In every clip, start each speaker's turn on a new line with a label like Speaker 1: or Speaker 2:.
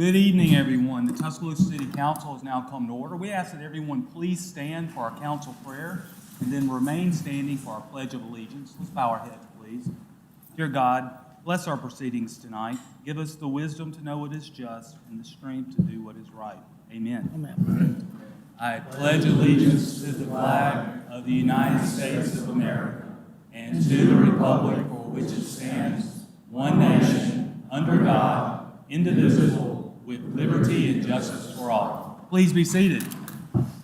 Speaker 1: Good evening, everyone. The Tuscaloosa City Council has now come to order. We ask that everyone please stand for our council prayer and then remain standing for our Pledge of Allegiance. Let's bow our heads, please. Dear God, bless our proceedings tonight. Give us the wisdom to know what is just and the strength to do what is right. Amen.
Speaker 2: Amen.
Speaker 1: I pledge allegiance to the flag of the United States of America and to the republic for which it stands, one nation, under God, indivisible, with liberty and justice for all. Please be seated.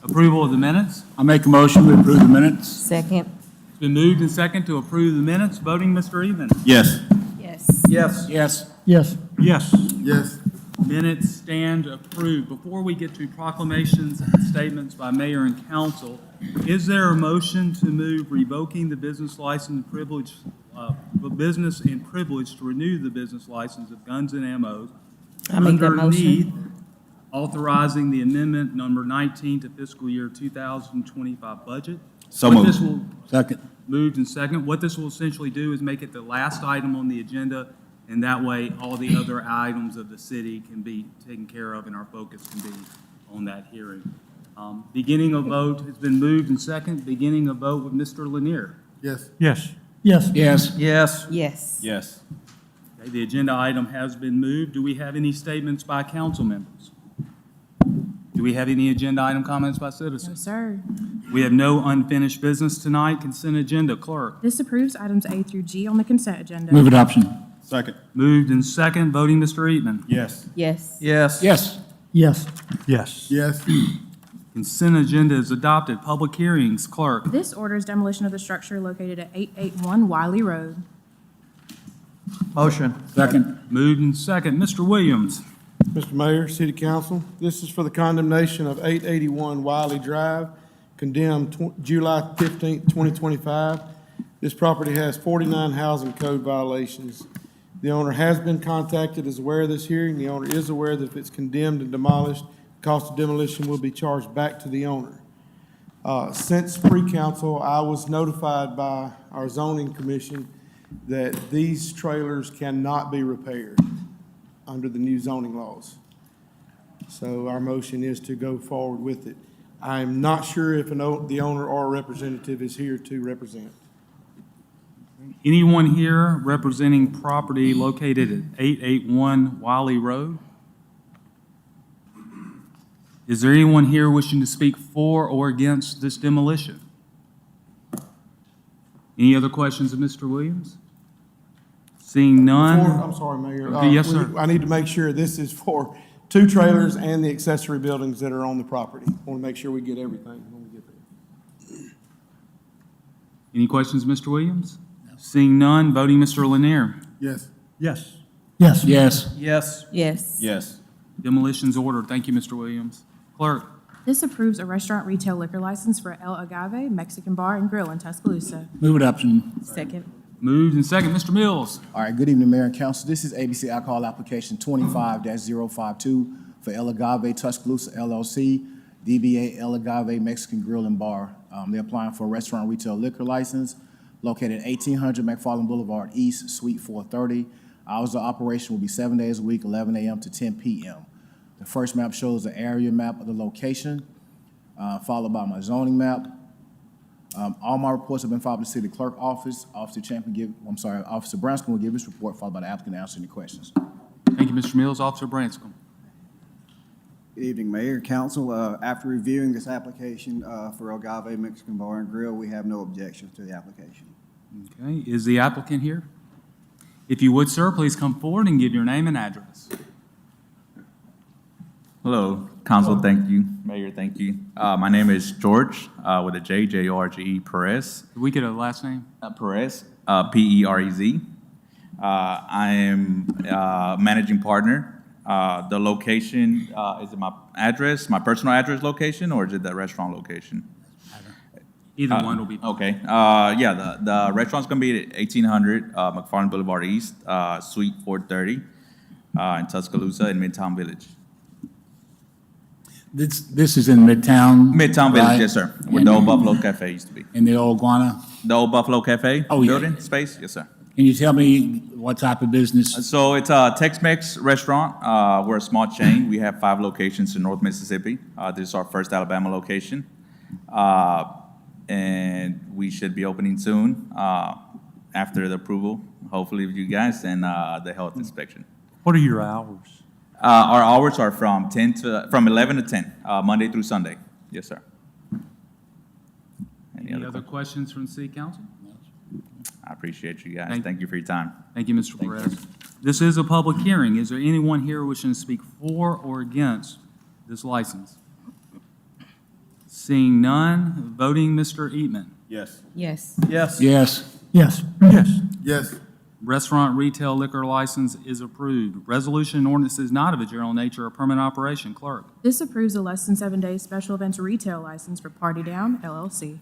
Speaker 1: Approval of the minutes.
Speaker 2: I make a motion to approve the minutes.
Speaker 3: Second.
Speaker 1: It's been moved and second to approve the minutes. Voting, Mr. Even.
Speaker 2: Yes.
Speaker 3: Yes.
Speaker 2: Yes. Yes. Yes. Yes.
Speaker 4: Yes.
Speaker 1: Minutes stand approved. Before we get to proclamations and statements by mayor and council, is there a motion to move revoking the business license and privilege, business and privilege to renew the business license of Guns and Ammo?
Speaker 3: I make that
Speaker 1: Underneath,
Speaker 3: motion.
Speaker 1: authorizing the amendment number 19 to fiscal year 2025 budget.
Speaker 2: So
Speaker 1: What
Speaker 2: moved.
Speaker 1: this will-
Speaker 2: Second.
Speaker 1: Moved and second. What this will essentially do is make it the last item on the agenda, and that way all the other items of the city can be taken care of and our focus can be on that hearing. Beginning of vote has been moved and second. Beginning of vote with Mr. Lanier.
Speaker 4: Yes.
Speaker 2: Yes. Yes. Yes. Yes.
Speaker 3: Yes.
Speaker 2: Yes.
Speaker 1: Okay, the agenda item has been moved. Do we have any statements by council members? Do we have any agenda item comments by
Speaker 5: No,
Speaker 1: citizens?
Speaker 5: sir.
Speaker 1: We have no unfinished business tonight. Consent agenda, clerk.
Speaker 5: This approves items A through G on the consent agenda.
Speaker 2: Move adoption.
Speaker 4: Second.
Speaker 1: Moved and second. Voting, Mr. Eatman.
Speaker 4: Yes.
Speaker 3: Yes.
Speaker 2: Yes. Yes. Yes. Yes.
Speaker 4: Yes.
Speaker 1: Consent agenda is adopted. Public hearings, clerk.
Speaker 5: This orders demolition of the structure located at 881 Wiley Road.
Speaker 2: Motion. Second.
Speaker 1: Moved and second. Mr. Williams.
Speaker 4: Mr. Mayor, City Council, this is for the condemnation of 881 Wiley Drive, condemned July 15th, 2025. This property has 49 housing code violations. The owner has been contacted, is aware of this hearing. The owner is aware that if it's condemned and demolished, the cost of demolition will be charged back to the owner. Since pre-council, I was notified by our zoning commission that these trailers cannot be repaired under the new zoning laws. So our motion is to go forward with it. I'm not sure if the owner or a representative is here to represent.
Speaker 1: Anyone here representing property located at 881 Wiley Road? Is there anyone here wishing to speak for or against this demolition? Any other questions of Mr. Williams? Seeing none.
Speaker 4: I'm sorry, Mayor.
Speaker 1: Okay, yes, sir.
Speaker 4: I need to make sure this is for 2 trailers and the accessory buildings that are on the property. I want to make sure we get everything when we get there.
Speaker 1: Any questions, Mr. Williams? Seeing none, voting Mr. Lanier.
Speaker 4: Yes.
Speaker 2: Yes. Yes. Yes. Yes.
Speaker 3: Yes.
Speaker 2: Yes.
Speaker 1: Demolition's ordered. Thank you, Mr. Williams. Clerk.
Speaker 5: This approves a restaurant retail liquor license for El Agave Mexican Bar and Grill in Tuscaloosa.
Speaker 2: Move adoption.
Speaker 3: Second.
Speaker 1: Moved and second. Mr. Mills.
Speaker 6: All right, good evening, Mayor and Council. This is ABC Alcohol Application 25-052 for El Agave Tuscaloosa LLC, DBA El Agave Mexican Grill and Bar. They're applying for a restaurant retail liquor license located at 1800 McFarland Boulevard East, Suite 430. Hours of operation will be 7 days a week, 11 a.m. to 10 p.m. The first map shows the area map of the location, followed by my zoning map. All my reports have been filed with the city clerk office. Officer Branscombe will give his report, followed by the applicant to answer any questions.
Speaker 1: Thank you, Mr. Mills. Officer Branscombe.
Speaker 7: Good evening, Mayor, Council. After reviewing this application for El Agave Mexican Bar and Grill, we have no objections to the application.
Speaker 1: Okay, is the applicant here? If you would, sir, please come forward and give your name and address.
Speaker 8: Hello, Council, thank you. Mayor, thank you. My name is George, with a J, J-O-R-G-E, Perez.
Speaker 1: Could we get a last name?
Speaker 8: Perez, P-E-R-E-Z. I am managing partner. The location, is it my address, my personal address location, or is it the restaurant location?
Speaker 1: Either one will be.
Speaker 8: Okay, yeah, the restaurant's gonna be at 1800 McFarland Boulevard East, Suite 430, in Tuscaloosa in Midtown Village.
Speaker 2: This is in Midtown.
Speaker 8: Midtown Village,
Speaker 2: right?
Speaker 8: yes, sir, where the old Buffalo Cafe used to be.
Speaker 2: In the old Guana.
Speaker 8: The old Buffalo Cafe
Speaker 2: Oh, yeah.
Speaker 8: building space, yes, sir.
Speaker 2: Can you tell me what type of business?
Speaker 8: So it's a Tex-Mex restaurant. We're a small chain. We have 5 locations in North Mississippi. This is our first Alabama location. And we should be opening soon, after the approval, hopefully of you guys, and the health inspection.
Speaker 3: What are your hours?
Speaker 8: Our hours are from 11 to 10, Monday through Sunday. Yes, sir.
Speaker 1: Any other questions from the city council?
Speaker 8: I appreciate you guys.
Speaker 1: Thank-
Speaker 8: Thank you for your time.
Speaker 1: Thank you, Mr. Perez. This is a public hearing. Is there anyone here wishing to speak for or against this license? Seeing none, voting, Mr. Eatman.
Speaker 7: Yes.
Speaker 5: Yes.
Speaker 3: Yes.
Speaker 2: Yes.
Speaker 3: Yes. Yes.
Speaker 4: Yes.
Speaker 1: Restaurant retail liquor license is approved. Resolution and ordinances not of a general nature or permanent operation. Clerk.
Speaker 5: This approves a less than 7 day special events retail license for Party Down LLC.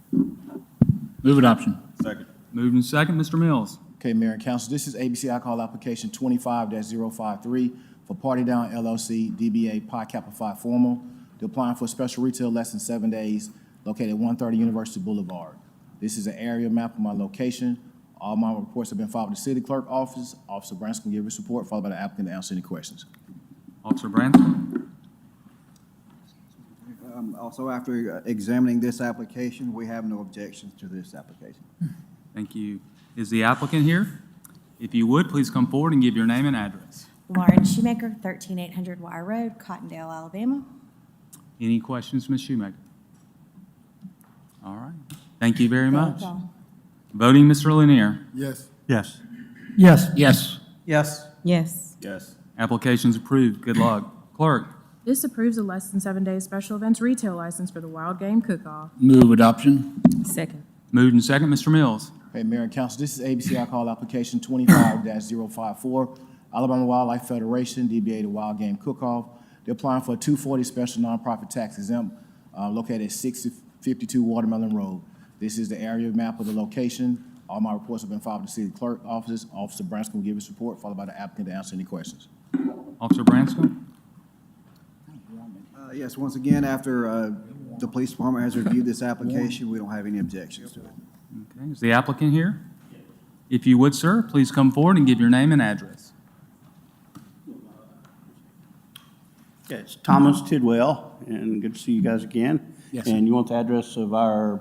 Speaker 2: Move adoption.
Speaker 7: Second.
Speaker 1: Moved and second, Mr. Mills.
Speaker 6: Okay, Mayor and Council, this is ABC alcohol application 25-053 for Party Down LLC, DBA Pi Kappa Phi Formal. They're applying for a special retail less than 7 days located at 130 University Boulevard. This is an area map of my location. All my reports have been filed with the city clerk office. Officer Branscombe will give his report, followed by the applicant to answer any questions.
Speaker 1: Officer Branson.
Speaker 7: Also, after examining this application, we have no objections to this application.
Speaker 1: Thank you. Is the applicant here? If you would, please come forward and give your name and address.
Speaker 9: Lauren Shoemaker, 13800 Wire Road, Cottondale, Alabama.
Speaker 1: Any questions, Ms. Shoemaker? All right. Thank you very much. Voting, Mr. Lanier.
Speaker 4: Yes.
Speaker 3: Yes.
Speaker 2: Yes. Yes.
Speaker 3: Yes.
Speaker 5: Yes.
Speaker 7: Yes.
Speaker 1: Application's approved. Good luck. Clerk.
Speaker 5: This approves a less than 7 day special events retail license for the Wild Game Cookoff.
Speaker 2: Move adoption.
Speaker 5: Second.
Speaker 1: Moved and second, Mr. Mills.
Speaker 6: Okay, Mayor and Council, this is ABC alcohol application 25-054, Alabama Wildlife Federation, DBA the Wild Game Cookoff. They're applying for a 240 special nonprofit tax exempt located at 6052 Watermelon Road. This is the area map of the location. All my reports have been filed with the city clerk office. Officer Branscombe will give his report, followed by the applicant to answer any questions.
Speaker 1: Officer Branscombe.
Speaker 7: Yes, once again, after the police department has reviewed this application, we don't have any objections to it.
Speaker 1: Okay. Is the applicant here? If you would, sir, please come forward and give your name and address.
Speaker 3: Yeah, it's Thomas Tidwell, and good to see you guys again.
Speaker 2: Yes,
Speaker 3: And you want the address of our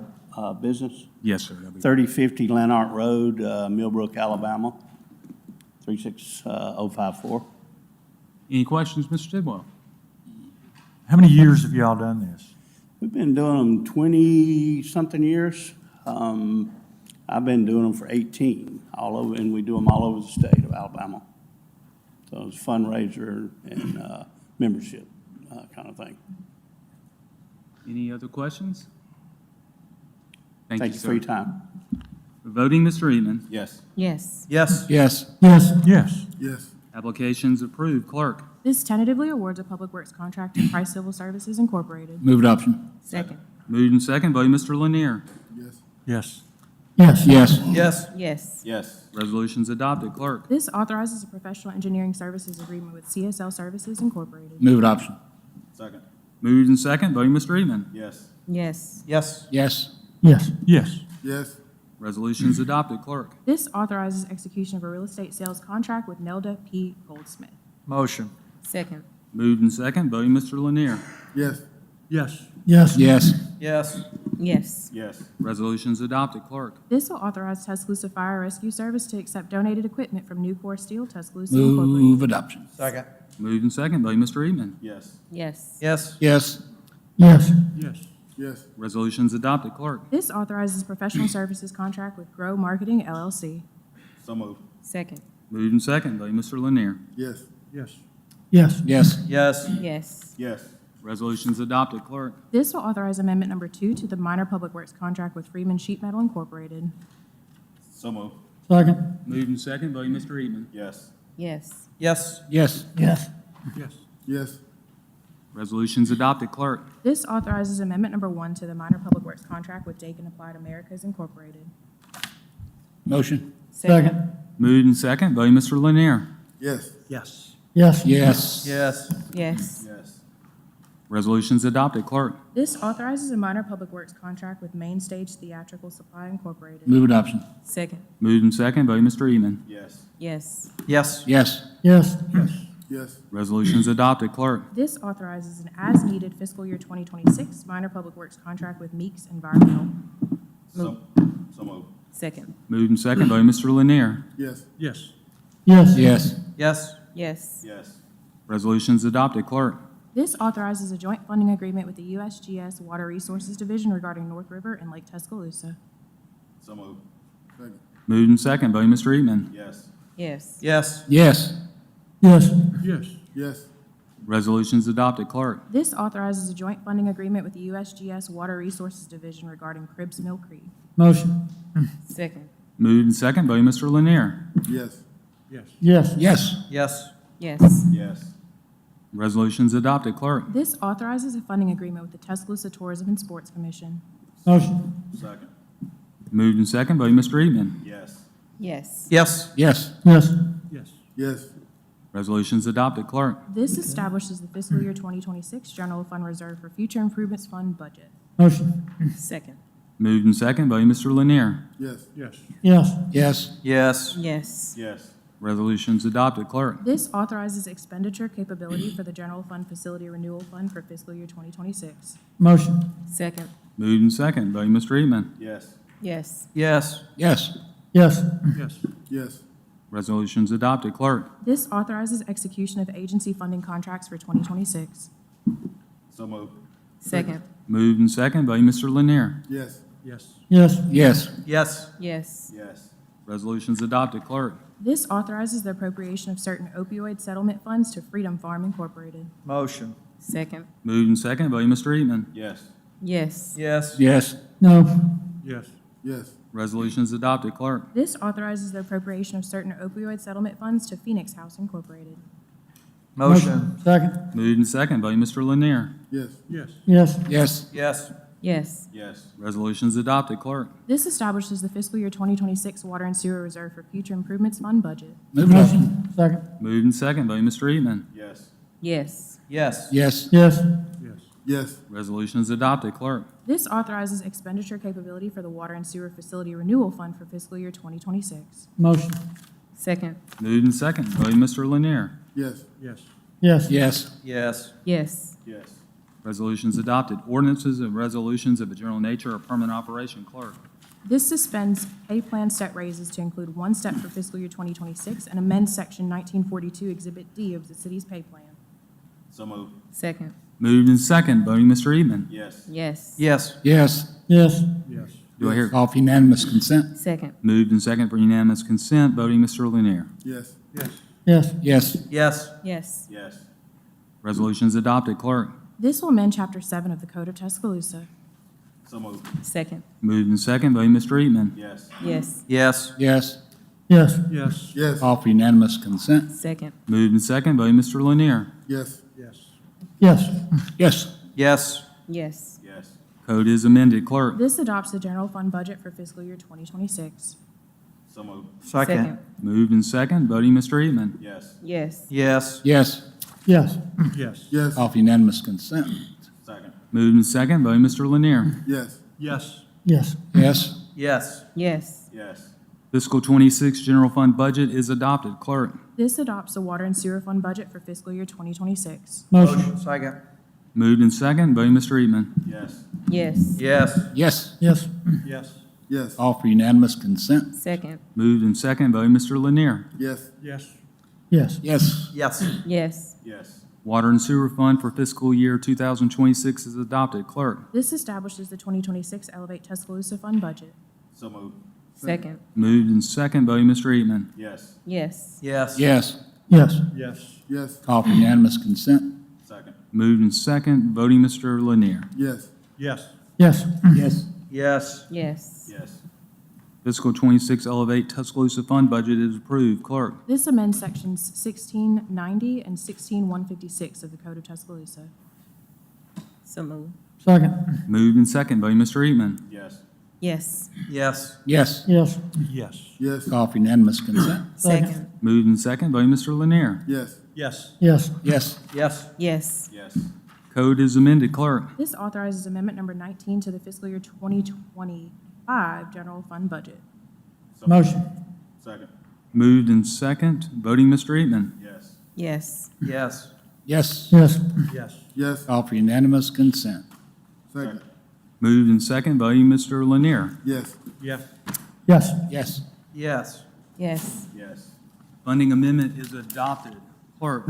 Speaker 3: business?
Speaker 1: Yes, sir. That'd be-
Speaker 3: 3050 Lanark Road, Millbrook, Alabama, 36054.
Speaker 1: Any questions, Mr. Tidwell?
Speaker 10: How many years have y'all done this?
Speaker 3: We've been doing them 20-something years. I've been doing them for 18, all over, and we do them all over the state of Alabama. So it's fundraiser and membership kind of thing.
Speaker 1: Any other questions? Thank you,
Speaker 3: Thank you
Speaker 1: sir.
Speaker 3: for your time.
Speaker 1: Voting, Mr. Eatman.
Speaker 7: Yes.
Speaker 5: Yes.
Speaker 10: Yes.
Speaker 2: Yes.
Speaker 10: Yes. Yes.
Speaker 4: Yes.
Speaker 1: Application's approved. Clerk.
Speaker 5: This tentatively awards a public works contract to Price Civil Services Incorporated.
Speaker 2: Move adoption.
Speaker 5: Second.
Speaker 1: Moved and second. Voting, Mr. Lanier.
Speaker 4: Yes.
Speaker 10: Yes.
Speaker 2: Yes. Yes.
Speaker 10: Yes.
Speaker 5: Yes.
Speaker 7: Yes.
Speaker 1: Resolution's adopted. Clerk.
Speaker 5: This authorizes a professional engineering services agreement with CSL Services Incorporated.
Speaker 2: Move adoption.
Speaker 7: Second.
Speaker 1: Moved and second. Voting, Mr. Eatman.
Speaker 7: Yes.
Speaker 5: Yes.
Speaker 10: Yes.
Speaker 2: Yes.
Speaker 10: Yes. Yes.
Speaker 4: Yes.
Speaker 1: Resolution's adopted. Clerk.
Speaker 5: This authorizes execution of a real estate sales contract with Nelda P. Goldsmith.
Speaker 10: Motion.
Speaker 5: Second.
Speaker 1: Moved and second. Voting, Mr. Lanier.
Speaker 4: Yes.
Speaker 10: Yes. Yes.
Speaker 2: Yes.
Speaker 10: Yes.
Speaker 5: Yes.
Speaker 7: Yes.
Speaker 1: Resolution's adopted. Clerk.
Speaker 5: This will authorize Tuscaloosa Fire Rescue Service to accept donated equipment from Nucor Steel Tuscaloosa Incorporated.
Speaker 2: Move adoption.
Speaker 10: Second.
Speaker 1: Moved and second. Voting, Mr. Eatman.
Speaker 7: Yes.
Speaker 5: Yes.
Speaker 10: Yes.
Speaker 2: Yes.
Speaker 10: Yes. Yes.
Speaker 4: Yes.
Speaker 1: Resolution's adopted. Clerk.
Speaker 5: This authorizes professional services contract with Grow Marketing LLC.
Speaker 7: So moved.
Speaker 5: Second.
Speaker 1: Moved and second. Voting, Mr. Lanier.
Speaker 4: Yes.
Speaker 10: Yes. Yes.
Speaker 2: Yes.
Speaker 10: Yes.
Speaker 5: Yes.
Speaker 7: Yes.
Speaker 1: Resolution's adopted. Clerk.
Speaker 5: This will authorize amendment number 2 to the minor public works contract with Freeman Sheet Metal Incorporated.
Speaker 7: So moved.
Speaker 10: Second.
Speaker 1: Moved and second. Voting, Mr. Eatman.
Speaker 7: Yes.
Speaker 5: Yes.
Speaker 10: Yes.
Speaker 2: Yes.
Speaker 10: Yes. Yes.
Speaker 4: Yes.
Speaker 1: Resolution's adopted. Clerk.
Speaker 5: This authorizes amendment number 1 to the minor public works contract with Dakin Applied Americas Incorporated.
Speaker 2: Motion.
Speaker 10: Second.
Speaker 1: Moved and second. Voting, Mr. Lanier.
Speaker 4: Yes.
Speaker 10: Yes. Yes.
Speaker 2: Yes.
Speaker 10: Yes.
Speaker 5: Yes.
Speaker 7: Yes.
Speaker 1: Resolutions adopted. Clerk.
Speaker 5: This authorizes a minor public works contract with Main Stage Theatrical Supply Incorporated.
Speaker 2: Move adoption.
Speaker 9: Second.
Speaker 1: Moved and second, voting Mr. Eman.
Speaker 7: Yes.
Speaker 9: Yes.
Speaker 7: Yes.
Speaker 2: Yes.
Speaker 10: Yes.
Speaker 4: Yes.
Speaker 1: Resolutions adopted. Clerk.
Speaker 5: This authorizes an as-needed fiscal year 2026 minor public works contract with Meeks Environmental.
Speaker 7: So moved.
Speaker 9: Second.
Speaker 1: Moved and second, voting Mr. Lanier.
Speaker 4: Yes.
Speaker 10: Yes.
Speaker 2: Yes. Yes.
Speaker 7: Yes.
Speaker 9: Yes.
Speaker 7: Yes.
Speaker 1: Resolutions adopted. Clerk.
Speaker 5: This authorizes a joint funding agreement with the USGS Water Resources Division regarding North River and Lake Tuscaloosa.
Speaker 7: So moved.
Speaker 1: Moved and second, voting Mr. Eman.
Speaker 7: Yes.
Speaker 9: Yes.
Speaker 7: Yes.
Speaker 2: Yes.
Speaker 10: Yes. Yes.
Speaker 4: Yes.
Speaker 1: Resolutions adopted. Clerk.
Speaker 5: This authorizes a joint funding agreement with the USGS Water Resources Division regarding Cribbs Mill Creek.
Speaker 10: Motion.
Speaker 9: Second.
Speaker 1: Moved and second, voting Mr. Lanier.
Speaker 4: Yes.
Speaker 10: Yes. Yes.
Speaker 2: Yes.
Speaker 7: Yes.
Speaker 9: Yes.
Speaker 7: Yes.
Speaker 1: Resolutions adopted. Clerk.
Speaker 5: This authorizes a funding agreement with the Tuscaloosa Tourism and Sports Commission.
Speaker 10: Motion.
Speaker 7: Second.
Speaker 1: Moved and second, voting Mr. Eman.
Speaker 7: Yes.
Speaker 9: Yes.
Speaker 7: Yes.
Speaker 2: Yes.
Speaker 10: Yes. Yes.
Speaker 4: Yes.
Speaker 1: Resolutions adopted. Clerk.
Speaker 5: This establishes the fiscal year 2026 general fund reserve for future improvements fund budget.
Speaker 10: Motion.
Speaker 9: Second.
Speaker 1: Moved and second, voting Mr. Lanier.
Speaker 4: Yes.
Speaker 10: Yes. Yes.
Speaker 2: Yes.
Speaker 7: Yes.
Speaker 9: Yes.
Speaker 7: Yes.
Speaker 1: Resolutions adopted. Clerk.
Speaker 5: This authorizes expenditure capability for the general fund facility renewal fund for fiscal year 2026.
Speaker 10: Motion.
Speaker 9: Second.
Speaker 1: Moved and second, voting Mr. Eman.
Speaker 7: Yes.
Speaker 9: Yes.
Speaker 7: Yes.
Speaker 2: Yes.
Speaker 10: Yes. Yes.
Speaker 4: Yes.
Speaker 1: Resolutions adopted. Clerk.
Speaker 5: This authorizes execution of agency funding contracts for 2026.
Speaker 7: So moved.
Speaker 9: Second.
Speaker 1: Moved and second, voting Mr. Lanier.
Speaker 4: Yes.
Speaker 10: Yes. Yes.
Speaker 2: Yes.
Speaker 7: Yes.
Speaker 9: Yes.
Speaker 7: Yes.
Speaker 1: Resolutions adopted. Clerk.
Speaker 5: This authorizes the appropriation of certain opioid settlement funds to Freedom Farm Incorporated.
Speaker 7: Motion.
Speaker 9: Second.
Speaker 1: Moved and second, voting Mr. Eman.
Speaker 7: Yes.
Speaker 9: Yes.
Speaker 7: Yes.
Speaker 2: Yes.
Speaker 10: No. Yes.
Speaker 4: Yes.
Speaker 1: Resolutions adopted. Clerk.
Speaker 5: This authorizes the appropriation of certain opioid settlement funds to Phoenix House Incorporated.
Speaker 7: Motion.
Speaker 10: Second.
Speaker 1: Moved and second, voting Mr. Lanier.
Speaker 4: Yes.
Speaker 10: Yes. Yes.
Speaker 2: Yes.
Speaker 7: Yes.
Speaker 9: Yes.
Speaker 7: Yes.
Speaker 1: Resolutions adopted. Clerk.
Speaker 5: This establishes the fiscal year 2026 water and sewer reserve for future improvements fund budget.
Speaker 2: Move adoption.
Speaker 10: Motion. Second.
Speaker 1: Moved and second, voting Mr. Eman.
Speaker 7: Yes.
Speaker 9: Yes.
Speaker 7: Yes.
Speaker 2: Yes.
Speaker 10: Yes.
Speaker 4: Yes. Yes.
Speaker 1: Resolutions adopted. Clerk.
Speaker 5: This authorizes expenditure capability for the water and sewer facility renewal fund for fiscal year 2026.
Speaker 10: Motion.
Speaker 9: Second.
Speaker 1: Moved and second, voting Mr. Lanier.
Speaker 4: Yes.
Speaker 10: Yes. Yes.
Speaker 2: Yes.
Speaker 7: Yes.
Speaker 9: Yes.
Speaker 7: Yes.
Speaker 1: Resolutions adopted. Ordinances and resolutions of a general nature or permanent operation. Clerk.
Speaker 5: This suspends pay plan step raises to include one step for fiscal year 2026 and amends section 1942 Exhibit D of the city's pay plan.
Speaker 7: So moved.
Speaker 9: Second.
Speaker 1: Moved and second, voting Mr. Eman.
Speaker 7: Yes.
Speaker 9: Yes.
Speaker 7: Yes.
Speaker 2: Yes.
Speaker 10: Yes. Yes.
Speaker 1: Do I hear
Speaker 2: Call for unanimous consent?
Speaker 9: Second.
Speaker 1: moved and second for unanimous consent, voting Mr. Lanier?
Speaker 4: Yes.
Speaker 10: Yes. Yes.
Speaker 2: Yes.
Speaker 7: Yes.
Speaker 9: Yes.
Speaker 7: Yes.
Speaker 1: Resolutions adopted. Clerk.
Speaker 5: This will amend Chapter 7 of the Code of Tuscaloosa.
Speaker 7: So moved.
Speaker 9: Second.
Speaker 1: Moved and second, voting Mr. Eman.
Speaker 7: Yes.
Speaker 9: Yes.
Speaker 7: Yes.
Speaker 2: Yes.
Speaker 10: Yes. Yes.
Speaker 4: Yes.
Speaker 2: Call for unanimous consent?
Speaker 9: Second.
Speaker 1: Moved and second, voting Mr. Lanier.
Speaker 4: Yes.
Speaker 10: Yes. Yes.
Speaker 2: Yes.
Speaker 7: Yes.
Speaker 9: Yes.
Speaker 7: Yes.
Speaker 1: Code is amended. Clerk.
Speaker 5: This adopts the general fund budget for fiscal year 2026.
Speaker 7: So moved.
Speaker 9: Second.
Speaker 1: Moved and second, voting Mr. Eman.
Speaker 7: Yes.
Speaker 9: Yes.
Speaker 7: Yes.
Speaker 2: Yes.
Speaker 10: Yes. Yes.
Speaker 4: Yes.
Speaker 2: Call for unanimous consent?
Speaker 7: Second.
Speaker 1: Moved and second, voting Mr. Lanier.
Speaker 4: Yes.
Speaker 10: Yes. Yes.
Speaker 2: Yes.
Speaker 7: Yes.
Speaker 9: Yes.
Speaker 7: Yes.
Speaker 1: Fiscal 26 general fund budget is adopted. Clerk.
Speaker 5: This adopts the water and sewer fund budget for fiscal year 2026.
Speaker 10: Motion.
Speaker 7: Second.
Speaker 1: Moved and second, voting Mr. Eman.
Speaker 7: Yes.
Speaker 9: Yes.
Speaker 7: Yes.
Speaker 2: Yes.
Speaker 10: Yes.
Speaker 4: Yes. Yes.
Speaker 2: Call for unanimous consent?
Speaker 9: Second.
Speaker 1: Moved and second, voting Mr. Lanier.
Speaker 4: Yes.
Speaker 10: Yes. Yes.
Speaker 2: Yes.
Speaker 7: Yes.
Speaker 9: Yes.
Speaker 7: Yes.
Speaker 1: Water and sewer fund for fiscal year 2026 is adopted. Clerk.
Speaker 5: This establishes the 2026 Elevate Tuscaloosa fund budget.
Speaker 7: So moved.
Speaker 9: Second.
Speaker 1: Moved and second, voting Mr. Eman.
Speaker 7: Yes.
Speaker 9: Yes.
Speaker 7: Yes.
Speaker 2: Yes.
Speaker 10: Yes.
Speaker 4: Yes. Yes.
Speaker 2: Call for unanimous consent?
Speaker 7: Second.
Speaker 1: Moved and second, voting Mr. Lanier.
Speaker 4: Yes.
Speaker 10: Yes. Yes.
Speaker 2: Yes.
Speaker 7: Yes.
Speaker 9: Yes.
Speaker 7: Yes.
Speaker 1: Fiscal 26 Elevate Tuscaloosa fund budget is approved. Clerk.
Speaker 5: This amends sections 1690 and 16156 of the Code of Tuscaloosa.
Speaker 9: So move.
Speaker 10: Second.
Speaker 1: Moved and second, voting Mr. Eman.
Speaker 7: Yes.
Speaker 9: Yes.
Speaker 7: Yes.
Speaker 2: Yes.
Speaker 10: Yes. Yes.
Speaker 4: Yes.
Speaker 2: Call for unanimous consent?
Speaker 9: Second.
Speaker 1: Moved and second, voting Mr. Lanier.
Speaker 4: Yes.
Speaker 10: Yes.
Speaker 2: Yes.
Speaker 7: Yes.
Speaker 9: Yes.
Speaker 7: Yes.
Speaker 1: Code is amended. Clerk.
Speaker 5: This authorizes amendment number 19 to the fiscal year 2025 general fund budget.
Speaker 10: Motion.
Speaker 7: Second.
Speaker 1: Moved and second. Voting, Mr. Eatman.
Speaker 7: Yes.
Speaker 9: Yes.
Speaker 10: Yes.
Speaker 2: Yes.
Speaker 10: Yes.
Speaker 4: Yes. Yes.
Speaker 2: Call for unanimous consent.
Speaker 4: Second.
Speaker 1: Moved and second. Voting, Mr. Lanier.
Speaker 4: Yes.
Speaker 10: Yes.
Speaker 2: Yes.
Speaker 10: Yes.
Speaker 9: Yes.
Speaker 7: Yes.
Speaker 1: Funding amendment is adopted. Clerk.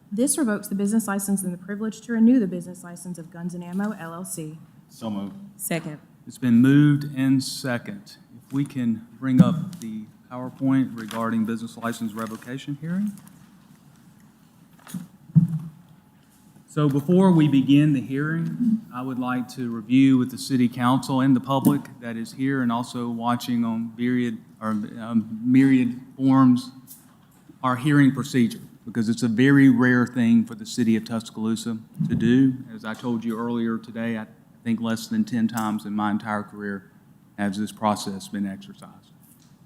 Speaker 5: This revokes the business license and the privilege to renew the business license of Guns and Ammo LLC.
Speaker 7: So moved.
Speaker 9: Second.
Speaker 1: It's been moved and second. If we can bring up the PowerPoint regarding business license revocation hearing. So before we begin the hearing, I would like to review with the city council and the public that is here and also watching on myriad forms our hearing procedure, because it's a very rare thing for the city of Tuscaloosa to do. As I told you earlier today, I think less than 10 times in my entire career has this process been exercised.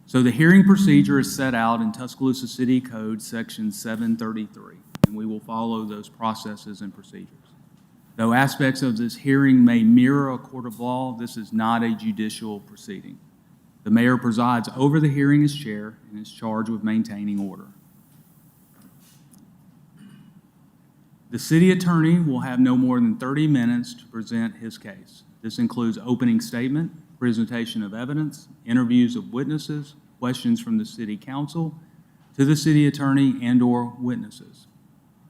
Speaker 1: So the hearing procedure is set out in Tuscaloosa City Code, Section 733, and we will follow those processes and procedures. Though aspects of this hearing may mirror a court of law, this is not a judicial proceeding. The mayor presides over the hearing as chair and is charged with maintaining order. The city attorney will have no more than 30 minutes to present his case. This includes opening statement, presentation of evidence, interviews of witnesses, questions from the city council to the city attorney and/or witnesses.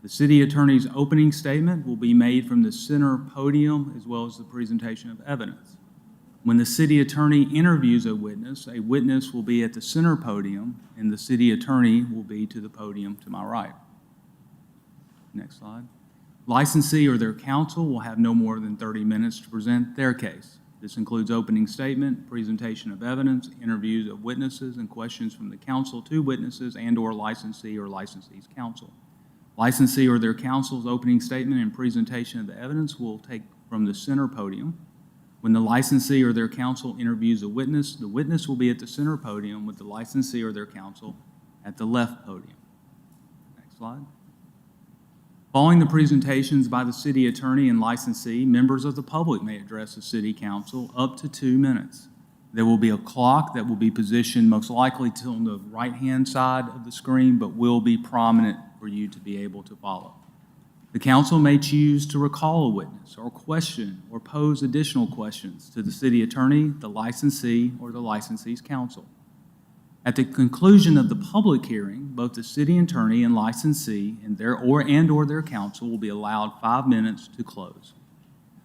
Speaker 1: The city attorney's opening statement will be made from the center podium as well as the presentation of evidence. When the city attorney interviews a witness will be at the center podium and the city attorney will be to the podium to my right. Next slide. Licensee or their counsel will have no more than 30 minutes to present their case. This includes opening statement, presentation of evidence, interviews of witnesses, and questions from the counsel to witnesses and/or licensee or licensee's counsel. Licensee or their counsel's opening statement and presentation of the evidence will take from the center podium. When the licensee or their counsel interviews the witness will be at the center podium with the licensee or their counsel at the left podium. Next slide. Following the presentations by the city attorney and licensee, members of the public may address the city council up to 2 minutes. There will be a clock that will be positioned most likely on the right-hand side of the screen, but will be prominent for you to be able to follow. The council may choose to recall a witness or question or pose additional questions to the city attorney, the licensee, or the licensee's counsel. At the conclusion of the public hearing, both the city attorney and licensee and their counsel will be allowed 5 minutes to close.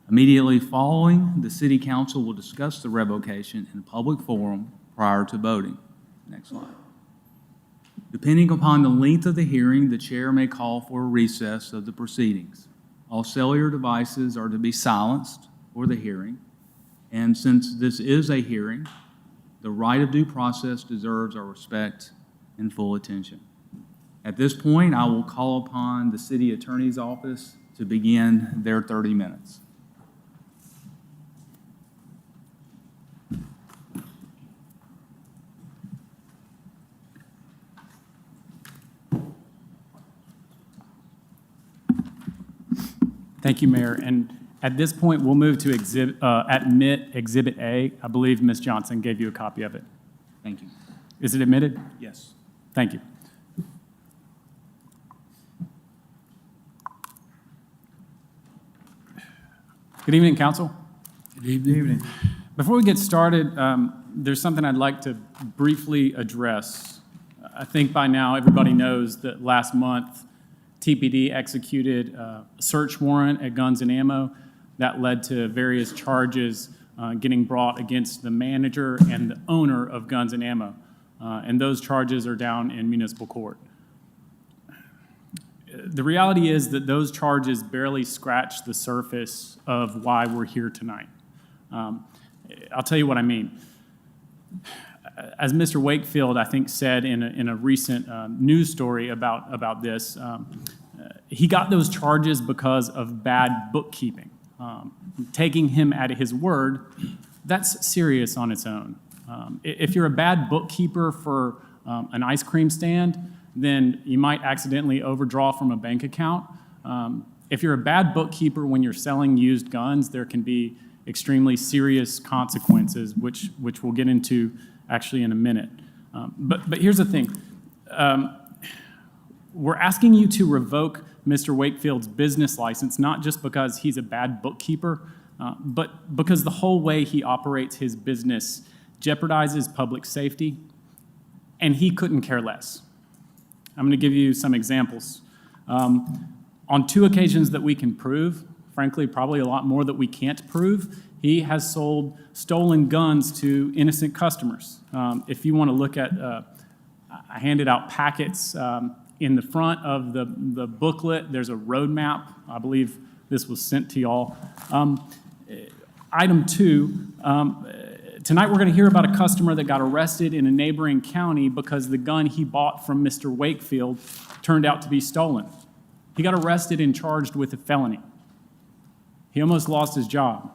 Speaker 1: Immediately following, the city council will discuss the revocation in a public forum prior to voting. Next slide. Depending upon the length of the hearing, the chair may call for a recess of the proceedings. All cellular devices are to be silenced for the hearing, and since this is a hearing, the right of due process deserves our respect and full attention. At this point, I will call upon the city attorney's office to begin their 30 minutes.
Speaker 11: Thank you, Mayor. And at this point, we'll move to admit Exhibit A. I believe Ms. Johnson gave you a copy of it.
Speaker 1: Thank you.
Speaker 11: Is it admitted?
Speaker 1: Yes.
Speaker 11: Thank you. Good evening, Council.
Speaker 2: Good evening.
Speaker 11: Before we get started, there's something I'd like to briefly address. I think by now everybody knows that last month TPD executed a search warrant at Guns and Ammo that led to various charges getting brought against the manager and the owner of Guns and Ammo. And those charges are down in municipal court. The reality is that those charges barely scratch the surface of why we're here tonight. I'll tell you what I mean. As Mr. Wakefield, I think, said in a recent news story about this, he got those charges because of bad bookkeeping. Taking him at his word, that's serious on its own. If you're a bad bookkeeper for an ice cream stand, then you might accidentally overdraw from a bank account. If you're a bad bookkeeper when you're selling used guns, there can be extremely serious consequences, which we'll get into actually in a minute. But here's the thing. We're asking you to revoke Mr. Wakefield's business license, not just because he's a bad bookkeeper, but because the whole way he operates his business jeopardizes public safety, and he couldn't care less. I'm going to give you some examples. On 2 occasions that we can prove, frankly, probably a lot more that we can't prove, he has sold stolen guns to innocent customers. If you want to look at, I handed out packets in the front of the booklet. There's a roadmap. I believe this was sent to y'all. Item 2, tonight we're going to hear about a customer that got arrested in a neighboring county because the gun he bought from Mr. Wakefield turned out to be stolen. He got arrested and charged with a felony. He almost lost his job.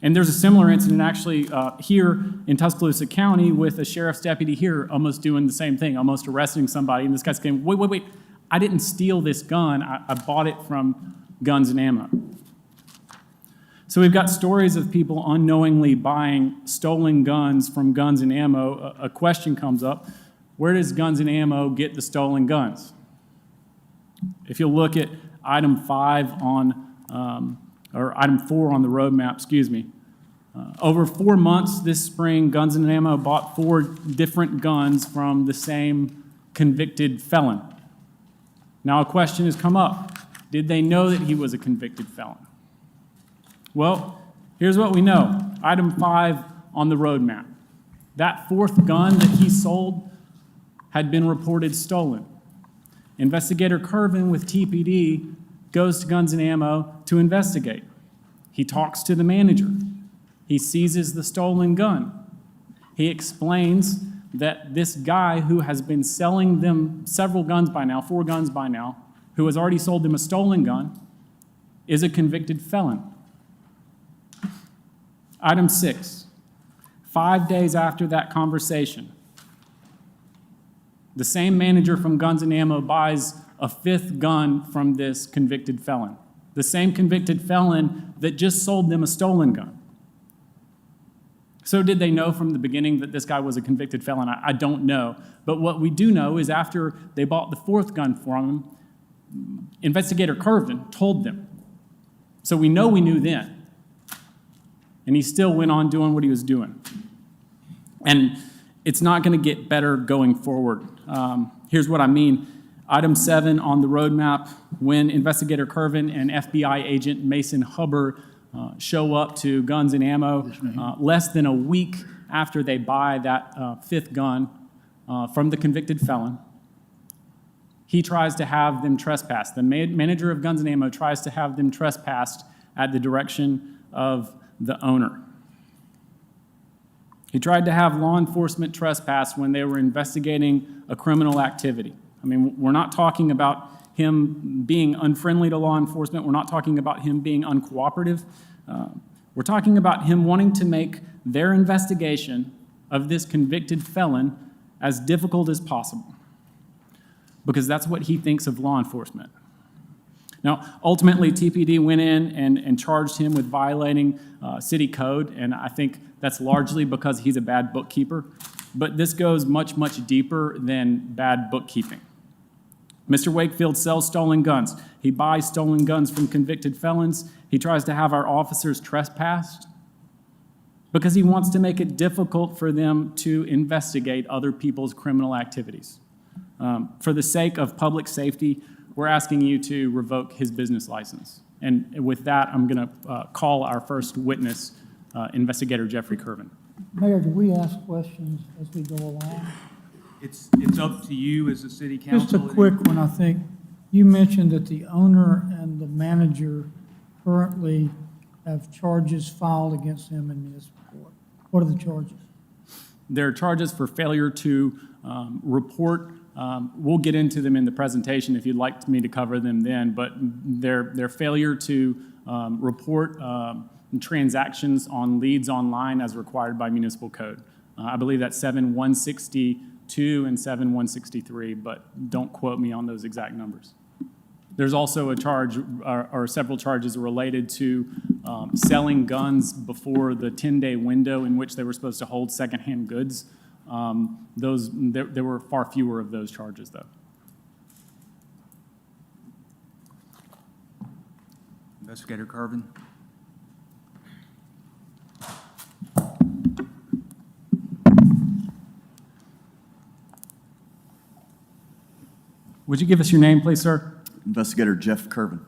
Speaker 11: And there's a similar incident actually here in Tuscaloosa County with a sheriff's deputy here almost doing the same thing, almost arresting somebody. And this guy's saying, wait, I didn't steal this gun. I bought it from Guns and Ammo. So we've got stories of people unknowingly buying stolen guns from Guns and Ammo. A question comes up, where does Guns and Ammo get the stolen guns? If you look at item 5 on, or item 4 on the roadmap, excuse me, over 4 months this spring, Guns and Ammo bought 4 different guns from the same convicted felon. Now a question has come up. Did they know that he was a convicted felon? Well, here's what we know. Item 5 on the roadmap. That 4th gun that he sold had been reported stolen. Investigator Curvin with TPD goes to Guns and Ammo to investigate. He talks to the manager. He seizes the stolen gun. He explains that this guy who has been selling them several guns by now, 4 guns by now, who has already sold them a stolen gun, is a convicted felon. Item 6, 5 days after that conversation, the same manager from Guns and Ammo buys a 5th gun from this convicted felon. The same convicted felon that just sold them a stolen gun. So did they know from the beginning that this guy was a convicted felon? I don't know. But what we do know is after they bought the 4th gun from him, Investigator Curvin told them. So we know we knew then. And he still went on doing what he was doing. And it's not going to get better going forward. Here's what I mean. Item 7 on the roadmap, when Investigator Curvin and FBI agent Mason Hubbard show up to Guns and Ammo less than a week after they buy that 5th gun from the convicted felon, he tries to have them trespassed. The manager of Guns and Ammo tries to have them trespassed at the direction of the owner. He tried to have law enforcement trespass when they were investigating a criminal activity. I mean, we're not talking about him being unfriendly to law enforcement. We're not talking about him being uncooperative. We're talking about him wanting to make their investigation of this convicted felon as difficult as possible, because that's what he thinks of law enforcement. Now, ultimately, TPD went in and charged him with violating city code, and I think that's largely because he's a bad bookkeeper. But this goes much, much deeper than bad bookkeeping. Mr. Wakefield sells stolen guns. He buys stolen guns from convicted felons. He tries to have our officers trespassed because he wants to make it difficult for them to investigate other people's criminal activities. For the sake of public safety, we're asking you to revoke his business license. And with that, I'm going to call our first witness, Investigator Jeffrey Curvin.
Speaker 10: Mayor, do we ask questions as we go along?
Speaker 1: It's up to you as a city council.
Speaker 10: Just a quick one, I think. You mentioned that the owner and the manager currently have charges filed against them in municipal court. What are the charges?
Speaker 11: There are charges for failure to report. We'll get into them in the presentation if you'd like me to cover them then, but their failure to report transactions on leads online as required by municipal code. I believe that's 7162 and 7163, but don't quote me on those exact numbers. There's also a charge or several charges related to selling guns before the 10-day window in which they were supposed to hold secondhand goods. There were far fewer of those charges, though.
Speaker 1: Investigator Kervin?
Speaker 11: Would you give us your name, please, sir?
Speaker 12: Investigator Jeff Kervin.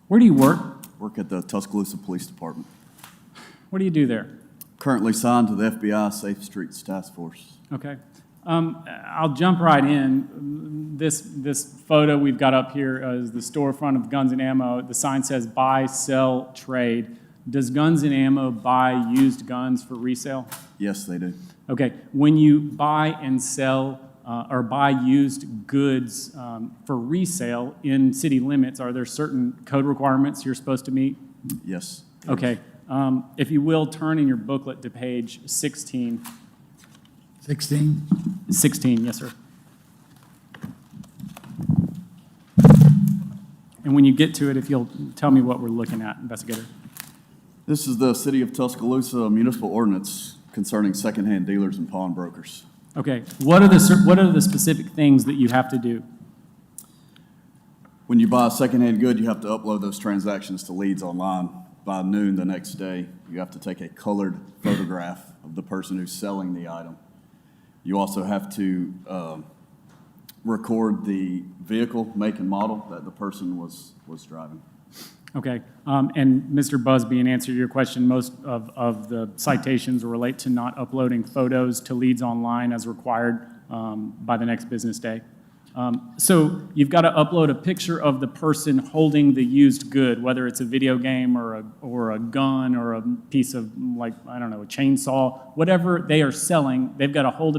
Speaker 11: Where do you work?
Speaker 12: Work at the Tuscaloosa Police Department.
Speaker 11: What do you do there?
Speaker 12: Currently signed to the FBI Safe Streets Task Force.
Speaker 11: Okay. I'll jump right in. This photo we've got up here is the storefront of Guns and Ammo. The sign says buy, sell, trade. Does Guns and Ammo buy used guns for resale?
Speaker 12: Yes, they do.
Speaker 11: Okay. When you buy and sell or buy used goods for resale in city limits, are there certain code requirements you're supposed to meet?
Speaker 12: Yes.
Speaker 11: Okay. If you will, turn in your booklet to page 16.
Speaker 2: 16?
Speaker 11: 16, yes, sir. And when you get to it, if you'll tell me what we're looking at, investigator.
Speaker 12: This is the City of Tuscaloosa municipal ordinance concerning secondhand dealers and pawnbrokers.
Speaker 11: Okay. What are the specific things that you have to do?
Speaker 12: When you buy a secondhand good, you have to upload those transactions to Leads Online. By noon the next day, you have to take a colored photograph of the person who's selling the item. You also have to record the vehicle, make and model that the person was driving.
Speaker 11: Okay. And Mr. Busby, in answer to your question, most of the citations relate to not uploading photos to Leads Online as required by the next business day. So you've got to upload a picture of the person holding the used good, whether it's a video game or a gun or a piece of, like, I don't know, a chainsaw, whatever they are selling. They've got to hold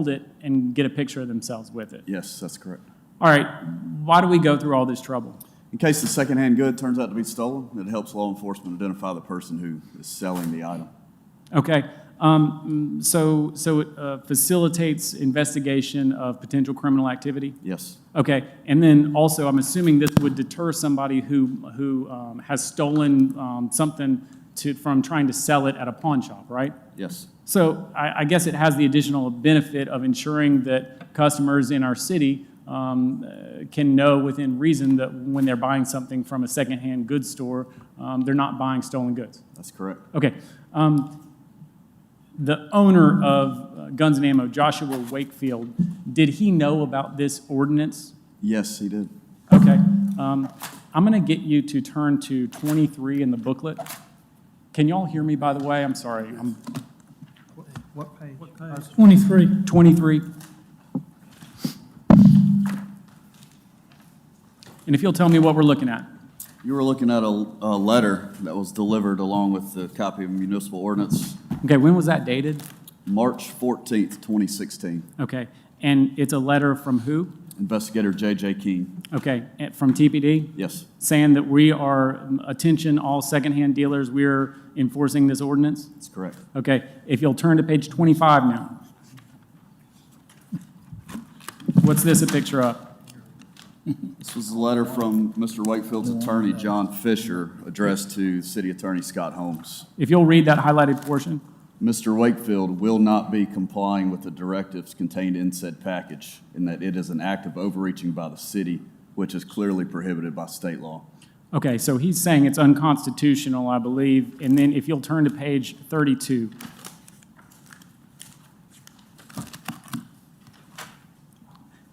Speaker 11: it and get a picture of themselves with it.
Speaker 12: Yes, that's correct.
Speaker 11: All right. Why do we go through all this trouble?
Speaker 12: In case the secondhand good turns out to be stolen, it helps law enforcement identify the person who is selling the item.
Speaker 11: Okay. So it facilitates investigation of potential criminal activity?
Speaker 12: Yes.
Speaker 11: Okay, and then also, I'm assuming this would deter somebody who has stolen something from trying to sell it at a pawn shop, right?
Speaker 12: Yes.
Speaker 11: So I guess it has the additional benefit of ensuring that customers in our city can know within reason that when they're buying something from a secondhand goods store, they're not buying stolen goods.
Speaker 12: That's correct.
Speaker 11: Okay. The owner of Guns and Ammo, Joshua Wakefield, did he know about this ordinance?
Speaker 12: Yes, he did.
Speaker 11: Okay. I'm going to get you to turn to 23 in the booklet. Can y'all hear me, by the way? I'm sorry.
Speaker 2: What page?
Speaker 10: 23.
Speaker 11: 23. And if you'll tell me what we're looking at.
Speaker 12: You were looking at a letter that was delivered along with the copy of municipal ordinance.
Speaker 11: Okay, when was that dated?
Speaker 12: March 14th, 2016.
Speaker 11: Okay, and it's a letter from who?
Speaker 12: Investigator J.J. King.
Speaker 11: Okay, from TPD?
Speaker 12: Yes.
Speaker 11: Saying that we are, attention all secondhand dealers, we're enforcing this ordinance?
Speaker 12: That's correct.
Speaker 11: Okay, if you'll turn to page 25 now. What's this a picture of?
Speaker 12: This was a letter from Mr. Wakefield's attorney, John Fisher, addressed to City Attorney Scott Holmes.
Speaker 11: If you'll read that highlighted portion.
Speaker 12: Mr. Wakefield will not be complying with the directives contained in said package, in that it is an act of overreaching by the city, which is clearly prohibited by state law.
Speaker 11: Okay, so he's saying it's unconstitutional, I believe. And then if you'll turn to page 32.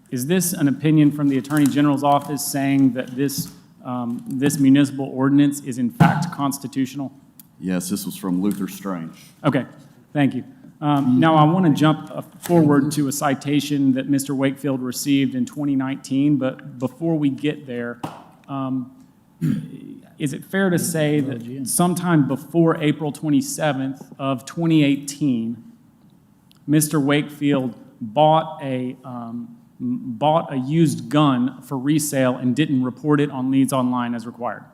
Speaker 11: Is this an opinion from the Attorney General's office saying that this municipal ordinance is in fact constitutional?
Speaker 12: Yes, this was from Luther Strange.
Speaker 11: Okay, thank you. Now I want to jump forward to a citation that Mr. Wakefield received in 2019, but before we get there, is it fair to say that sometime before April 27th of 2018, Mr. Wakefield bought a used gun for resale and didn't report it on Leads Online as required?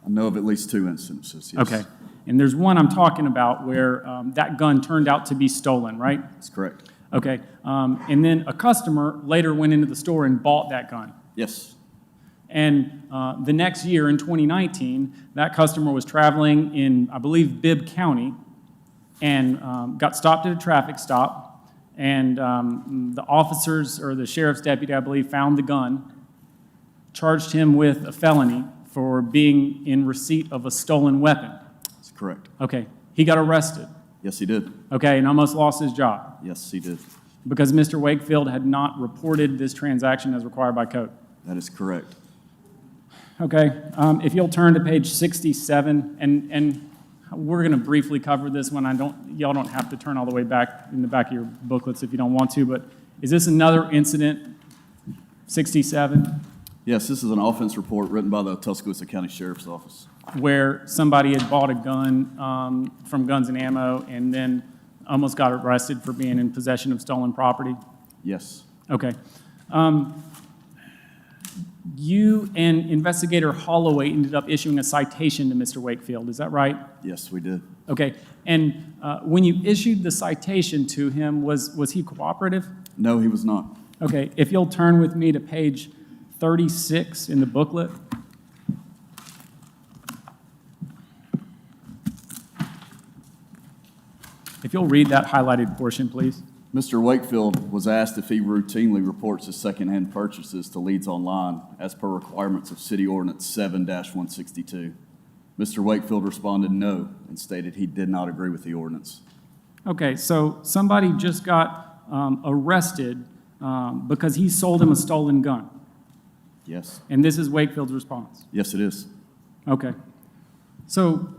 Speaker 12: I know of at least 2 instances, yes.
Speaker 11: Okay. And there's one I'm talking about where that gun turned out to be stolen, right?
Speaker 12: That's correct.
Speaker 11: Okay, and then a customer later went into the store and bought that gun.
Speaker 12: Yes,
Speaker 11: And the next year, in 2019, that customer was traveling in, I believe, Bibb County, and got stopped at a traffic stop, and the officers, or the sheriff's deputy, I believe, found the gun, charged him with a felony for being in receipt of a stolen weapon.
Speaker 12: that's correct.
Speaker 11: Okay, he got arrested,
Speaker 12: Yes, he did.
Speaker 11: okay, and almost lost his job
Speaker 12: Yes, he did.
Speaker 11: because Mr. Wakefield had not reported this transaction as required by code.
Speaker 12: That is correct.
Speaker 11: Okay, if you'll turn to page 67, and we're going to briefly cover this one. Y'all don't have to turn all the way back in the back of your booklets if you don't want to, but is this another incident, 67,
Speaker 12: Yes, this is an offense report written by the Tuscaloosa County Sheriff's Office.
Speaker 11: where somebody had bought a gun from Guns and Ammo and then almost got arrested for being in possession of stolen property?
Speaker 12: Yes,
Speaker 11: Okay. You and Investigator Holloway ended up issuing a citation to Mr. Wakefield, is that right?
Speaker 12: yes, we did.
Speaker 11: Okay, and when you issued the citation to him, was he cooperative?
Speaker 12: No, he was not.
Speaker 11: Okay, if you'll turn with me to page 36 in the booklet. If you'll read that highlighted portion, please.
Speaker 12: Mr. Wakefield was asked if he routinely reports his secondhand purchases to Leads Online as per requirements of City Ordinance 7-162. Mr. Wakefield responded no and stated he did not agree with the ordinance.
Speaker 11: Okay, so somebody just got arrested because he sold him a stolen gun,
Speaker 12: Yes,
Speaker 11: and this is Wakefield's response.
Speaker 12: yes, it is.
Speaker 11: Okay. So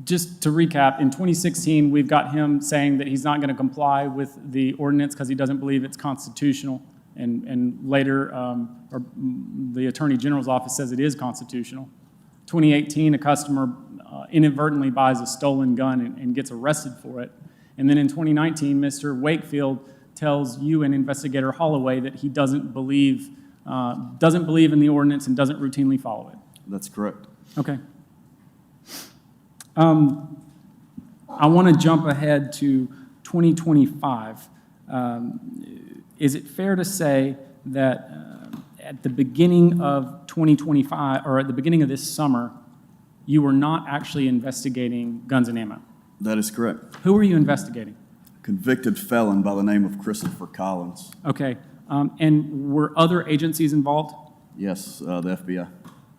Speaker 11: just to recap, in 2016, we've got him saying that he's not going to comply with the ordinance because he doesn't believe it's constitutional. And later, the Attorney General's office says it is constitutional. 2018, a customer inadvertently buys a stolen gun and gets arrested for it. And then in 2019, Mr. Wakefield tells you and Investigator Holloway that he doesn't believe in the ordinance and doesn't routinely follow it.
Speaker 12: That's correct.
Speaker 11: Okay. I want to jump ahead to 2025. Is it fair to say that at the beginning of 2025, or at the beginning of this summer, you were not actually investigating Guns and Ammo?
Speaker 12: That is correct.
Speaker 11: Who were you investigating?
Speaker 12: Convicted felon by the name of Christopher Collins.
Speaker 11: Okay. And were other agencies involved?
Speaker 12: Yes, the FBI.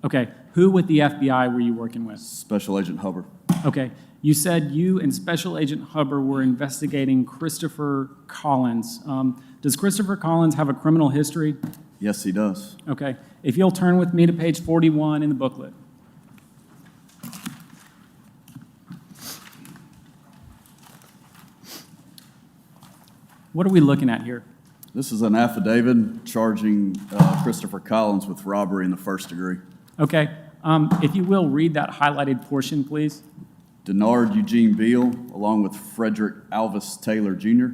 Speaker 11: Okay. Who with the FBI were you working with?
Speaker 12: Special Agent Hubbard.
Speaker 11: Okay. You said you and Special Agent Hubbard were investigating Christopher Collins. Does Christopher Collins have a criminal history?
Speaker 12: Yes, he does.
Speaker 11: Okay. If you'll turn with me to page 41 in the booklet. What are we looking at here?
Speaker 12: This is an affidavit charging Christopher Collins with robbery in the first degree.
Speaker 11: Okay. If you will, read that highlighted portion, please.
Speaker 12: Denard Eugene Beal, along with Frederick Alvis Taylor Jr.,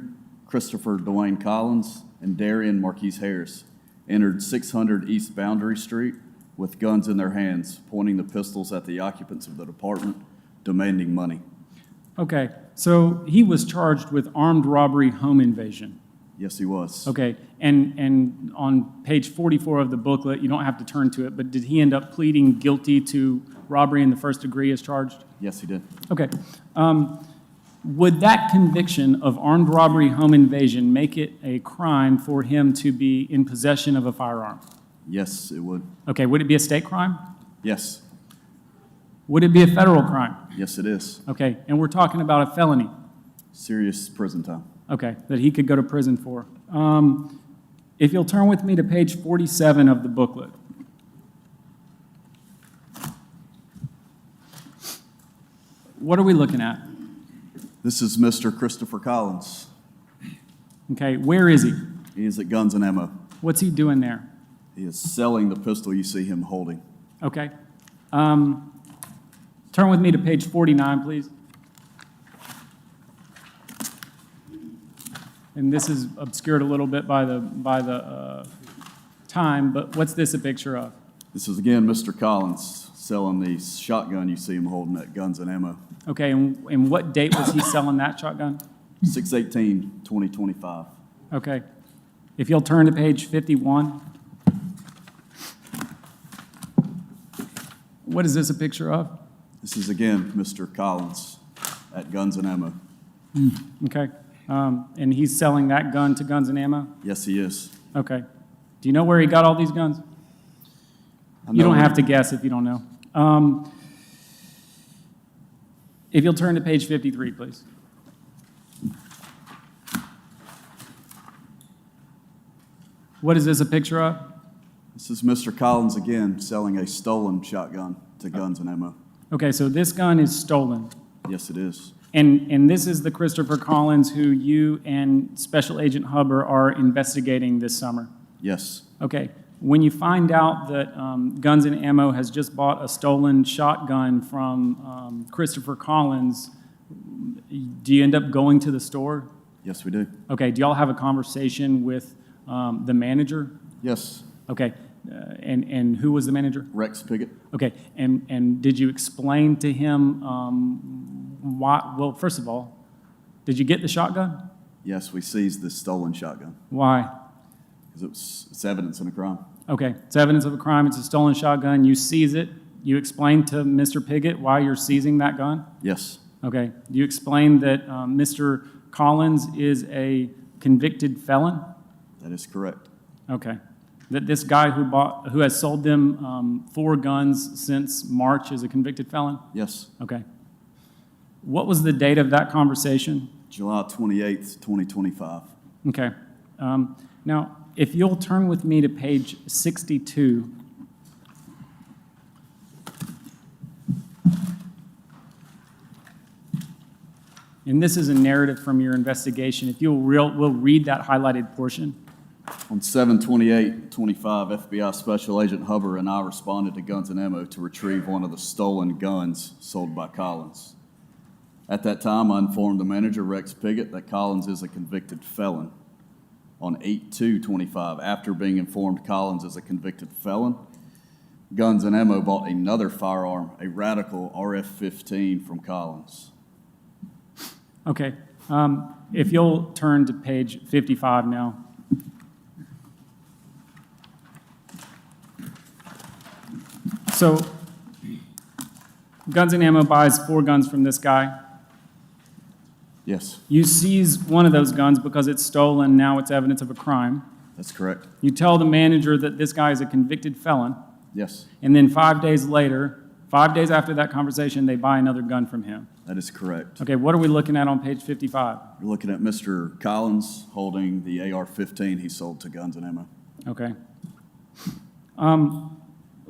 Speaker 12: Christopher Dwayne Collins, and Darian Marquise Harris, entered 600 East Boundary Street with guns in their hands, pointing the pistols at the occupants of the department, demanding money.
Speaker 11: Okay. So he was charged with armed robbery, home invasion.
Speaker 12: Yes, he was.
Speaker 11: Okay. And on page 44 of the booklet, you don't have to turn to it, but did he end up pleading guilty to robbery in the first degree as charged?
Speaker 12: Yes, he did.
Speaker 11: Okay. Would that conviction of armed robbery, home invasion make it a crime for him to be in possession of a firearm?
Speaker 12: Yes, it would.
Speaker 11: Okay. Would it be a state crime?
Speaker 12: Yes.
Speaker 11: Would it be a federal crime?
Speaker 12: Yes, it is.
Speaker 11: Okay. And we're talking about a felony.
Speaker 12: Serious prison time.
Speaker 11: Okay. That he could go to prison for. If you'll turn with me to page 47 of the booklet. What are we looking at?
Speaker 12: This is Mr. Christopher Collins.
Speaker 11: Okay, where is he?
Speaker 12: He is at Guns and Ammo.
Speaker 11: What's he doing there?
Speaker 12: He is selling the pistol you see him holding.
Speaker 11: Okay. Turn with me to page 49, please. And this is obscured a little bit by the time, but what's this a picture of?
Speaker 12: This is again Mr. Collins selling the shotgun you see him holding at Guns and Ammo.
Speaker 11: Okay, and what date was he selling that shotgun?
Speaker 12: 6/18/2025.
Speaker 11: Okay. If you'll turn to page 51. What is this a picture of?
Speaker 12: This is again Mr. Collins at Guns and Ammo.
Speaker 11: Okay. And he's selling that gun to Guns and Ammo?
Speaker 12: Yes, he is.
Speaker 11: Okay. Do you know where he got all these guns?
Speaker 12: I
Speaker 11: You
Speaker 12: know
Speaker 11: don't
Speaker 12: where-
Speaker 11: have to guess if you don't know. If you'll turn to page 53, please. What is this a picture of?
Speaker 12: This is Mr. Collins again selling a stolen shotgun to Guns and Ammo.
Speaker 11: Okay, so this gun is stolen.
Speaker 12: Yes, it is.
Speaker 11: And this is the Christopher Collins who you and Special Agent Hubbard are investigating this summer.
Speaker 12: Yes.
Speaker 11: Okay, when you find out that Guns and Ammo has just bought a stolen shotgun from Christopher Collins, do you end up going to the store?
Speaker 12: Yes, we do.
Speaker 11: Okay, do y'all have a conversation with the manager?
Speaker 12: Yes.
Speaker 11: Okay, and who was the manager?
Speaker 12: Rex Piggott.
Speaker 11: Okay, and did you explain to him why? Well, first of all, did you get the shotgun?
Speaker 12: Yes, we seized the stolen shotgun
Speaker 11: Why?
Speaker 12: because it's evidence in a crime.
Speaker 11: Okay, it's evidence of a crime. It's a stolen shotgun. You seize it. You explain to Mr. Piggott why you're seizing that gun?
Speaker 12: Yes.
Speaker 11: Okay. You explain that Mr. Collins is a convicted felon?
Speaker 12: That is correct.
Speaker 11: Okay. That this guy who has sold them 4 guns since March is a convicted felon?
Speaker 12: Yes.
Speaker 11: Okay. What was the date of that conversation?
Speaker 12: July 28th, 2025.
Speaker 11: Okay. Now, if you'll turn with me to page 62. And this is a narrative from your investigation. If we'll read that highlighted portion.
Speaker 12: On 7/28/25, FBI Special Agent Hubbard and I responded to Guns and Ammo to retrieve one of the stolen guns sold by Collins. At that time, I informed the manager, Rex Piggott, that Collins is a convicted felon. On 8/2/25, after being informed Collins is a convicted felon, Guns and Ammo bought another firearm, a Radical RF-15 from Collins.
Speaker 11: Okay. If you'll turn to page 55 now. So, Guns and Ammo buys 4 guns from this guy.
Speaker 12: Yes,
Speaker 11: You seize one of those guns because it's stolen, now it's evidence of a crime.
Speaker 12: that's correct.
Speaker 11: You tell the manager that this guy is a convicted felon,
Speaker 12: Yes,
Speaker 11: and then 5 days later, 5 days after that conversation, they buy another gun from him.
Speaker 12: that is correct.
Speaker 11: Okay, what are we looking at on page 55?
Speaker 12: You're looking at Mr. Collins holding the AR-15 he sold to Guns and Ammo.
Speaker 11: Okay.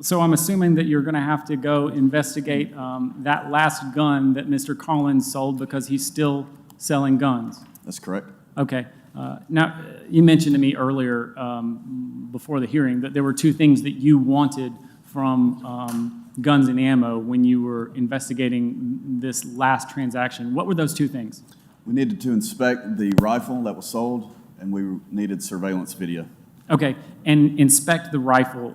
Speaker 11: So I'm assuming that you're going to have to go investigate that last gun that Mr. Collins sold because he's still selling guns.
Speaker 12: That's correct.
Speaker 11: Okay. Now, you mentioned to me earlier before the hearing that there were 2 things that you wanted from Guns and Ammo when you were investigating this last transaction. What were those 2 things?
Speaker 12: We needed to inspect the rifle that was sold, and we needed surveillance video.
Speaker 11: Okay, and inspect the rifle.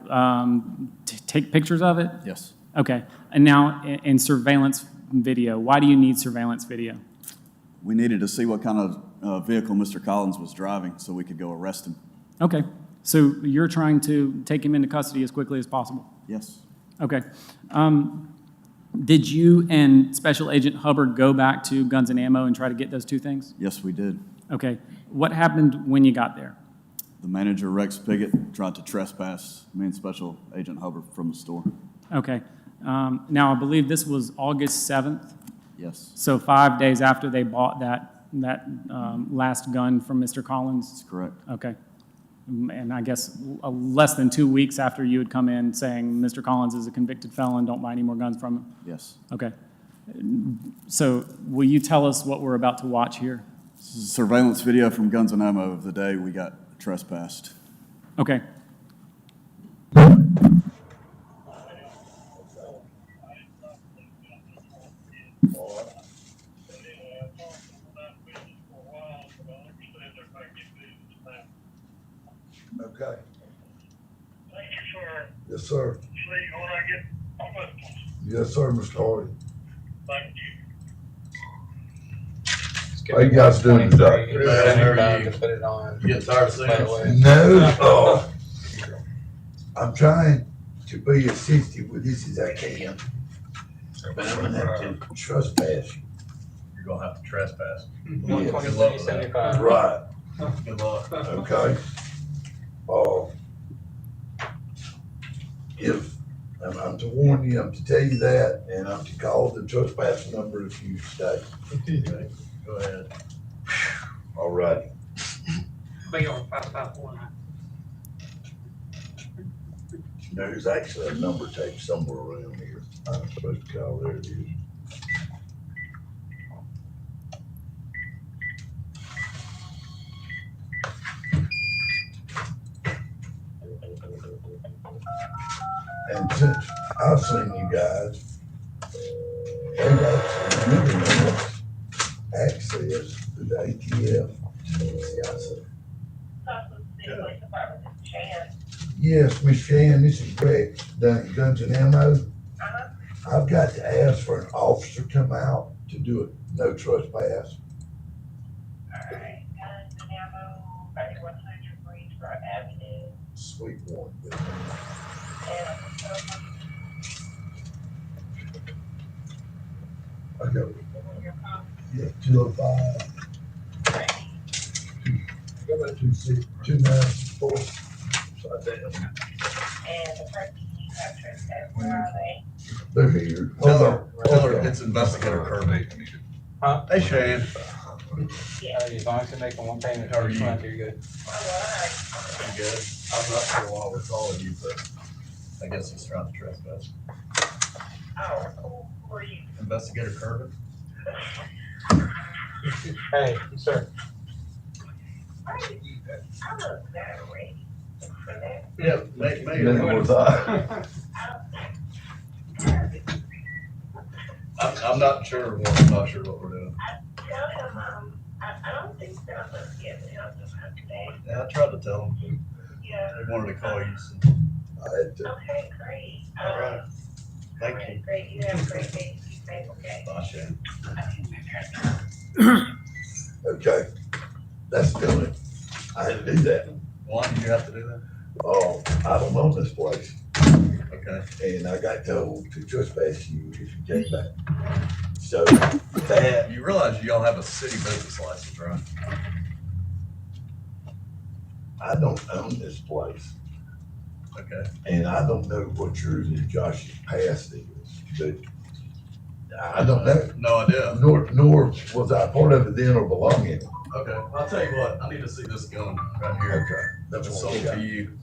Speaker 11: Take pictures of it?
Speaker 12: Yes.
Speaker 11: Okay, and now in surveillance video, why do you need surveillance video?
Speaker 12: We needed to see what kind of vehicle Mr. Collins was driving so we could go arrest him.
Speaker 11: Okay, so you're trying to take him into custody as quickly as possible?
Speaker 12: Yes.
Speaker 11: Okay. Did you and Special Agent Hubbard go back to Guns and Ammo and try to get those 2 things?
Speaker 12: Yes, we did.
Speaker 11: Okay, what happened when you got there?
Speaker 12: The manager, Rex Piggott, tried to trespass me and Special Agent Hubbard from the store.
Speaker 11: Okay, now I believe this was August 7th,
Speaker 12: Yes,
Speaker 11: so 5 days after they bought that last gun from Mr. Collins?
Speaker 12: that's correct.
Speaker 11: Okay. And I guess less than 2 weeks after you had come in saying Mr. Collins is a convicted felon, don't buy any more guns from him?
Speaker 12: Yes.
Speaker 11: Okay. So will you tell us what we're about to watch here?
Speaker 12: This is a surveillance video from Guns and Ammo of the day we got trespassed.
Speaker 11: Okay.
Speaker 2: Okay.
Speaker 13: Thank you, sir.
Speaker 2: Yes, sir.
Speaker 13: See, when I get my questions,
Speaker 2: Yes, sir, Mr. Hardy.
Speaker 13: thank you.
Speaker 14: How you guys doing today?
Speaker 4: Put it on.
Speaker 14: You get tired of seeing us? No, oh. I'm trying to be as sensitive with this as I can. But I'm gonna have to trespass you.
Speaker 12: You're gonna have to trespass.
Speaker 4: 123.75.
Speaker 14: Right,
Speaker 12: Good luck.
Speaker 14: okay. If, I'm to warn you, I'm to tell you that, and I'm to call the trespass number if you stay.
Speaker 12: Okay, go ahead.
Speaker 14: All righty.
Speaker 4: Be on 551.
Speaker 14: There's actually a number tape somewhere around here. I'm supposed to call, there it is. And since I've seen you guys, they've actually given us access to the ATF. Yes, Miss Shan, this is Rex, down at Guns and Ammo. I've got to ask for an officer to come out to do it, no trespass.
Speaker 13: Alright, Guns and Ammo, 3100 Greensboro Avenue,
Speaker 14: Sweet one.
Speaker 13: and
Speaker 14: I go, yeah, 205. Go about 294. Upside down.
Speaker 13: and the person you have trespassed, where are they?
Speaker 14: They're here.
Speaker 12: Tell
Speaker 14: Hold
Speaker 12: her,
Speaker 14: on,
Speaker 12: tell
Speaker 14: hold
Speaker 12: her
Speaker 14: on.
Speaker 12: it's investigator Kirby.
Speaker 4: Huh?
Speaker 12: Hey, Shane.
Speaker 4: As long as you're making one payment
Speaker 12: How are
Speaker 4: each
Speaker 12: you?
Speaker 4: month, you're good.
Speaker 12: You good? I'm not sure why we're calling you, but I guess he's trying to trespass.
Speaker 13: Oh, who are you?
Speaker 12: Investigator Kirby?
Speaker 4: Hey, sir.
Speaker 13: I look that way for that.
Speaker 12: Yeah, maybe.
Speaker 14: Neither was I.
Speaker 12: I'm not sure, I'm not sure what we're doing.
Speaker 13: Tell him, I don't think that I'm giving him today.
Speaker 12: Yeah, I tried to tell him,
Speaker 13: Yeah,
Speaker 12: they wanted to call you, so.
Speaker 14: I had to.
Speaker 13: okay, great.
Speaker 12: All right. Thank
Speaker 13: Alright,
Speaker 12: you.
Speaker 13: great, you have a great day, be safe, okay?
Speaker 12: Bye, Shane.
Speaker 14: Okay, that's still it. I had to do that.
Speaker 12: Why did you have to do that?
Speaker 14: Oh, I don't own this place,
Speaker 12: Okay.
Speaker 14: and I got told to trespass you if you came back. So, that,
Speaker 12: You realize y'all have a city business license, right?
Speaker 14: I don't own this place,
Speaker 12: Okay.
Speaker 14: and I don't know what yours and Josh's past is, but I don't know.
Speaker 12: No idea.
Speaker 14: Nor was I part of it then or belong in it.
Speaker 12: Okay, I'll tell you what, I need to see this gun right here.
Speaker 14: Okay,
Speaker 12: That
Speaker 14: that's
Speaker 12: was
Speaker 14: what
Speaker 12: sold
Speaker 14: we got.
Speaker 12: to you.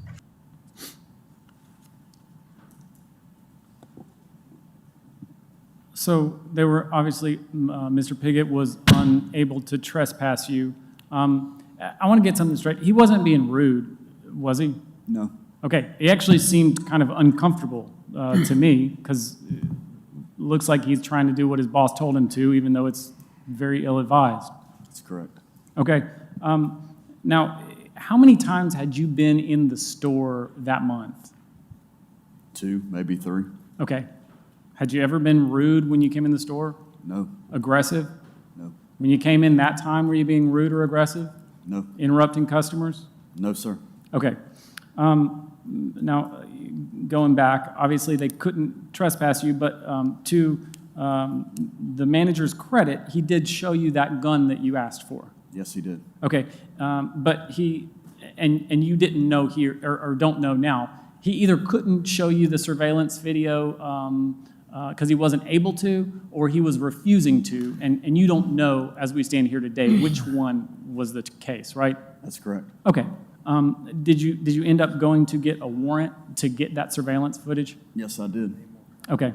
Speaker 11: So they were, obviously, Mr. Piggott was unable to trespass you. I want to get something straight. He wasn't being rude, was he?
Speaker 12: No.
Speaker 11: Okay, he actually seemed kind of uncomfortable to me, because it looks like he's trying to do what his boss told him to, even though it's very ill-advised.
Speaker 12: That's correct.
Speaker 11: Okay, now, how many times had you been in the store that month?
Speaker 12: 2, maybe 3.
Speaker 11: Okay. Had you ever been rude when you came in the store?
Speaker 12: No,
Speaker 11: Aggressive?
Speaker 12: no,
Speaker 11: When you came in that time, were you being rude or aggressive?
Speaker 12: no,
Speaker 11: Interrupting customers?
Speaker 12: no, sir.
Speaker 11: Okay. Now, going back, obviously they couldn't trespass you, but to the manager's credit, he did show you that gun that you asked for.
Speaker 12: Yes, he did.
Speaker 11: Okay, but he, and you didn't know here, or don't know now, he either couldn't show you the surveillance video because he wasn't able to, or he was refusing to, and you don't know, as we stand here today, which one was the case, right?
Speaker 12: That's correct.
Speaker 11: Okay. Did you end up going to get a warrant to get that surveillance footage?
Speaker 12: Yes, I did.
Speaker 11: Okay.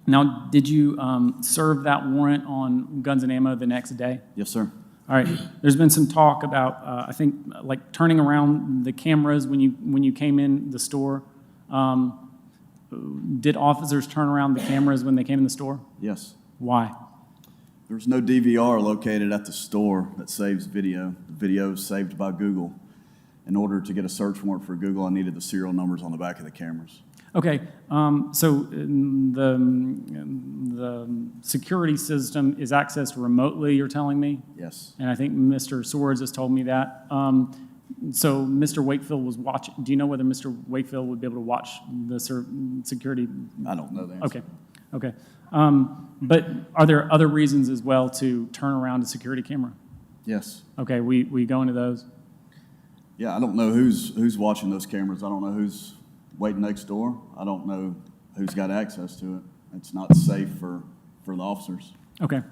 Speaker 11: Now, did you serve that warrant on Guns and Ammo the next day?
Speaker 12: Yes, sir.
Speaker 11: All right. There's been some talk about, I think, like turning around the cameras when you came in the store. Did officers turn around the cameras when they came in the store?
Speaker 12: Yes.
Speaker 11: Why?
Speaker 12: There's no DVR located at the store that saves video. The video is saved by Google. In order to get a search warrant for Google, I needed the serial numbers on the back of the cameras.
Speaker 11: Okay, so the security system is accessed remotely, you're telling me?
Speaker 12: Yes.
Speaker 11: And I think Mr. Swords has told me that. So Mr. Wakefield was watching, do you know whether Mr. Wakefield would be able to watch the security?
Speaker 12: I don't know the answer.
Speaker 11: Okay. But are there other reasons as well to turn around a security camera?
Speaker 12: Yes.
Speaker 11: Okay, we go into those?
Speaker 12: Yeah, I don't know who's watching those cameras. I don't know who's waiting next door. I don't know who's got access to it. It's not safe for the officers.
Speaker 11: Okay.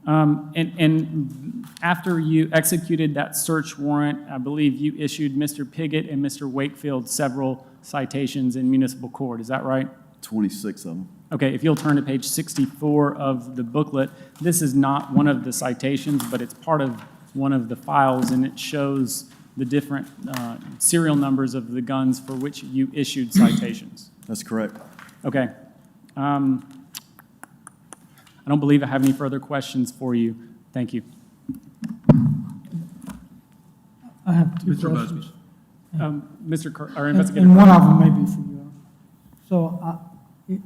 Speaker 11: And after you executed that search warrant, I believe you issued Mr. Piggott and Mr. Wakefield several citations in municipal court. Is that right?
Speaker 12: 26 of them.
Speaker 11: Okay, if you'll turn to page 64 of the booklet, this is not one of the citations, but it's part of one of the files, and it shows the different serial numbers of the guns for which you issued citations.
Speaker 12: That's correct.
Speaker 11: Okay. I don't believe I have any further questions for you. Thank you.
Speaker 10: I have two
Speaker 1: Mr.
Speaker 10: questions.
Speaker 11: Our investigator.
Speaker 10: And one of them may be for you. So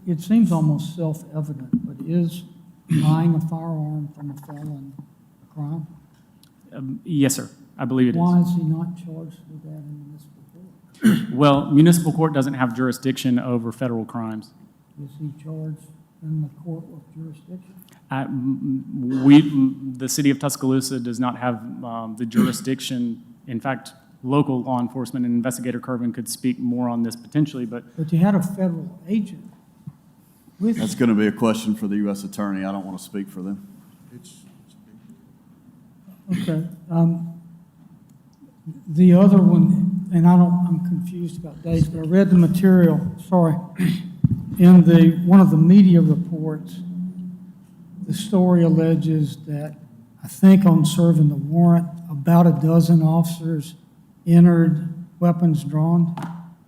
Speaker 10: it seems almost self-evident, but is buying a firearm from a felon a crime?
Speaker 11: Yes, sir. I believe it is.
Speaker 10: Why is he not charged with that in municipal court?
Speaker 11: Well, municipal court doesn't have jurisdiction over federal crimes.
Speaker 10: Is he charged in the court with jurisdiction?
Speaker 11: The city of Tuscaloosa does not have the jurisdiction. In fact, local law enforcement and investigator Kervin could speak more on this potentially, but
Speaker 10: But you had a federal agent with
Speaker 12: That's going to be a question for the U.S. Attorney. I don't want to speak for them.
Speaker 10: Okay. The other one, and I'm confused about dates, but I read the material, sorry, in one of the media reports, the story alleges that, I think on serving the warrant, about a dozen officers entered weapons drawn.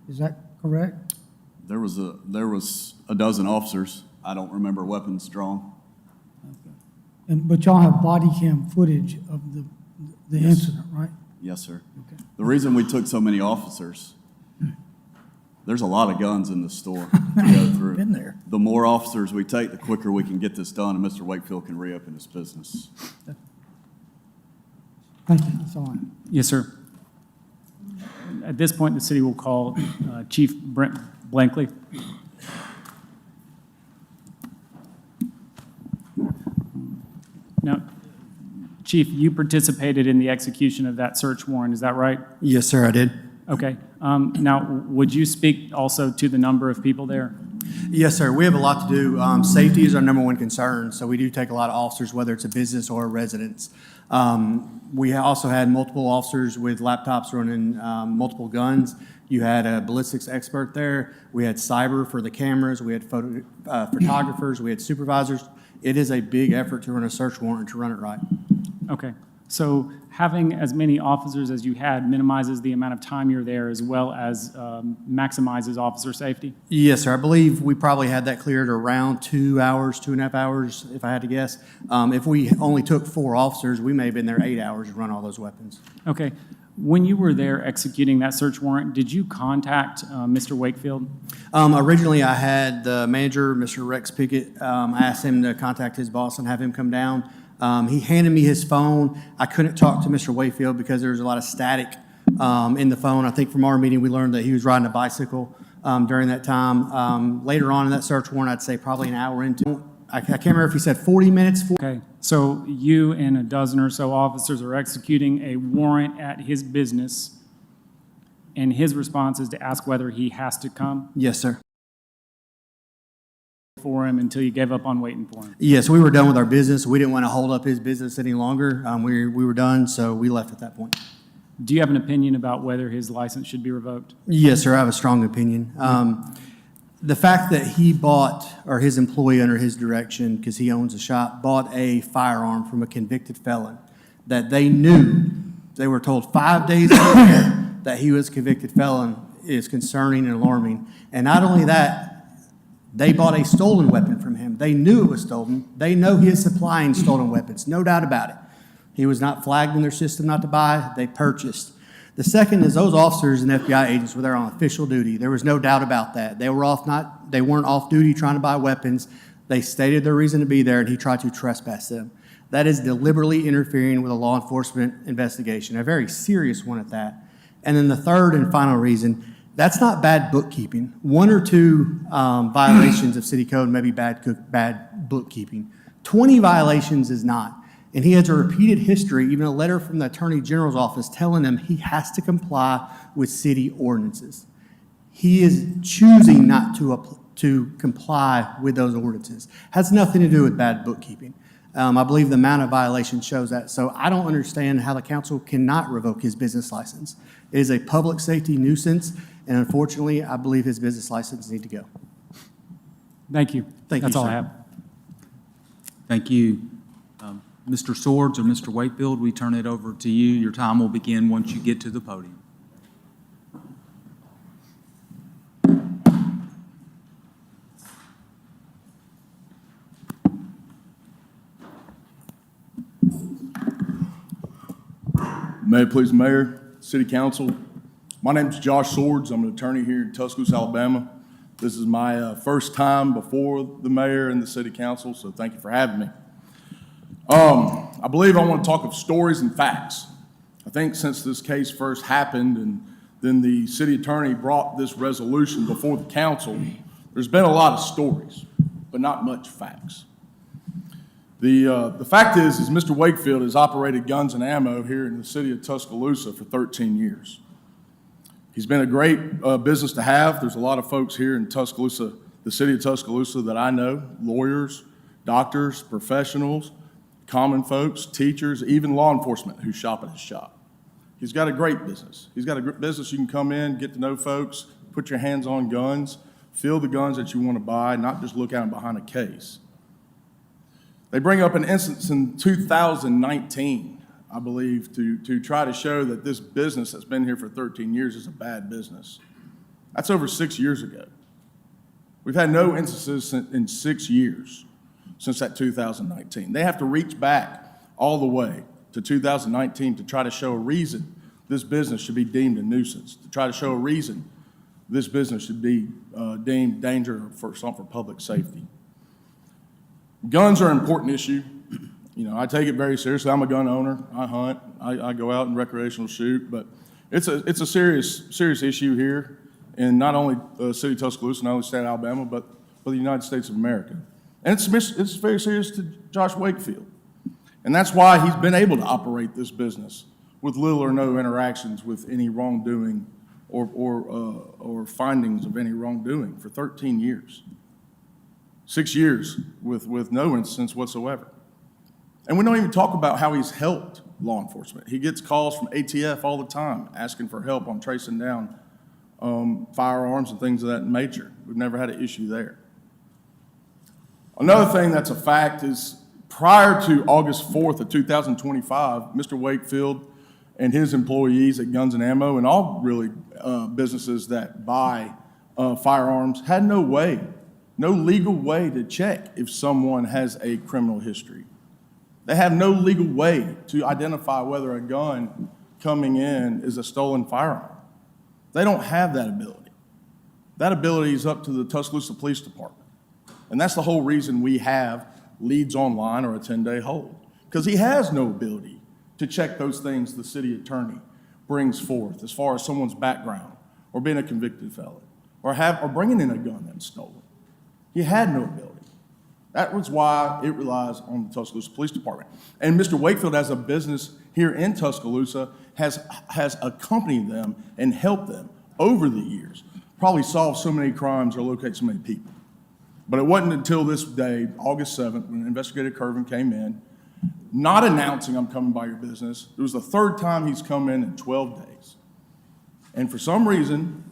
Speaker 10: Is that correct?
Speaker 12: There was a dozen officers. I don't remember weapons drawn.
Speaker 10: But y'all have body cam footage of the
Speaker 12: Yes.
Speaker 10: incident, right?
Speaker 12: Yes, sir.
Speaker 10: Okay.
Speaker 12: The reason we took so many officers, there's a lot of guns in the store to go through.
Speaker 10: Been there.
Speaker 12: The more officers we take, the quicker we can get this done, and Mr. Wakefield can reopen his business.
Speaker 10: Thank you, that's all I have.
Speaker 11: yes, sir. At this point, the city will call Chief Brent Blankley. Now, Chief, you participated in the execution of that search warrant, is that right?
Speaker 15: Yes, sir, I did.
Speaker 11: Okay. Now, would you speak also to the number of people there?
Speaker 15: Yes, sir. We have a lot to do. Safety is our number one concern, so we do take a lot of officers, whether it's a business or a residence. We also had multiple officers with laptops running multiple guns. You had a ballistics expert there. We had cyber for the cameras. We had photographers. We had supervisors. It is a big effort to run a search warrant and to run it right.
Speaker 11: Okay. So having as many officers as you had minimizes the amount of time you're there as well as maximizes officer safety?
Speaker 15: Yes, sir. I believe we probably had that cleared around 2 hours, 2.5 hours, if I had to guess. If we only took 4 officers, we may have been there 8 hours to run all those weapons.
Speaker 11: Okay. When you were there executing that search warrant, did you contact Mr. Wakefield?
Speaker 15: Originally, I had the manager, Mr. Rex Pickett. I asked him to contact his boss and have him come down. He handed me his phone. I couldn't talk to Mr. Wakefield because there was a lot of static in the phone. I think from our meeting, we learned that he was riding a bicycle during that time. Later on in that search warrant, I'd say probably an hour into. I can't remember if he said 40 minutes.
Speaker 11: Okay, so you and a dozen or so officers are executing a warrant at his business, and his response is to ask whether he has to come
Speaker 15: Yes, sir.
Speaker 11: for him until you gave up on waiting for him.
Speaker 15: Yes, we were done with our business. We didn't want to hold up his business any longer. We were done, so we left at that point.
Speaker 11: Do you have an opinion about whether his license should be revoked?
Speaker 15: Yes, sir, I have a strong opinion. The fact that he bought, or his employee under his direction, because he owns a shop, bought a firearm from a convicted felon, that they knew, they were told 5 days earlier that he was a convicted felon, is concerning and alarming. And not only that, they bought a stolen weapon from him. They knew it was stolen. They know he is supplying stolen weapons, no doubt about it. He was not flagged in their system not to buy. They purchased. The second is those officers and FBI agents were there on official duty. There was no doubt about that. They weren't off duty trying to buy weapons. They stated their reason to be there, and he tried to trespass them. That is deliberately interfering with a law enforcement investigation, a very serious one at that. And then the third and final reason, that's not bad bookkeeping. One or two violations of city code may be bad bookkeeping. 20 violations is not. And he has a repeated history, even a letter from the Attorney General's office telling him he has to comply with city ordinances. He is choosing not to comply with those ordinances. Has nothing to do with bad bookkeeping. I believe the amount of violations shows that. So I don't understand how the council cannot revoke his business license. It is a public safety nuisance, and unfortunately, I believe his business license needs to go.
Speaker 11: Thank you.
Speaker 15: Thank you,
Speaker 11: That's all I
Speaker 15: sir.
Speaker 11: have.
Speaker 1: Thank you. Mr. Swords or Mr. Wakefield, we turn it over to you. Your time will begin once you get to the podium.
Speaker 16: May it please the Mayor, City Council. My name is Josh Swords. I'm an attorney here in Tuscaloosa, Alabama. This is my first time before the Mayor and the City Council, so thank you for having me. I believe I want to talk of stories and facts. I think since this case first happened and then the city attorney brought this resolution before the council, there's been a lot of stories, but not much facts. The fact is Mr. Wakefield has operated guns and ammo here in the city of Tuscaloosa for 13 years. He's been a great business to have. There's a lot of folks here in Tuscaloosa, the city of Tuscaloosa that I know, lawyers, doctors, professionals, common folks, teachers, even law enforcement who shop at his shop. He's got a great business. He's got a great business you can come in, get to know folks, put your hands on guns, feel the guns that you want to buy, not just look at them behind a case. They bring up an instance in 2019, I believe, to try to show that this business that's been here for 13 years is a bad business. That's over 6 years ago. We've had no instances in 6 years since that 2019. They have to reach back all the way to 2019 to try to show a reason this business should be deemed a nuisance, to try to show a reason this business should be deemed danger for public safety. Guns are an important issue. You know, I take it very seriously. I'm a gun owner. I hunt. I go out and recreational shoot, but it's a serious issue here in not only the city of Tuscaloosa, not only the state of Alabama, but the United States of America. And it's very serious to Josh Wakefield. And that's why he's been able to operate this business with little or no interactions with any wrongdoing or findings of any wrongdoing for 13 years. 6 years with no instance whatsoever. And we don't even talk about how he's helped law enforcement. He gets calls from ATF all the time asking for help on tracing down firearms and things of that nature. We've never had an issue there. Another thing that's a fact is prior to August 4th of 2025, Mr. Wakefield and his employees at Guns and Ammo and all really businesses that buy firearms had no legal way to check if someone has a criminal history. They have no legal way to identify whether a gun coming in is a stolen firearm. They don't have that ability. That ability is up to the Tuscaloosa Police Department. And that's the whole reason we have leads online or a 10-day hold, because he has no ability to check those things the city attorney brings forth as far as someone's background or being a convicted felon or bringing in a gun that's stolen. He had no ability. That was why it relies on the Tuscaloosa Police Department. And Mr. Wakefield, as a business here in Tuscaloosa, has accompanied them and helped them over the years, probably solve so many crimes or locate so many people. But it wasn't until this day, August 7th, when Investigator Curvin came in, not announcing I'm coming by your business. It was the third time he's come in 12 days. And for some reason,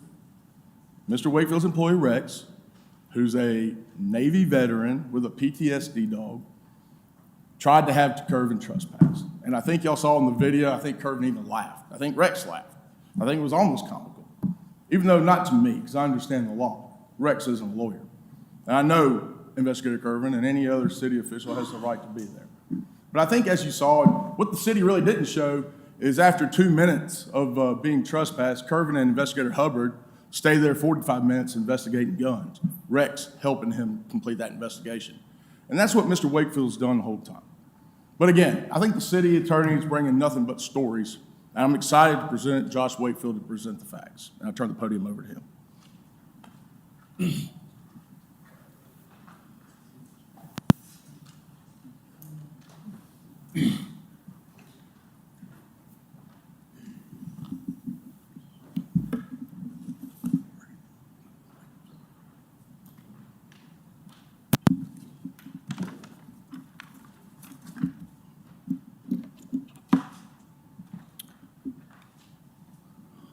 Speaker 16: Mr. Wakefield's employee, Rex, who's a Navy veteran with a PTSD dog, tried to have Curvin trespass. And I think y'all saw in the video, I think Curvin even laughed. I think Rex laughed. I think it was almost comical. Even though not to me, because I understand the law. Rex isn't a lawyer. And I know Investigator Curvin and any other city official has the right to be there. But I think as you saw, what the city really didn't show is after 2 minutes of being trespassed, Kervin and Investigator Hubbard stay there 45 minutes investigating guns. Rex helping him complete that investigation. And that's what Mr. Wakefield's done the whole time. But again, I think the city attorney is bringing nothing but stories. And I'm excited to present Josh Wakefield to present the facts. And I'll turn the podium over to him.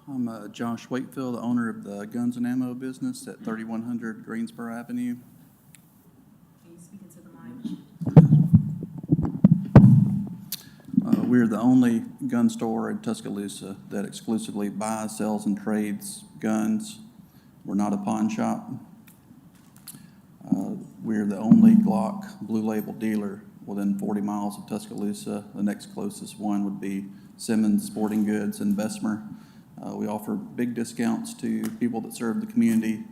Speaker 17: I'm Josh Wakefield, the owner of the Guns and Ammo business at 3100 Greensboro Avenue.
Speaker 5: Can you speak into the mic?
Speaker 17: We're the only gun store in Tuscaloosa that exclusively buys, sells, and trades guns. We're not a pawn shop. We're the only Glock Blue Label dealer within 40 miles of Tuscaloosa. The next closest one would be Simmons Sporting Goods in Bessemer. We offer big discounts to people that serve the community,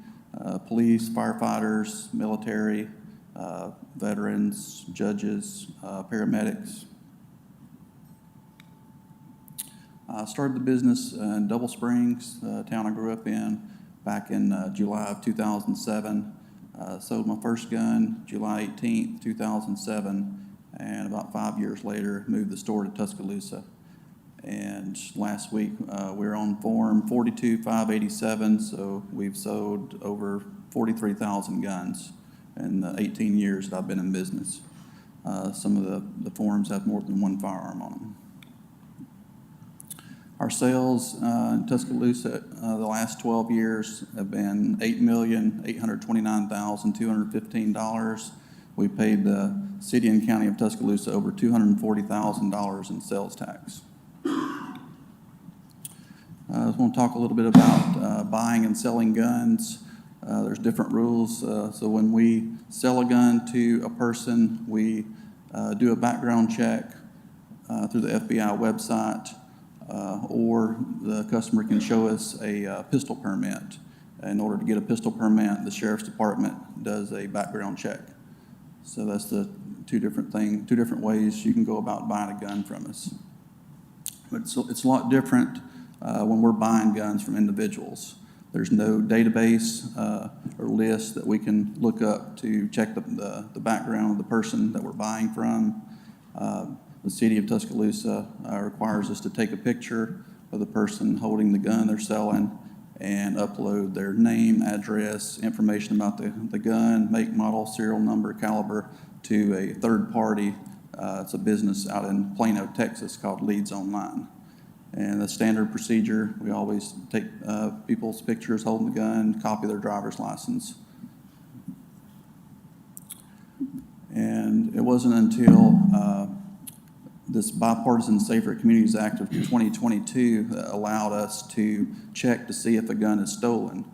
Speaker 17: police, firefighters, military, veterans, judges, paramedics. I started the business in Double Springs, the town I grew up in, back in July of 2007. Sold my first gun July 18th, 2007, and about 5 years later, moved the store to Tuscaloosa. And last week, we were on Form 42587, so we've sold over 43,000 guns in the 18 years that I've been in business. Some of the forms have more than one firearm on them. Our sales in Tuscaloosa the last 12 years have been $8,829,215. We paid the city and county of Tuscaloosa over $240,000 in sales tax. I just want to talk a little bit about buying and selling guns. There's different rules. So when we sell a gun to a person, we do a background check through the FBI website, or the customer can show us a pistol permit. In order to get a pistol permit, the sheriff's department does a background check. So that's the two different ways you can go about buying a gun from us. But it's a lot different when we're buying guns from individuals. There's no database or list that we can look up to check the background of the person that we're buying from. The city of Tuscaloosa requires us to take a picture of the person holding the gun they're selling and upload their name, address, information about the gun, make, model, serial number, caliber to a third party. It's a business out in Plano, Texas called Leads Online. And the standard procedure, we always take people's pictures holding the gun, copy their driver's license. And it wasn't until this Bipartisan Safer Communities Act of 2022 that allowed us to check to see if a gun is stolen.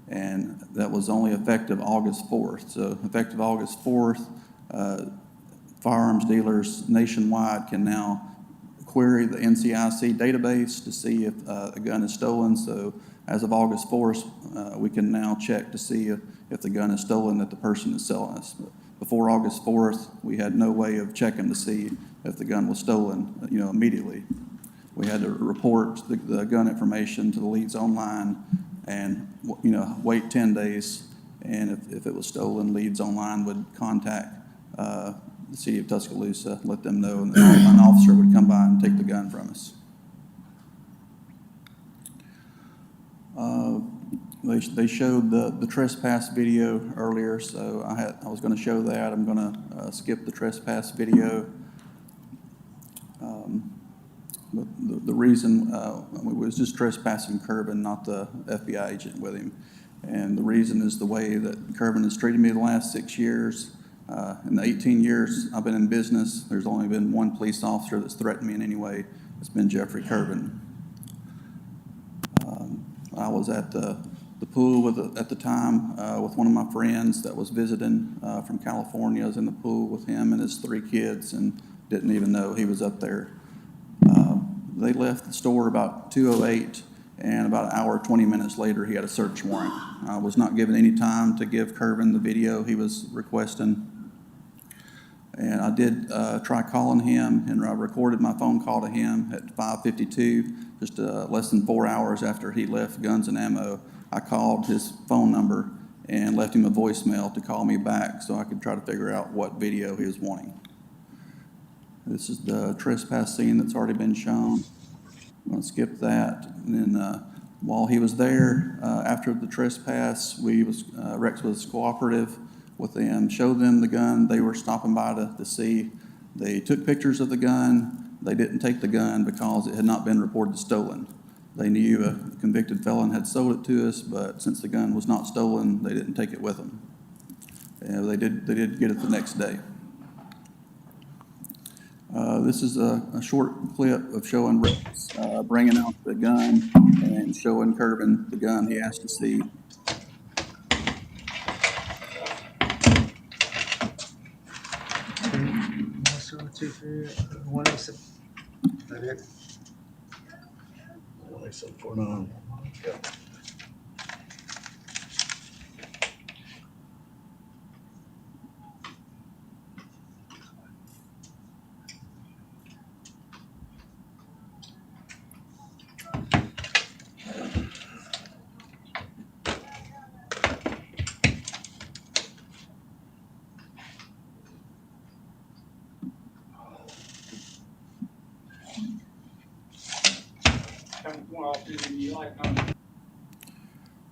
Speaker 17: And that was only effective August 4th. So effective August 4th, firearms dealers nationwide can now query the NCIC database to see if a gun is stolen. So as of August 4th, we can now check to see if the gun is stolen that the person is selling us. But before August 4th, we had no way of checking to see if the gun was stolen, immediately. We had to report the gun information to the Leads Online and, wait 10 days. And if it was stolen, Leads Online would contact the city of Tuscaloosa, let them know, and an officer would come by and take the gun from us. They showed the trespass video earlier, so I was going to show that. I'm going to skip the trespass video. But the reason we was just trespassing Kervin, not the FBI agent with him. And the reason is the way that Kervin has treated me the last 6 years. In the 18 years I've been in business, there's only been one police officer that's threatened me in any way. It's been Jeffrey Kervin. I was at the pool at the time with one of my friends that was visiting from California. I was in the pool with him and his 3 kids and didn't even know he was up there. They left the store about 2:08, and about an hour, 20 minutes later, he had a search warrant. I was not given any time to give Kervin the video he was requesting. And I did try calling him, and I recorded my phone call to him at 5:52, just less than 4 hours after he left Guns and Ammo. I called his phone number and left him a voicemail to call me back so I could try to figure out what video he was wanting. This is the trespass scene that's already been shown. I'm going to skip that. And then while he was there, after the trespass, Rex was cooperative with them, showed them the gun they were stopping by to see. They took pictures of the gun. They didn't take the gun because it had not been reported stolen. They knew a convicted felon had sold it to us, but since the gun was not stolen, they didn't take it with them. And they did get it the next day. This is a short clip of showing Rex bringing out the gun and showing Kervin the gun he asked to see.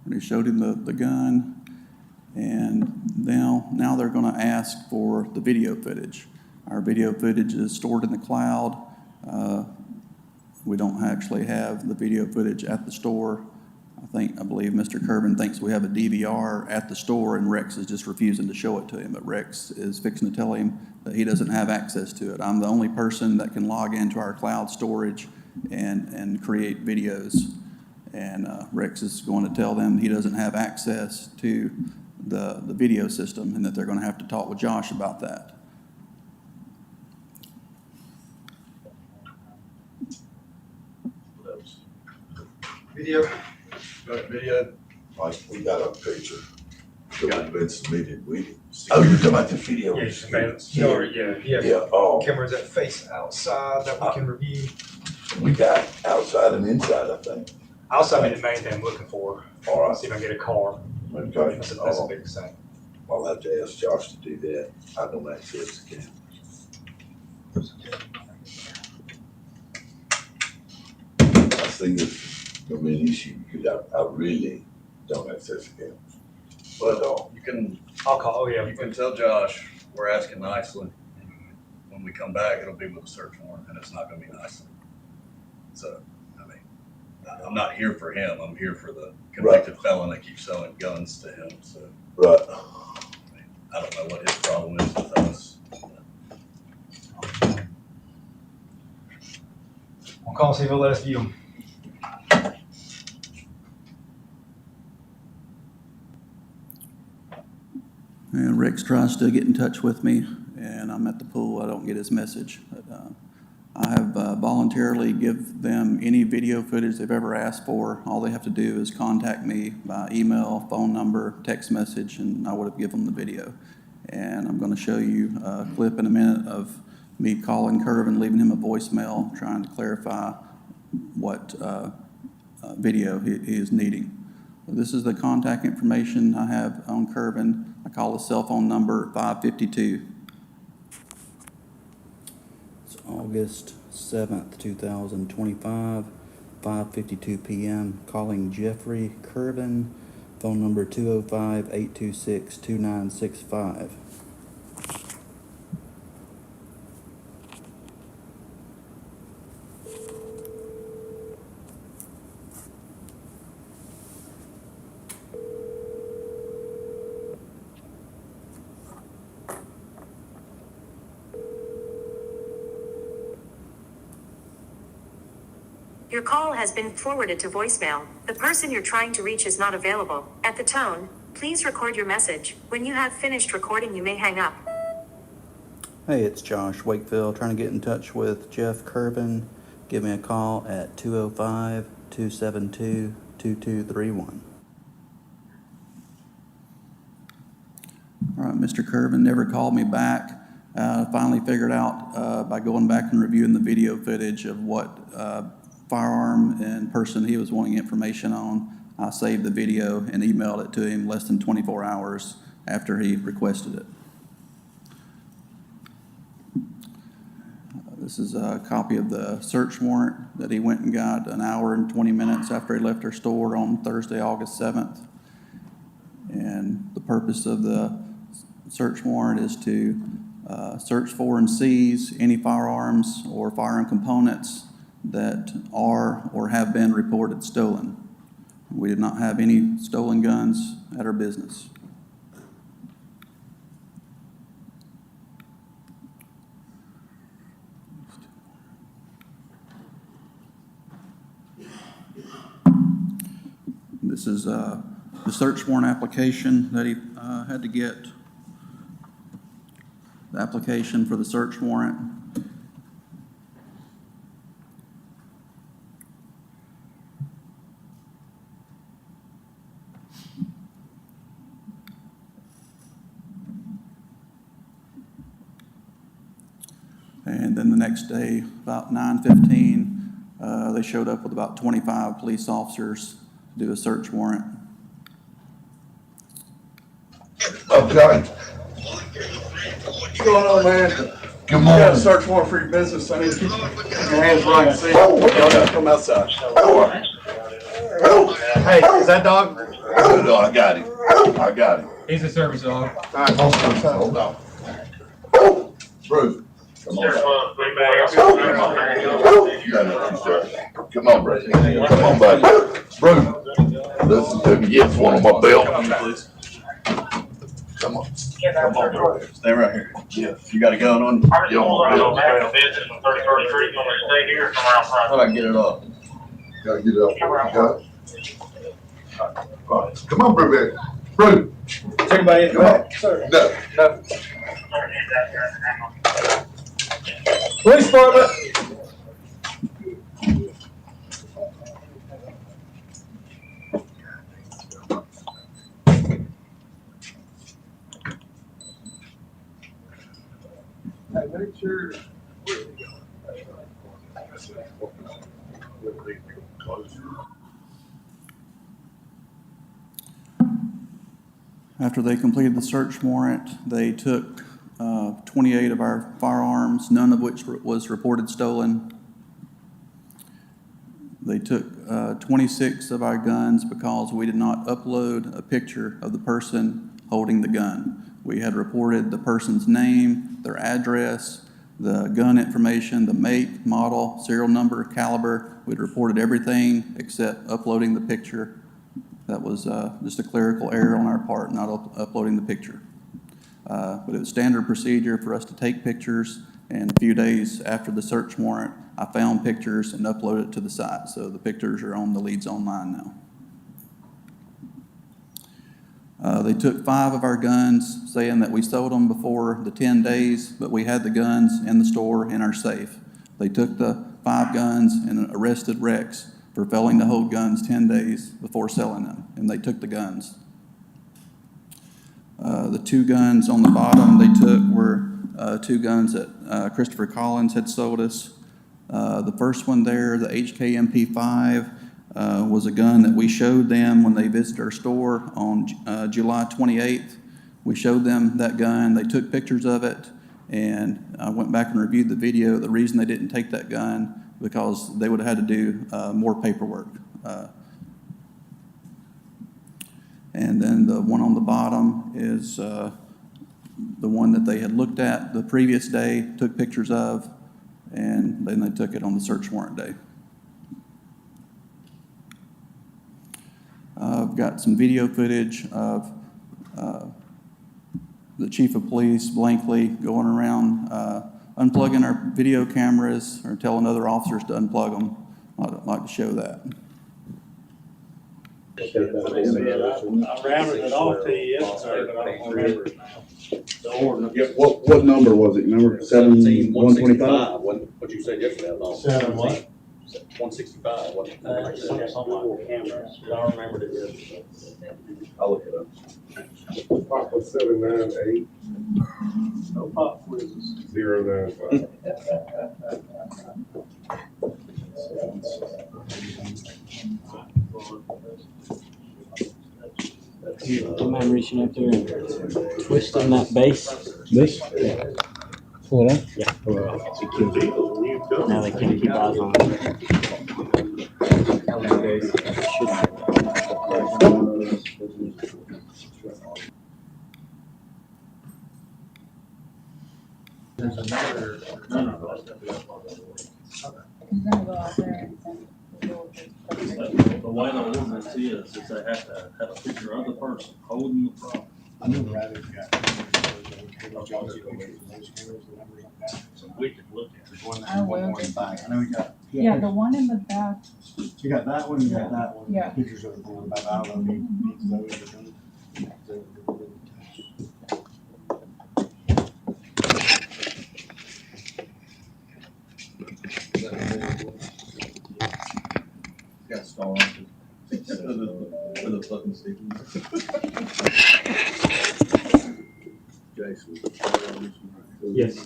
Speaker 17: And he showed him the gun, and now they're going to ask for the video footage. Our video footage is stored in the cloud. We don't actually have the video footage at the store. I believe Mr. Kervin thinks we have a DVR at the store, and Rex is just refusing to show it to him. But Rex is fixing to tell him that he doesn't have access to it. I'm the only person that can log into our cloud storage and create videos. And Rex is going to tell them he doesn't have access to the video system, and that they're going to have to talk with Josh about that.
Speaker 14: Video. Got video? Like, we got a picture that we've been submitted with. Oh, you're talking about the video?
Speaker 18: Yeah.
Speaker 14: Oh.
Speaker 18: Cameras that face outside that we can review.
Speaker 14: We got outside and inside, I think.
Speaker 18: Outside is the main thing I'm looking for.
Speaker 14: All right.
Speaker 18: See if I can get a car.
Speaker 14: Okay.
Speaker 18: That's a big thing.
Speaker 14: I'll have to ask Josh to do that. I don't access the camera. I think it's gonna be an issue because I really don't access the camera. But,
Speaker 18: You can, I'll call, oh yeah.
Speaker 12: You can tell Josh, we're asking nicely. When we come back, it'll be with a search warrant, and it's not gonna be nicely. So, I mean, I'm not here for him, I'm here for the convicted felon that keeps selling guns to him, so.
Speaker 14: Right.
Speaker 12: I don't know what his problem is with us.
Speaker 18: I'll call and see if he'll let us view them.
Speaker 17: And Rex tries to get in touch with me, and I'm at the pool. I don't get his message. But, I have voluntarily give them any video footage they've ever asked for. All they have to do is contact me by email, phone number, text message, and I would have given them the video. And I'm going to show you a clip in a minute of me calling Kervin, leaving him a voicemail, trying to clarify what video he is needing. This is the contact information I have on Kervin. I call his cell phone number at 552. It's August 7th, 2025, 5:52 p.m. Calling Jeffrey Kervin, phone number 205-826-2965.
Speaker 19: Your call has been forwarded to voicemail. The person you're trying to reach is not available. At the tone, please record your message. When you have finished recording, you may hang up.
Speaker 17: Hey, it's Josh Wakefield trying to get in touch with Jeff Kervin. give me a call at 205-272-2231. All right, Mr. Kervin never called me back. Finally figured out by going back and reviewing the video footage of what firearm and person he was wanting information on. I saved the video and emailed it to him less than 24 hours after he requested it. This is a copy of the search warrant that he went and got an hour and 20 minutes after he left our store on Thursday, August 7th. And the purpose of the search warrant is to search for and seize any firearms or firearm components that are or have been reported stolen. We did not have any stolen guns at our business. This is the search warrant application that he had to get. The application for the search warrant. And then the next day, about 9:15, they showed up with about 25 police officers to do a search warrant.
Speaker 14: Okay.
Speaker 16: What's going on, man?
Speaker 14: Come
Speaker 16: You got a
Speaker 14: on.
Speaker 16: search warrant for your business. I need to keep your hands right and see. Y'all gotta come outside.
Speaker 18: Hey, is that dog?
Speaker 14: No, I got him. I got him.
Speaker 18: He's a service dog.
Speaker 14: Hold on. Bruce. Come on. You got it, sir. Come on, Bruce. Come on, buddy. Bruce, listen to me. Get one on my belt. Come on. Come on, Bruce.
Speaker 12: Stay right here.
Speaker 14: Yeah.
Speaker 12: You got a gun on?
Speaker 14: You on my belt.
Speaker 12: How do I get it up?
Speaker 14: Gotta get it up. Got it? Right. Come on, Bruce. Bruce.
Speaker 18: Is everybody in the back? Sir.
Speaker 14: No.
Speaker 18: No. Police department.
Speaker 16: Hey, make sure.
Speaker 17: After they completed the search warrant, they took 28 of our firearms, none of which was reported stolen. They took 26 of our guns because we did not upload a picture of the person holding the gun. We had reported the person's name, their address, the gun information, the make, model, serial number, caliber. We'd reported everything except uploading the picture. That was just a clerical error on our part, not uploading the picture. But it was standard procedure for us to take pictures, and a few days after the search warrant, I found pictures and uploaded it to the site. So the pictures are on the Leads Online now. They took 5 of our guns, saying that we sold them before the 10 days, but we had the guns in the store in our safe. They took the 5 guns and arrested Rex for failing to hold guns 10 days before selling them, and they took the guns. The 2 guns on the bottom they took were 2 guns that Christopher Collins had sold us. The first one there, the HK-MP5, was a gun that we showed them when they visited our store on July 28th. We showed them that gun. They took pictures of it, and I went back and reviewed the video. The reason they didn't take that gun because they would have had to do more paperwork. And then the one on the bottom is the one that they had looked at the previous day, took pictures of, and then they took it on the search warrant day. I've got some video footage of the chief of police, Blankley, going around unplugging our video cameras or telling other officers to unplug them. I'd like to show that.
Speaker 18: I rounded it off to you yesterday, but I don't remember it now. The ordinance.
Speaker 12: Yeah, what number was it? Remember 7125?
Speaker 18: What you said yesterday, I thought. 7 what? 165, wasn't it? Something like cameras. I don't remember the yesterday.
Speaker 12: I'll look it up.
Speaker 20: Papa 798
Speaker 18: No pop quizzes.
Speaker 20: 095.
Speaker 18: Don't mind reaching up there and twisting that base.
Speaker 2: This?
Speaker 18: Yeah.
Speaker 2: Pull it up?
Speaker 18: Yeah. Now they can't keep eyes on it.
Speaker 13: There's another.
Speaker 18: No.
Speaker 13: The way the ordinance is they have to have a picture of the person holding the property.
Speaker 2: I know the rabbit's got.
Speaker 13: So we can look at it.
Speaker 2: One
Speaker 9: I will
Speaker 2: more in the back. I know we got.
Speaker 9: Yeah, the one in the back.
Speaker 2: You got that one, you got that one.
Speaker 9: Yeah.
Speaker 2: Pictures of the one back. I don't know if he needs those or something.
Speaker 12: Got star on it. For the fucking stickers. Jason.
Speaker 18: Yes.
Speaker 20: Is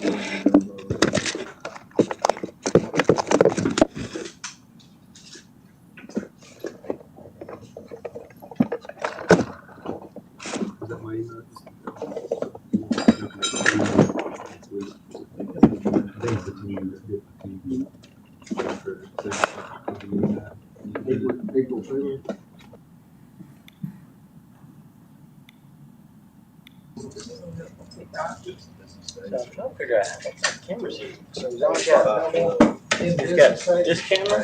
Speaker 20: that my email?
Speaker 2: April 2nd.
Speaker 18: I'll figure out how to take cameras here. So he's got this camera.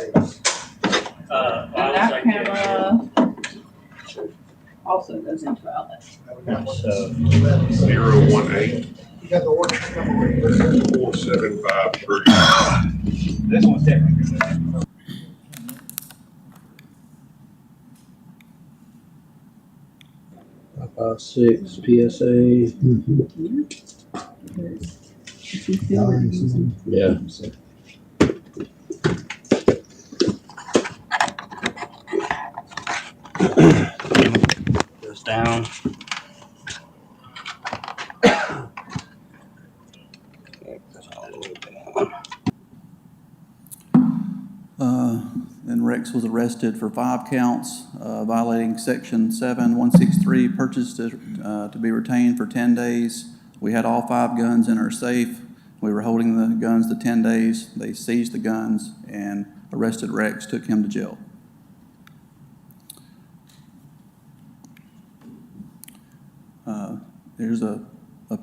Speaker 9: That camera also goes into outlet.
Speaker 18: So
Speaker 20: 018
Speaker 2: You got the ordinance number.
Speaker 20: 4753.
Speaker 2: This one's technically.
Speaker 18: 556 PSA. Yeah. Goes down.
Speaker 17: And Rex was arrested for 5 counts, violating section 7163, purchased to be retained for 10 days. We had all 5 guns in our safe. We were holding the guns the 10 days. They seized the guns and arrested Rex, took him to jail. Here's a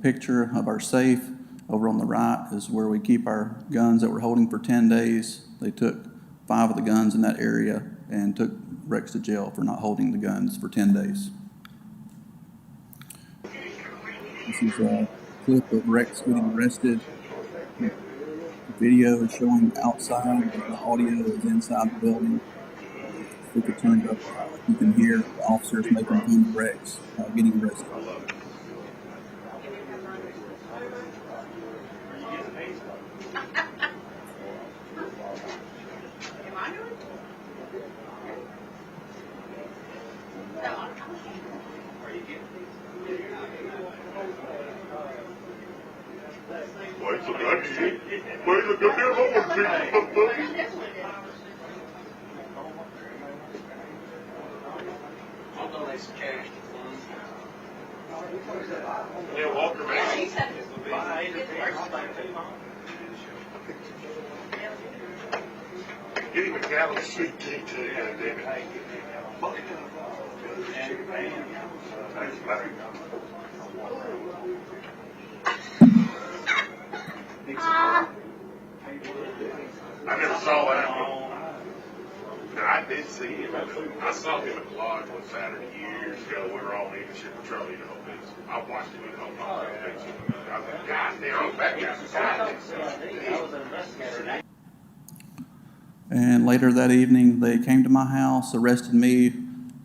Speaker 17: picture of our safe. Over on the right is where we keep our guns that we're holding for 10 days. They took 5 of the guns in that area and took Rex to jail for not holding the guns for 10 days. This is a clip of Rex getting arrested. The video is showing outside, but the audio is inside the building. If we could turn it up, you can hear the officers making fun of Rex getting arrested.
Speaker 20: Yeah, Walker, man. Get him a gallon of sweet tea too, David. Thanks, buddy. I never saw that one. No, I did see him. I saw him at the lodge one Saturday years ago. We were all eating shit patrol, you know. I watched him in home. I was like, God damn, that guy's
Speaker 17: And later that evening, they came to my house, arrested me,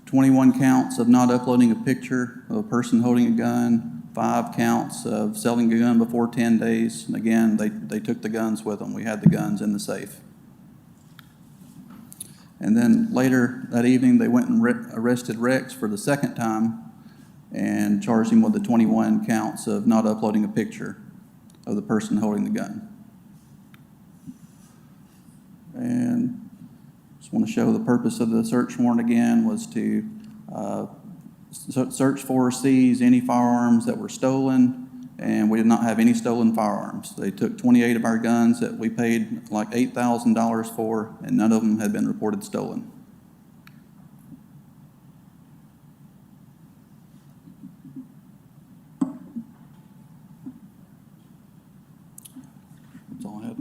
Speaker 17: 21 counts of not uploading a picture of a person holding a gun, 5 counts of selling a gun before 10 days. And again, they took the guns with them. We had the guns in the safe. And then later that evening, they went and arrested Rex for the second time and charged him with the 21 counts of not uploading a picture of the person holding the gun. And just want to show the purpose of the search warrant again was to search for, seize any firearms that were stolen, and we did not have any stolen firearms. They took 28 of our guns that we paid like $8,000 for, and none of them had been reported stolen. That's all I have.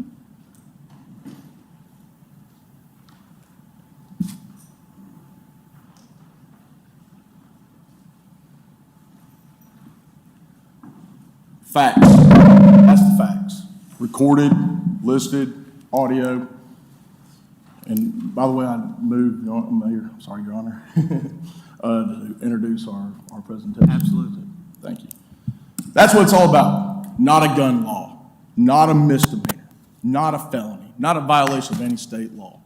Speaker 16: Facts. That's the facts. Recorded, listed, audio. And by the way, I moved, Mayor, sorry, Your Honor, to introduce our presentation.
Speaker 1: Absolutely.
Speaker 16: Thank you. That's what it's all about. Not a gun law, not a misdemeanor, not a felony, not a violation of any state law.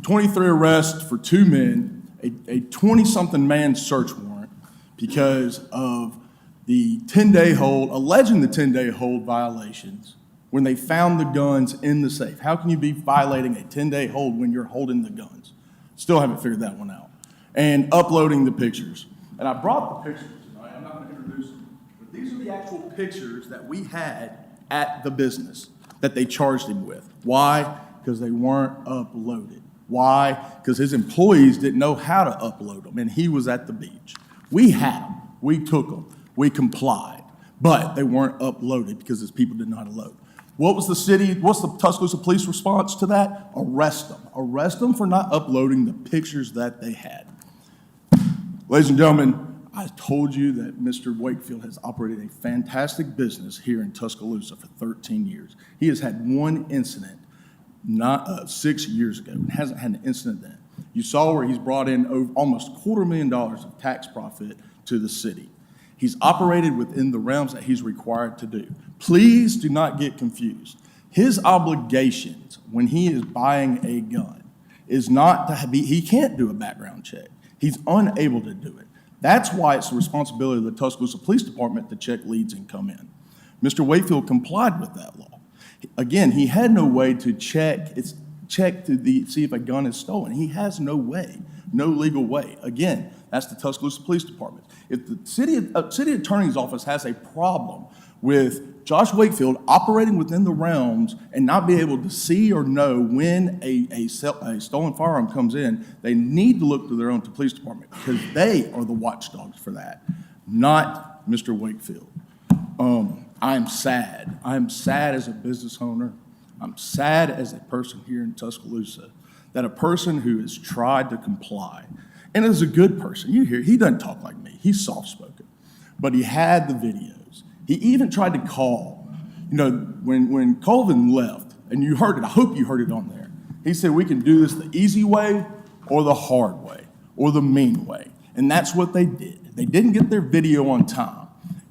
Speaker 16: 23 arrests for 2 men, a 20-something man search warrant because of the 10-day hold, alleging the 10-day hold violations when they found the guns in the safe. How can you be violating a 10-day hold when you're holding the guns? Still haven't figured that one out. And uploading the pictures. And I brought the pictures tonight. I'm not going to introduce them. But these are the actual pictures that we had at the business that they charged him with. Why? Because they weren't uploaded. Why? Because his employees didn't know how to upload them, and he was at the beach. We had them. We took them. We complied, but they weren't uploaded because his people didn't know how to load. What's the Tuscaloosa police response to that? Arrest them. Arrest them for not uploading the pictures that they had. Ladies and gentlemen, I told you that Mr. Wakefield has operated a fantastic business here in Tuscaloosa for 13 years. He has had one incident 6 years ago and hasn't had an incident then. You saw where he's brought in almost $250,000 of tax profit to the city. He's operated within the realms that he's required to do. Please do not get confused. His obligations when he is buying a gun is not to be, he can't do a background check. He's unable to do it. That's why it's the responsibility of the Tuscaloosa Police Department to check leads and come in. Mr. Wakefield complied with that law. Again, he had no way to check to see if a gun is stolen. He has no way, no legal way. Again, that's the Tuscaloosa Police Department. If the city attorney's office has a problem with Josh Wakefield operating within the realms and not be able to see or know when a stolen firearm comes in, they need to look to their own police department because they are the watchdogs for that, not Mr. Wakefield. I'm sad. I'm sad as a business owner. I'm sad as a person here in Tuscaloosa that a person who has tried to comply and is a good person, you hear, he doesn't talk like me. He's soft-spoken. But he had the videos. He even tried to call. You know, when Colvin left, and you heard it, I hope you heard it on there, he said, we can do this the easy way or the hard way or the mean way. And that's what they did. They didn't get their video on time.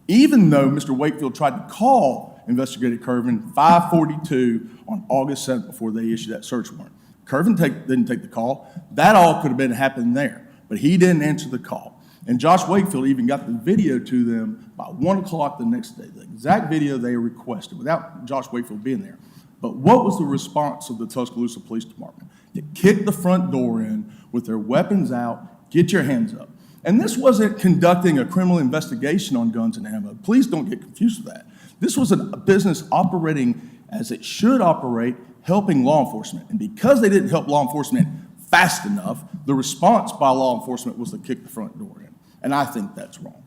Speaker 16: Even though Mr. Wakefield tried to call Investigator Curvin 5:42 on August 7th before they issued that search warrant. Curvin didn't take the call. That all could have been happening there. But he didn't answer the call. And Josh Wakefield even got the video to them by 1 o'clock the next day, the exact video they requested without Josh Wakefield being there. But what was the response of the Tuscaloosa Police Department? To kick the front door in with their weapons out, get your hands up. And this wasn't conducting a criminal investigation on guns and ammo. Please don't get confused with that. This was a business operating as it should operate, helping law enforcement. And because they didn't help law enforcement fast enough, the response by law enforcement was to kick the front door in. And I think that's wrong.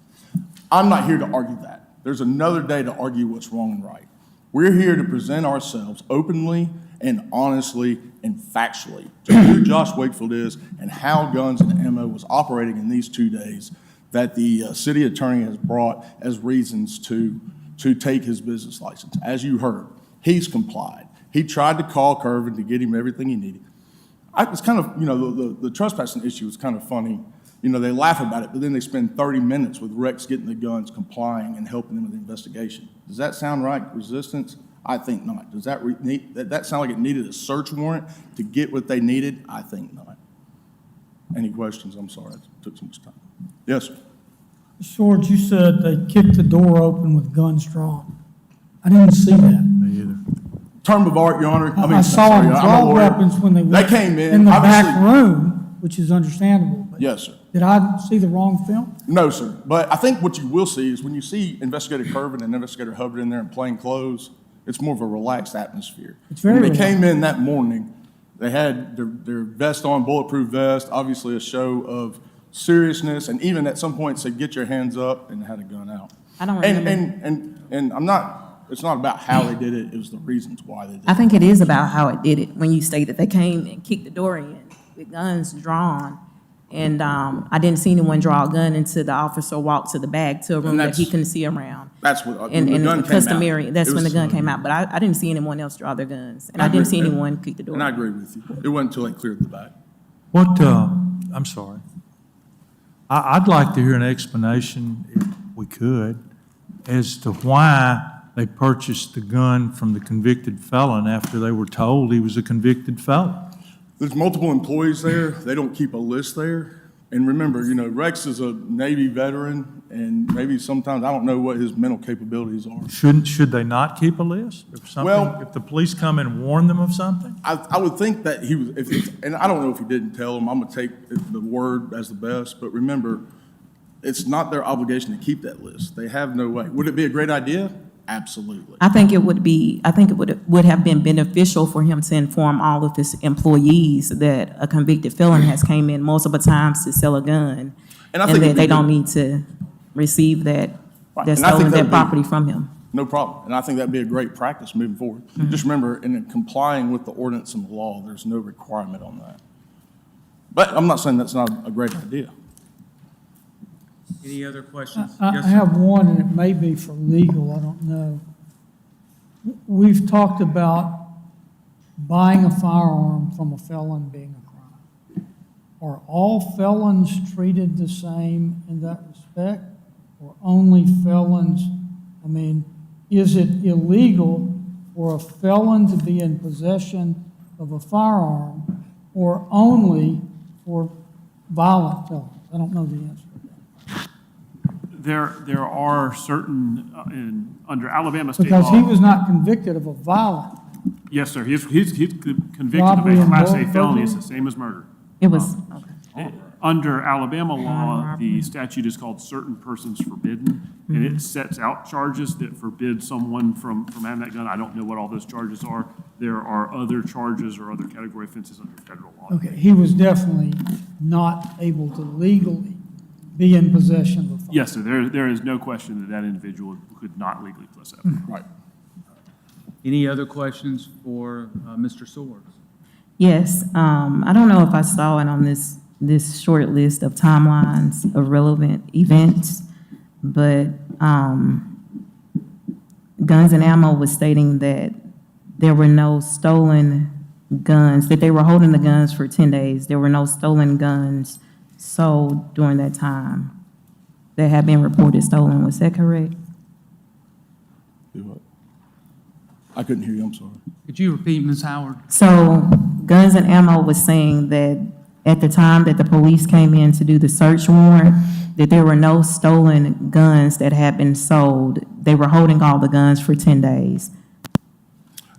Speaker 16: I'm not here to argue that. There's another day to argue what's wrong and right. We're here to present ourselves openly and honestly and factually to who Josh Wakefield is and how guns and ammo was operating in these 2 days that the city attorney has brought as reasons to take his business license. As you heard, he's complied. He tried to call Curvin to get him everything he needed. It's kind of, you know, the trespassing issue is kind of funny. You know, they laugh about it, but then they spend 30 minutes with Rex getting the guns, complying, and helping them with the investigation. Does that sound right? Resistance? I think not. Does that that sound like it needed a search warrant to get what they needed? I think not. Any questions? I'm sorry, it took so much time. Yes, sir.
Speaker 10: Swords, you said they kicked the door open with guns drawn. I didn't see that.
Speaker 16: Me either. Term of art, Your Honor.
Speaker 10: I saw them draw weapons when they went
Speaker 16: came
Speaker 10: in the back
Speaker 16: obviously-
Speaker 10: room, which is understandable. But
Speaker 16: Yes, sir.
Speaker 10: did I see the wrong film?
Speaker 16: No, sir. But I think what you will see is when you see Investigator Curvin and Investigator Hubbard in there in plain clothes, it's more of a relaxed atmosphere.
Speaker 10: It's very
Speaker 16: When they
Speaker 10: relaxed.
Speaker 16: came in that morning, they had their vest on, bulletproof vest, obviously a show of seriousness, and even at some point said, "Get your hands up," and had a gun out.
Speaker 21: I don't
Speaker 16: And,
Speaker 21: remember.
Speaker 16: and I'm not, it's not about how they did it, it was the reasons why they did it.
Speaker 21: I think it is about how it did it when you state that they came and kicked the door in with guns drawn. And I didn't see anyone draw a gun until the officer walked to the back to a room that he couldn't see around.
Speaker 16: That's what, when
Speaker 21: And
Speaker 16: the gun came out.
Speaker 21: customary, that's
Speaker 16: it
Speaker 21: when the
Speaker 16: was-
Speaker 21: gun came out. But I didn't see anyone else draw their guns. And I didn't see anyone kick the door.
Speaker 16: And I agree with you. It wasn't until they cleared the back.
Speaker 22: What, I'm sorry. I'd like to hear an explanation, if we could, as to why they purchased the gun from the convicted felon after they were told he was a convicted felon.
Speaker 16: There's multiple employees there. They don't keep a list there. And remember, you know, Rex is a Navy veteran, and maybe sometimes, I don't know what his mental capabilities are.
Speaker 22: Should they not keep a list? If something,
Speaker 16: Well-
Speaker 22: if the police come and warn them of something?
Speaker 16: I would think that he was, and I don't know if he didn't tell them, I'm gonna take the word as the best, but remember, it's not their obligation to keep that list. They have no way. Would it be a great idea? Absolutely.
Speaker 21: I think it would have been beneficial for him to inform all of his employees that a convicted felon has came in multiple times to sell a gun.
Speaker 16: And I
Speaker 21: And
Speaker 16: think
Speaker 21: that
Speaker 16: it'd be
Speaker 21: they don't
Speaker 16: good.
Speaker 21: need to receive that,
Speaker 16: Right.
Speaker 21: that
Speaker 16: And I think
Speaker 21: stolen
Speaker 16: that'd
Speaker 21: that
Speaker 16: be-
Speaker 21: property from him.
Speaker 16: No problem. And I think that'd be a great practice moving forward. Just remember, in complying with the ordinance and the law, there's no requirement on that. But I'm not saying that's not a great idea.
Speaker 1: Any other questions?
Speaker 10: I
Speaker 1: Yes, sir.
Speaker 10: have one, and it may be for legal, I don't know. We've talked about buying a firearm from a felon being a crime. Are all felons treated the same in that respect, or only felons? I mean, is it illegal for a felon to be in possession of a firearm, or only for violent felons? I don't know the answer.
Speaker 11: There are certain, under Alabama state
Speaker 10: Because he
Speaker 11: law.
Speaker 10: was not convicted of a violent.
Speaker 11: Yes, sir. He's convicted
Speaker 10: Robbery
Speaker 11: of a
Speaker 10: and
Speaker 11: Class A
Speaker 10: burglary?
Speaker 11: felony. It's the same as murder.
Speaker 21: It was,
Speaker 11: Under Alabama law, the statute is called certain persons forbidden, and it sets out charges that forbid someone from having that gun. I don't know what all those charges are. There are other charges or other category offenses under federal law.
Speaker 10: Okay, he was definitely not able to legally be in possession of a firearm.
Speaker 11: Yes, sir. There is no question that that individual could not legally possess that.
Speaker 16: Right.
Speaker 1: Any other questions for Mr. Swords?
Speaker 21: yes. I don't know if I saw it on this short list of timelines of relevant events, but Guns and Ammo was stating that there were no stolen guns, that they were holding the guns for 10 days. There were no stolen guns sold during that time that had been reported stolen. Was that correct?
Speaker 16: Do what? I couldn't hear you, I'm sorry.
Speaker 1: Could you repeat, Ms. Howard?
Speaker 21: So Guns and Ammo was saying that at the time that the police came in to do the search warrant, that there were no stolen guns that had been sold. They were holding all the guns for 10 days.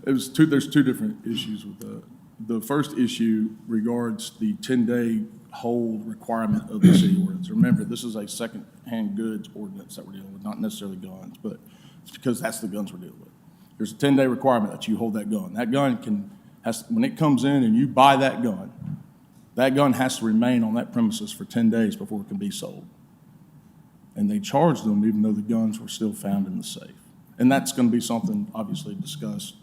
Speaker 16: There's two different issues with that. The first issue regards the 10-day hold requirement of the city ordinance. Remember, this is a second-hand goods ordinance that we're dealing with, not necessarily guns, but it's because that's the guns we're dealing with. There's a 10-day requirement that you hold that gun. That gun when it comes in and you buy that gun has to remain on that premises for 10 days before it can be sold. And they charged them even though the guns were still found in the safe. And that's going to be something obviously discussed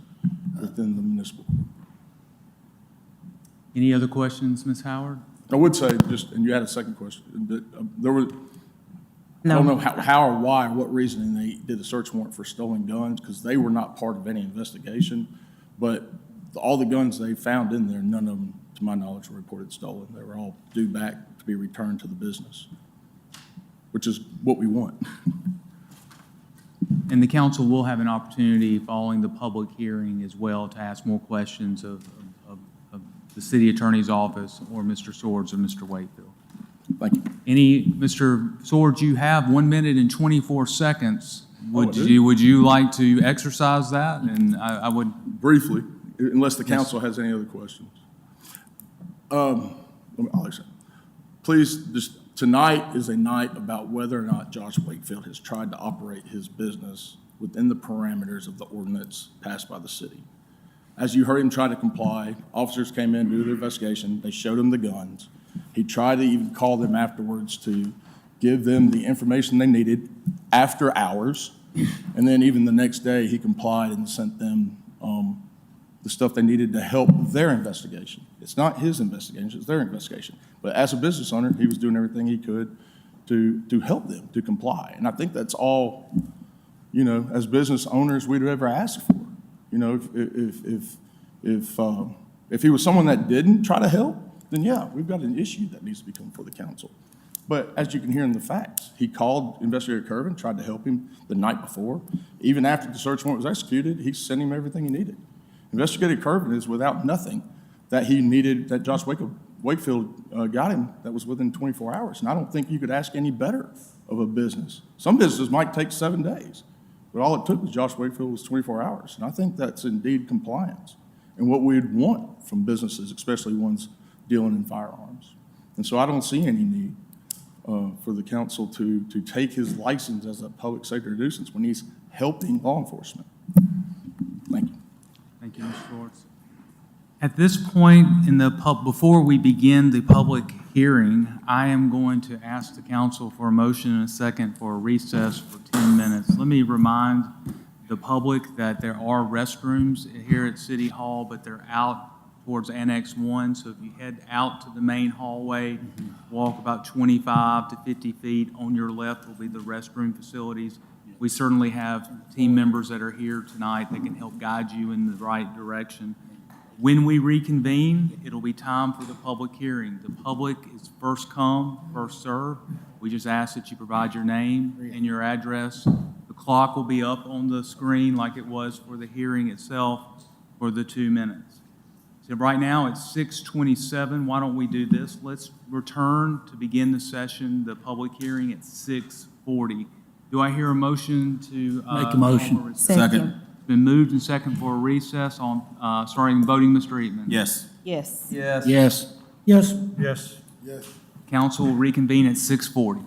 Speaker 16: within the municipal.
Speaker 1: Any other questions, Ms. Howard?
Speaker 16: I would say and you had a second question, that there were,
Speaker 21: No.
Speaker 16: I don't know how or why or what reason they did a search warrant for stolen guns, because they were not part of any investigation. But all the guns they found in there, none of them, to my knowledge, were reported stolen. They were all due back to be returned to the business, which is what we want.
Speaker 1: And the council will have an opportunity following the public hearing as well to ask more questions of the city attorney's office or Mr. Swords or Mr. Wakefield.
Speaker 16: Thank you.
Speaker 1: Mr. Swords, you have 1 minute and 24 seconds. Would you like to exercise that? And I would.
Speaker 16: Briefly, unless the council has any other questions. I'll accept. Please, tonight is a night about whether or not Josh Wakefield has tried to operate his business within the parameters of the ordinance passed by the city. As you heard him try to comply, officers came in to do their investigation. They showed him the guns. He tried to even call them afterwards to give them the information they needed after hours. And then even the next day, he complied and sent them the stuff they needed to help their investigation. It's not his investigation, it's their investigation. But as a business owner, he was doing everything he could to help them, to comply. And I think that's all, as business owners, we'd ever ask for. If he was someone that didn't try to help, then yeah, we've got an issue that needs to become for the council. But as you can hear in the facts, he called Investigator Kervin, tried to help him the night before. Even after the search warrant was executed, he sent him everything he needed. Investigator Kervin is without nothing that he needed, that Josh Wakefield got him, that was within 24 hours. And I don't think you could ask any better of a business. Some businesses might take 7 days, but all it took was Josh Wakefield was 24 hours. And I think that's indeed compliance and what we'd want from businesses, especially ones dealing in firearms. And so I don't see any need for the council to take his license as a public safety nuisance when he's helping law enforcement. Thank you.
Speaker 1: Thank you, Mr. Schwartz. At this point before we begin the public hearing, I am going to ask the council for a motion and a second for a recess for 10 minutes. Let me remind the public that there are restrooms here at City Hall, but they're out towards Annex 1. So if you head out to the main hallway, walk about 25 to 50 feet, on your left will be the restroom facilities. We certainly have team members that are here tonight that can help guide you in the right direction. When we reconvene, it'll be time for the public hearing. The public is first come, first served. We just ask that you provide your name and your address. The clock will be up on the screen like it was for the hearing itself for the 2 minutes. So right now it's 6:27. Why don't we do this? Let's return to begin the session, the public hearing at 6:40. Do I hear a motion to?
Speaker 3: Make a motion.
Speaker 1: Second. It's been moved and second for a recess on, starting voting, Mr. Eatman.
Speaker 17: Yes.
Speaker 21: Yes.
Speaker 3: Yes.
Speaker 22: Yes. Yes.
Speaker 1: Council will reconvene at 6:40.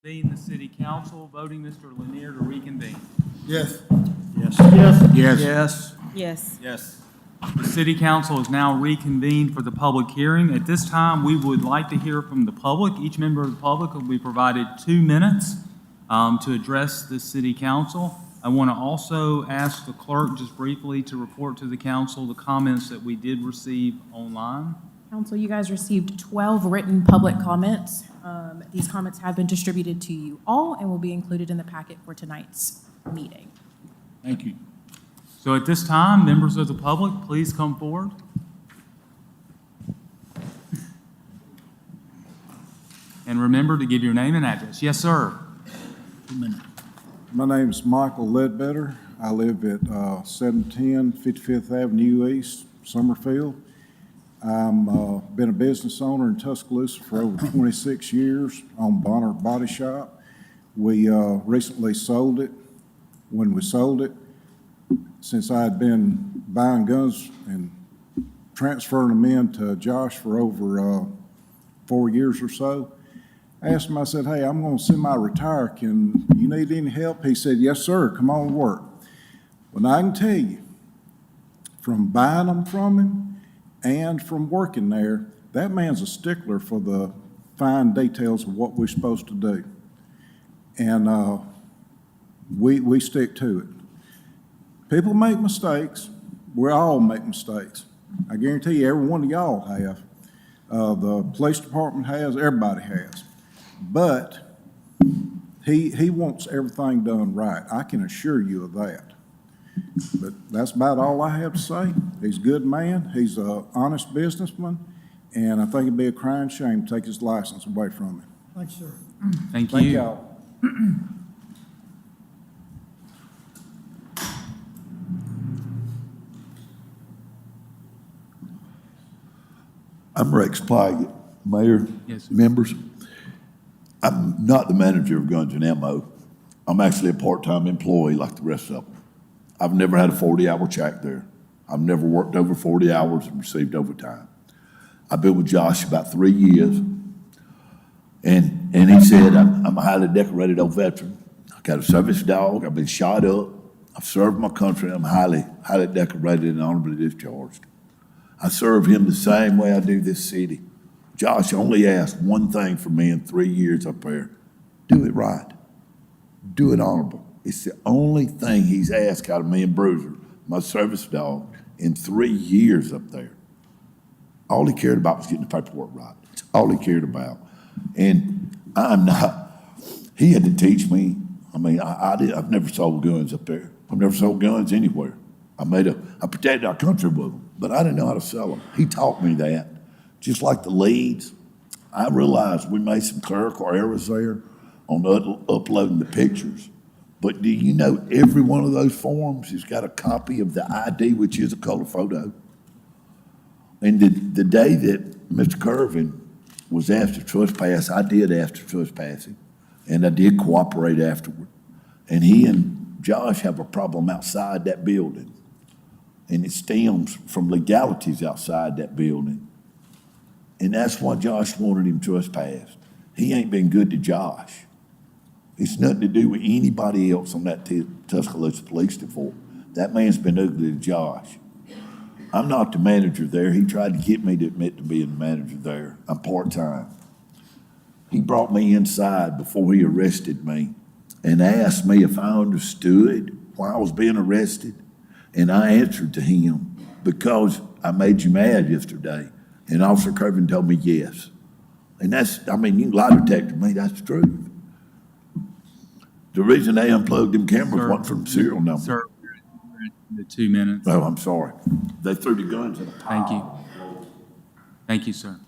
Speaker 1: Being the city council, voting Mr. Lanier to reconvene.
Speaker 4: Yes.
Speaker 3: Yes.
Speaker 10: Yes.
Speaker 3: Yes.
Speaker 15: Yes.
Speaker 21: Yes.
Speaker 1: Yes. The city council is now reconvened for the public hearing. At this time, we would like to hear from the public. Each member of the public will be provided 2 minutes to address the city council. I want to also ask the clerk just briefly to report to the council the comments that we did receive online.
Speaker 5: Council, you guys received 12 written public comments. These comments have been distributed to you all and will be included in the packet for tonight's meeting.
Speaker 1: Thank you. So at this time, members of the public, please come forward. And remember to give your name and address. Yes, sir.
Speaker 6: My name is Michael Ledbetter. I live at 710 55th Avenue East, Summerfield. I've been a business owner in Tuscaloosa for over 26 years on Bonner Body Shop. We recently sold it. When we sold it, since I had been buying guns and transferring them in to Josh for over 4 years or so, I asked him, I said, hey, I'm going to semi-retire. Can you need any help? He said, yes, sir. Come on work. Well, I can tell you, from buying them from him and from working there, that man's a stickler for the fine details of what we're supposed to do. And we stick to it. People make mistakes. We all make mistakes. I guarantee you, every one of y'all have. The police department has, everybody has. But he wants everything done right. I can assure you of that. But that's about all I have to say. He's a good man. He's an honest businessman. And I think it'd be a crying shame to take his license away from him.
Speaker 10: Thanks, sir.
Speaker 1: Thank
Speaker 6: Thank
Speaker 1: you.
Speaker 6: y'all.
Speaker 14: I'm Rex Plaggett, Mayor,
Speaker 1: Yes.
Speaker 14: members. I'm not the manager of Guns and Ammo. I'm actually a part-time employee like the rest of them. I've never had a 40-hour check there. I've never worked over 40 hours and received overtime. I've been with Josh about 3 years, and he said, I'm a highly decorated old veteran. I got a service dog. I've been shot up. I've served my country. I'm highly decorated and honorably discharged. I serve him the same way I do this city. Josh only asked one thing from me in 3 years up there: do it right, do it honorable. It's the only thing he's asked out of me and Bruiser, my service dog, in 3 years up there. All he cared about was getting the paperwork right. That's all he cared about. And he had to teach me. I mean, I've never sold guns up there. I've never sold guns anywhere. I protected our country with them, but I didn't know how to sell them. He taught me that. Just like the leads, I realized we made some clerical errors there on uploading the pictures. But do you know every one of those forms has got a copy of the ID, which is a color photo? And the day that Mr. Curvin was asked to trespass, I did ask to trespass him, and I did cooperate afterward. And he and Josh have a problem outside that building, and it stems from legalities outside that building. And that's why Josh wanted him trespassed. He ain't been good to Josh. It's nothing to do with anybody else on that Tuscaloosa Police Department. That man's been ugly to Josh. I'm not the manager there. He tried to get me to admit to being the manager there. I'm part-time. He brought me inside before he arrested me and asked me if I understood why I was being arrested. And I answered to him, because I made you mad yesterday. And Officer Curvin told me yes. And you can lie detector me, that's the truth. The reason they unplugged them cameras wasn't from serial number.
Speaker 1: Sir, we're at the 2 minutes.
Speaker 14: Oh, I'm sorry. They threw the guns in a pile.
Speaker 1: Thank you. Thank you, sir.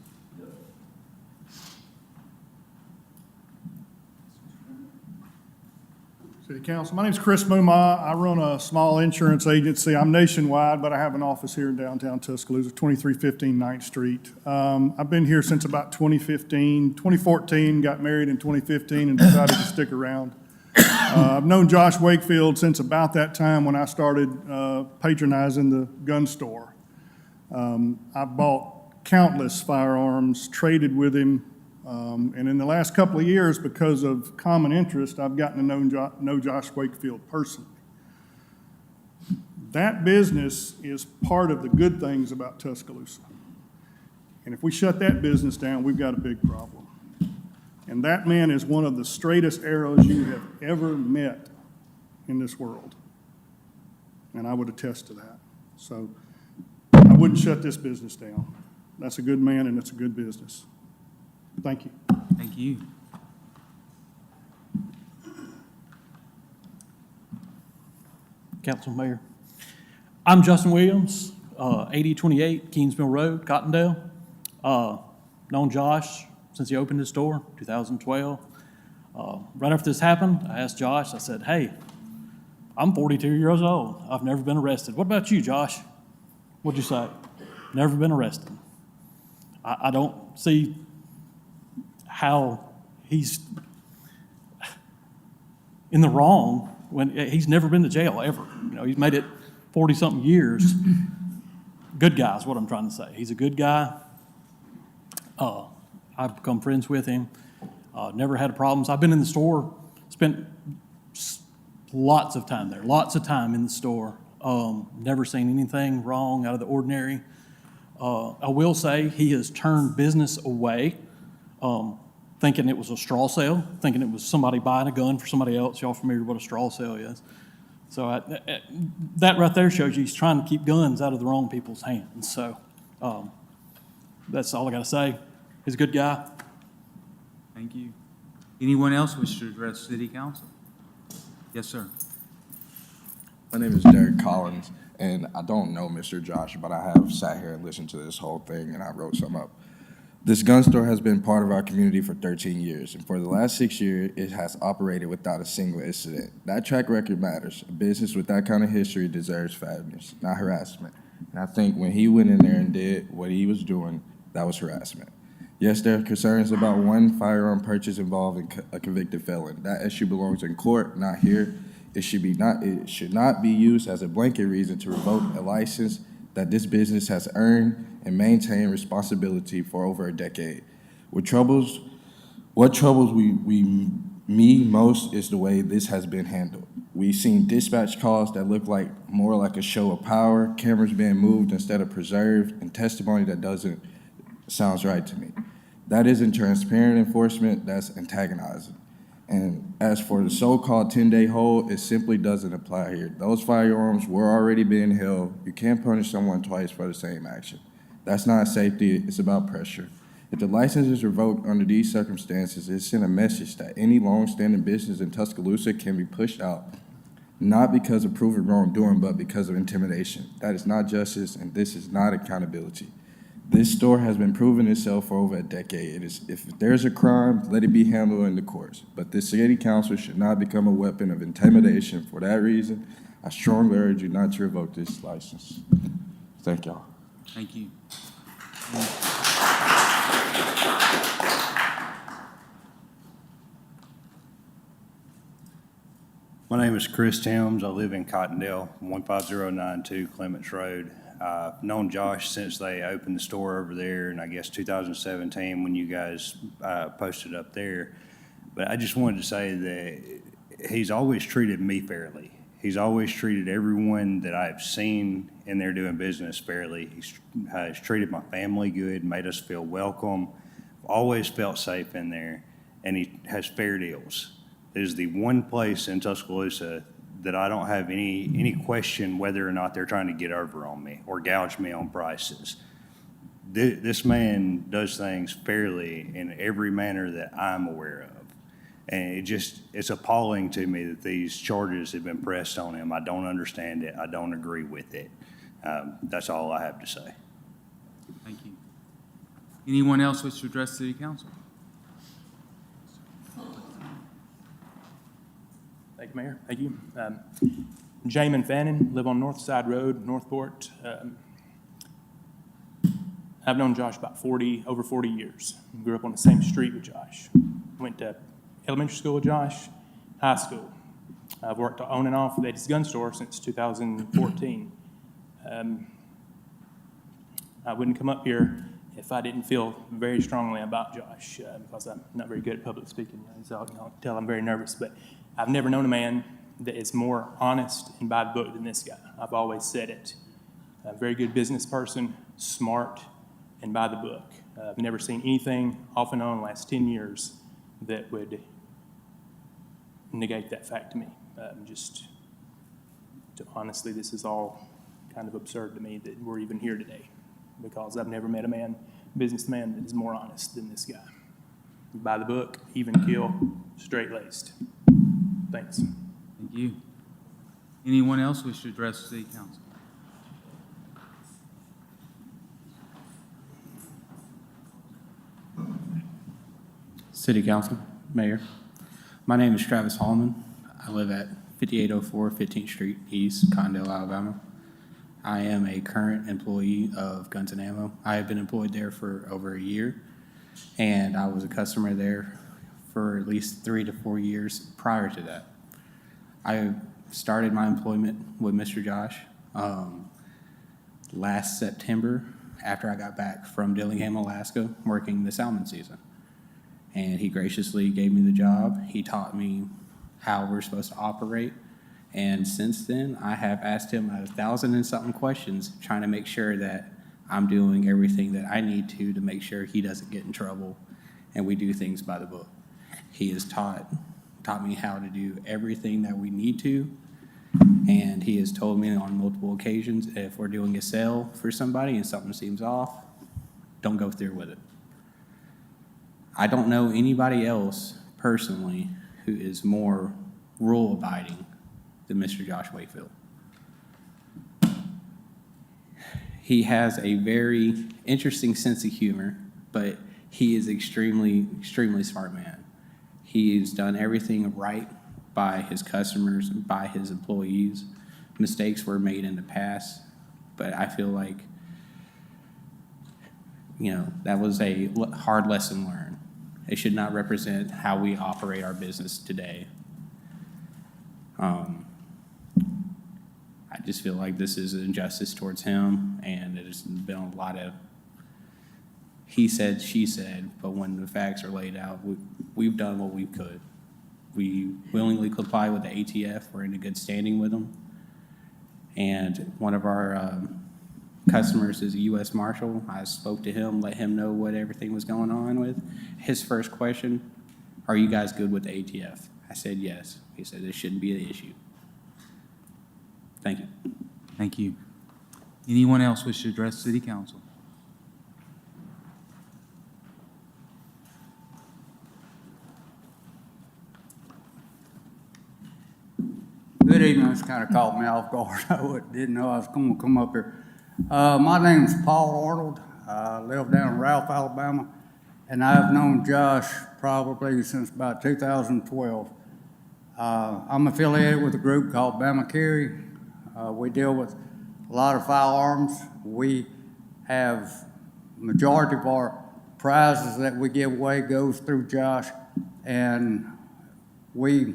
Speaker 4: City Council, my name's Chris Mumma. I run a small insurance agency. I'm nationwide, but I have an office here in downtown Tuscaloosa, 2315 9th Street. I've been here since about 2014, got married in 2015 and decided to stick around. I've known Josh Wakefield since about that time when I started patronizing the gun store. I bought countless firearms, traded with him,
Speaker 7: And in the last couple of years, because of common interest, I've gotten to know Josh Wakefield personally. That business is part of the good things about Tuscaloosa. And if we shut that business down, we've got a big problem. And that man is one of the straightest arrows you have ever met in this world. And I would attest to that. So I wouldn't shut this business down. That's a good man and it's a good business. Thank you.
Speaker 1: Thank you.
Speaker 8: Council Mayor. I'm Justin Williams, 8028 Kingsmill Road, Cottondale. Known Josh since he opened his store, 2012. Right after this happened, I asked Josh, I said, hey, I'm 42 years old. I've never been arrested. What about you, Josh? What'd you say? Never been arrested. I don't see how he's in the wrong when he's never been to jail ever. You know, he's made it 40-something years. Good guy is what I'm trying to say. He's a good guy. I've become friends with him. Never had problems. I've been in the store, spent lots of time there, lots of time in the store. Never seen anything wrong out of the ordinary. I will say he has turned business away, thinking it was a straw sale, thinking it was somebody buying a gun for somebody else. Y'all familiar with what a straw sale is? So that right there shows you he's trying to keep guns out of the wrong people's hands. So that's all I got to say. He's a good guy.
Speaker 1: Thank you. Anyone else wish to address City Council? Yes, sir.
Speaker 23: My name is Derek Collins, and I don't know Mr. Josh, but I have sat here and listened to this whole thing, and I wrote some up. This gun store has been part of our community for 13 years, and for the last 6 years, it has operated without a single incident. That track record matters. A business with that kind of history deserves fairness, not harassment. And I think when he went in there and did what he was doing, that was harassment. Yes, there are concerns about one firearm purchase involving a convicted felon. That issue belongs in court, not here. It should not be used as a blanket reason to revoke a license that this business has earned and maintained responsibility for over a decade. What troubles me most is the way this has been handled. We've seen dispatch calls that look more like a show of power, cameras being moved instead of preserved, and testimony that doesn't sound right to me. That isn't transparent enforcement, that's antagonizing. And as for the so-called 10-day hold, it simply doesn't apply here. Those firearms were already being held. You can't punish someone twice for the same action. That's not safety, it's about pressure. If the license is revoked under these circumstances, it sends a message that any long-standing business in Tuscaloosa can be pushed out, not because of proven wrongdoing, but because of intimidation. That is not justice, and this is not accountability. This store has been proving itself for over a decade. If there's a crime, let it be handled in the courts. But this city council should not become a weapon of intimidation. For that reason, I strongly urge you not to revoke this license. Thank y'all.
Speaker 1: Thank you.
Speaker 3: My name is Chris Timms. I live in Cottondale, 15092 Clements Road. I've known Josh since they opened the store over there in, I guess, 2017 when you guys posted up there. But I just wanted to say that he's always treated me fairly. He's always treated everyone that I've seen in there doing business fairly. He's treated my family good, made us feel welcome, always felt safe in there, and he has fair deals. It is the one place in Tuscaloosa that I don't have any question whether or not they're trying to get over on me or gouge me on prices. This man does things fairly in every manner that I'm aware of. And it's appalling to me that these charges have been pressed on him. I don't understand it. I don't agree with it. That's all I have to say.
Speaker 1: Thank you. Anyone else wish to address City Council?
Speaker 24: Thank you, Mayor. Thank you. Jamin Fannin, live on North Side Road, Northport. I've known Josh about over 40 years. Grew up on the same street with Josh. Went to elementary school with Josh, high school. I've worked on and off at his gun store since 2014. I wouldn't come up here if I didn't feel very strongly about Josh, because I'm not very good at public speaking, so you can tell I'm very nervous, but I've never known a man that is more honest and by the book than this guy. I've always said it. A very good business person, smart, and by the book. I've never seen anything off and on the last 10 years that would negate that fact to me. Honestly, this is all kind of absurd to me that we're even here today, because I've never met a businessman that is more honest than this guy. By the book, even keel, straight-laced. Thanks.
Speaker 9: Thank you. Anyone else wish to address the city council?
Speaker 12: City Council, Mayor. My name is Travis Hallman. I live at 5804 15th Street East, Condell, Alabama. I am a current employee of Guns and Ammo. I have been employed there for over a year, and I was a customer there for at least 3 to 4 years prior to that. I started my employment with Mr. Josh last September after I got back from Dillingham, Alaska, working the salmon season. And he graciously gave me the job. He taught me how we're supposed to operate. And since then, I have asked him 1,000 and something questions, trying to make sure that I'm doing everything that I need to make sure he doesn't get in trouble and we do things by the book. He has taught me how to do everything that we need to. And he has told me on multiple occasions, if we're doing a sale for somebody and something seems off, don't go through with it. I don't know anybody else personally who is more rule abiding than Mr. Josh Wakefield. He has a very interesting sense of humor, but he is extremely, extremely smart man. He's done everything right by his customers, by his employees. Mistakes were made in the past, but I feel like, that was a hard lesson learned. It should not represent how we operate our business today. I just feel like this is an injustice towards him, and there's been a lot of he said, she said, but when the facts are laid out, we've done what we could. We willingly comply with the ATF. We're in a good standing with them. And one of our customers is a U.S. Marshal. I spoke to him, let him know what everything was going on with. His first question, are you guys good with the ATF? I said yes. He said this shouldn't be an issue. Thank you.
Speaker 9: Thank you. Anyone else wish to address City Council?
Speaker 13: Good evening. This kind of caught me off guard. I didn't know I was going to come up here. My name's Paul Arnold. I live down in Ralph, Alabama, and I've known Josh probably since about 2012. I'm affiliated with a group called Bama Carry. We deal with a lot of firearms. We have majority of our prizes that we give away goes through Josh, and we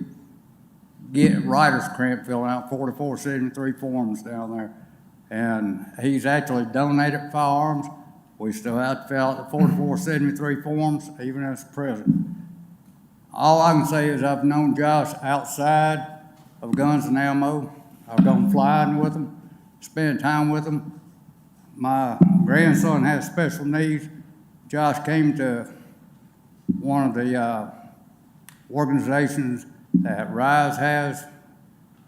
Speaker 13: get writer's cramp filling out 4473 forms down there. And he's actually donated firearms. We still have to fill out the 4473 forms, even as president. All I can say is I've known Josh outside of Guns and Ammo. I've gone flying with him, spent time with him. My grandson has special needs. Josh came to one of the organizations that RISE has,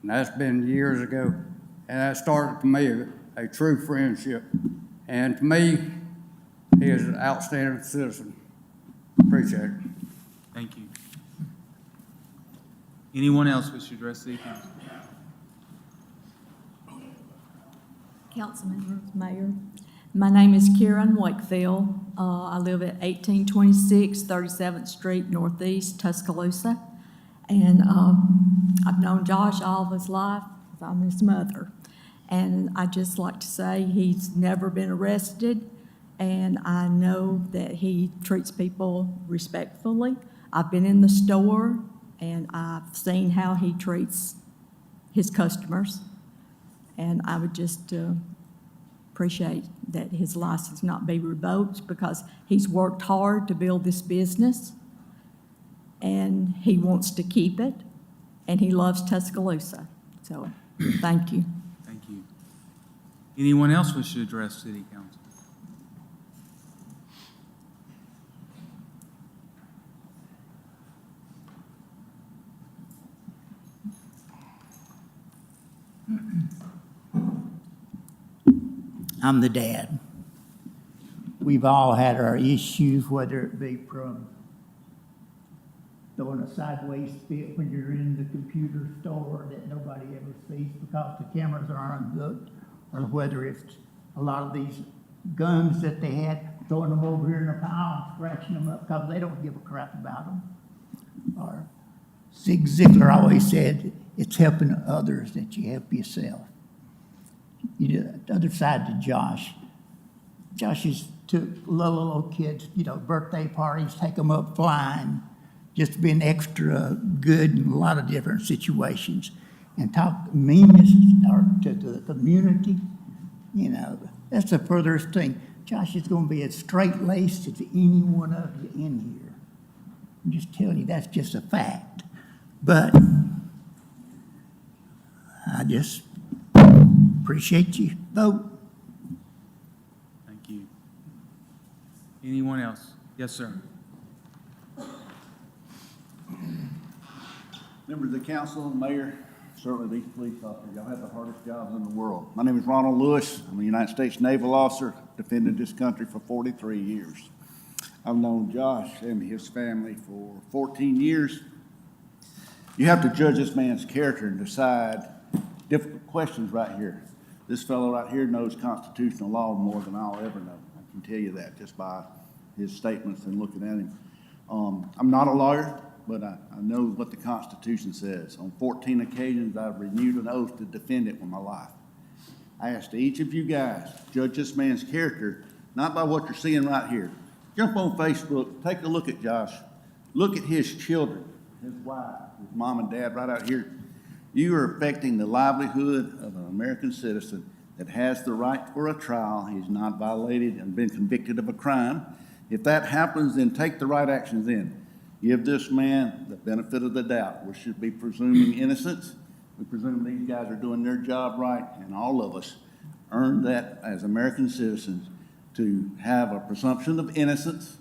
Speaker 13: and that's been years ago. And that started for me a true friendship. And to me, he is an outstanding citizen. Appreciate it.
Speaker 9: Thank you. Anyone else wish to address City Council?
Speaker 19: Council members, Mayor. My name is Karen Wakefield. I live at 1826 37th Street Northeast, Tuscaloosa. And I've known Josh all of his life. I'm his mother. And I'd just like to say he's never been arrested, and I know that he treats people respectfully. I've been in the store, and I've seen how he treats his customers, and I would just appreciate that his license not be revoked because he's worked hard to build this business and he wants to keep it and he loves Tuscaloosa. So, thank you.
Speaker 9: Thank you. Anyone else wish to address City Council?
Speaker 2: I'm the dad. We've all had our issues, whether it be from throwing a sideways fit when you're in the computer store that nobody ever sees because the cameras aren't good, or whether it's a lot of these guns that they had, throwing them over here in a pile, scratching them up because they don't give a crap about them. Or Zig Ziglar always said, it's helping others that you help yourself. You know, the other side to Josh. Josh has took little kids, you know, birthday parties, take them up flying, just being extra good in a lot of different situations. And talk meanness to the community, you know, that's the furthest thing. Josh is going to be as straight-laced as any one of you in here. I'm just telling you, that's just a fact. But I just appreciate you vote.
Speaker 9: Thank you. Anyone else? Yes, sir.
Speaker 11: Members of the council, mayor, certainly these police officers, y'all have the hardest jobs in the world. My name is Ronald Lewis. I'm a United States Naval officer, defended this country for 43 years. I've known Josh and his family for 14 years. You have to judge this man's character and decide difficult questions right here. This fellow right here knows constitutional law more than I'll ever know. I can tell you that just by his statements and looking at him. I'm not a lawyer, but I know what the Constitution says. On 14 occasions, I've renewed an oath to defend it with my life. I ask each of you guys, judge this man's character, not by what you're seeing right here. Jump on Facebook, take a look at Josh. Look at his children, his wife, his mom and dad right out here. You are affecting the livelihood of an American citizen that has the right for a trial. He's not violated and been convicted of a crime. If that happens, then take the right actions then. Give this man the benefit of the doubt. We should be presuming innocence. We presume these guys are doing their job right, and all of us earn that as American citizens to have a presumption of innocence.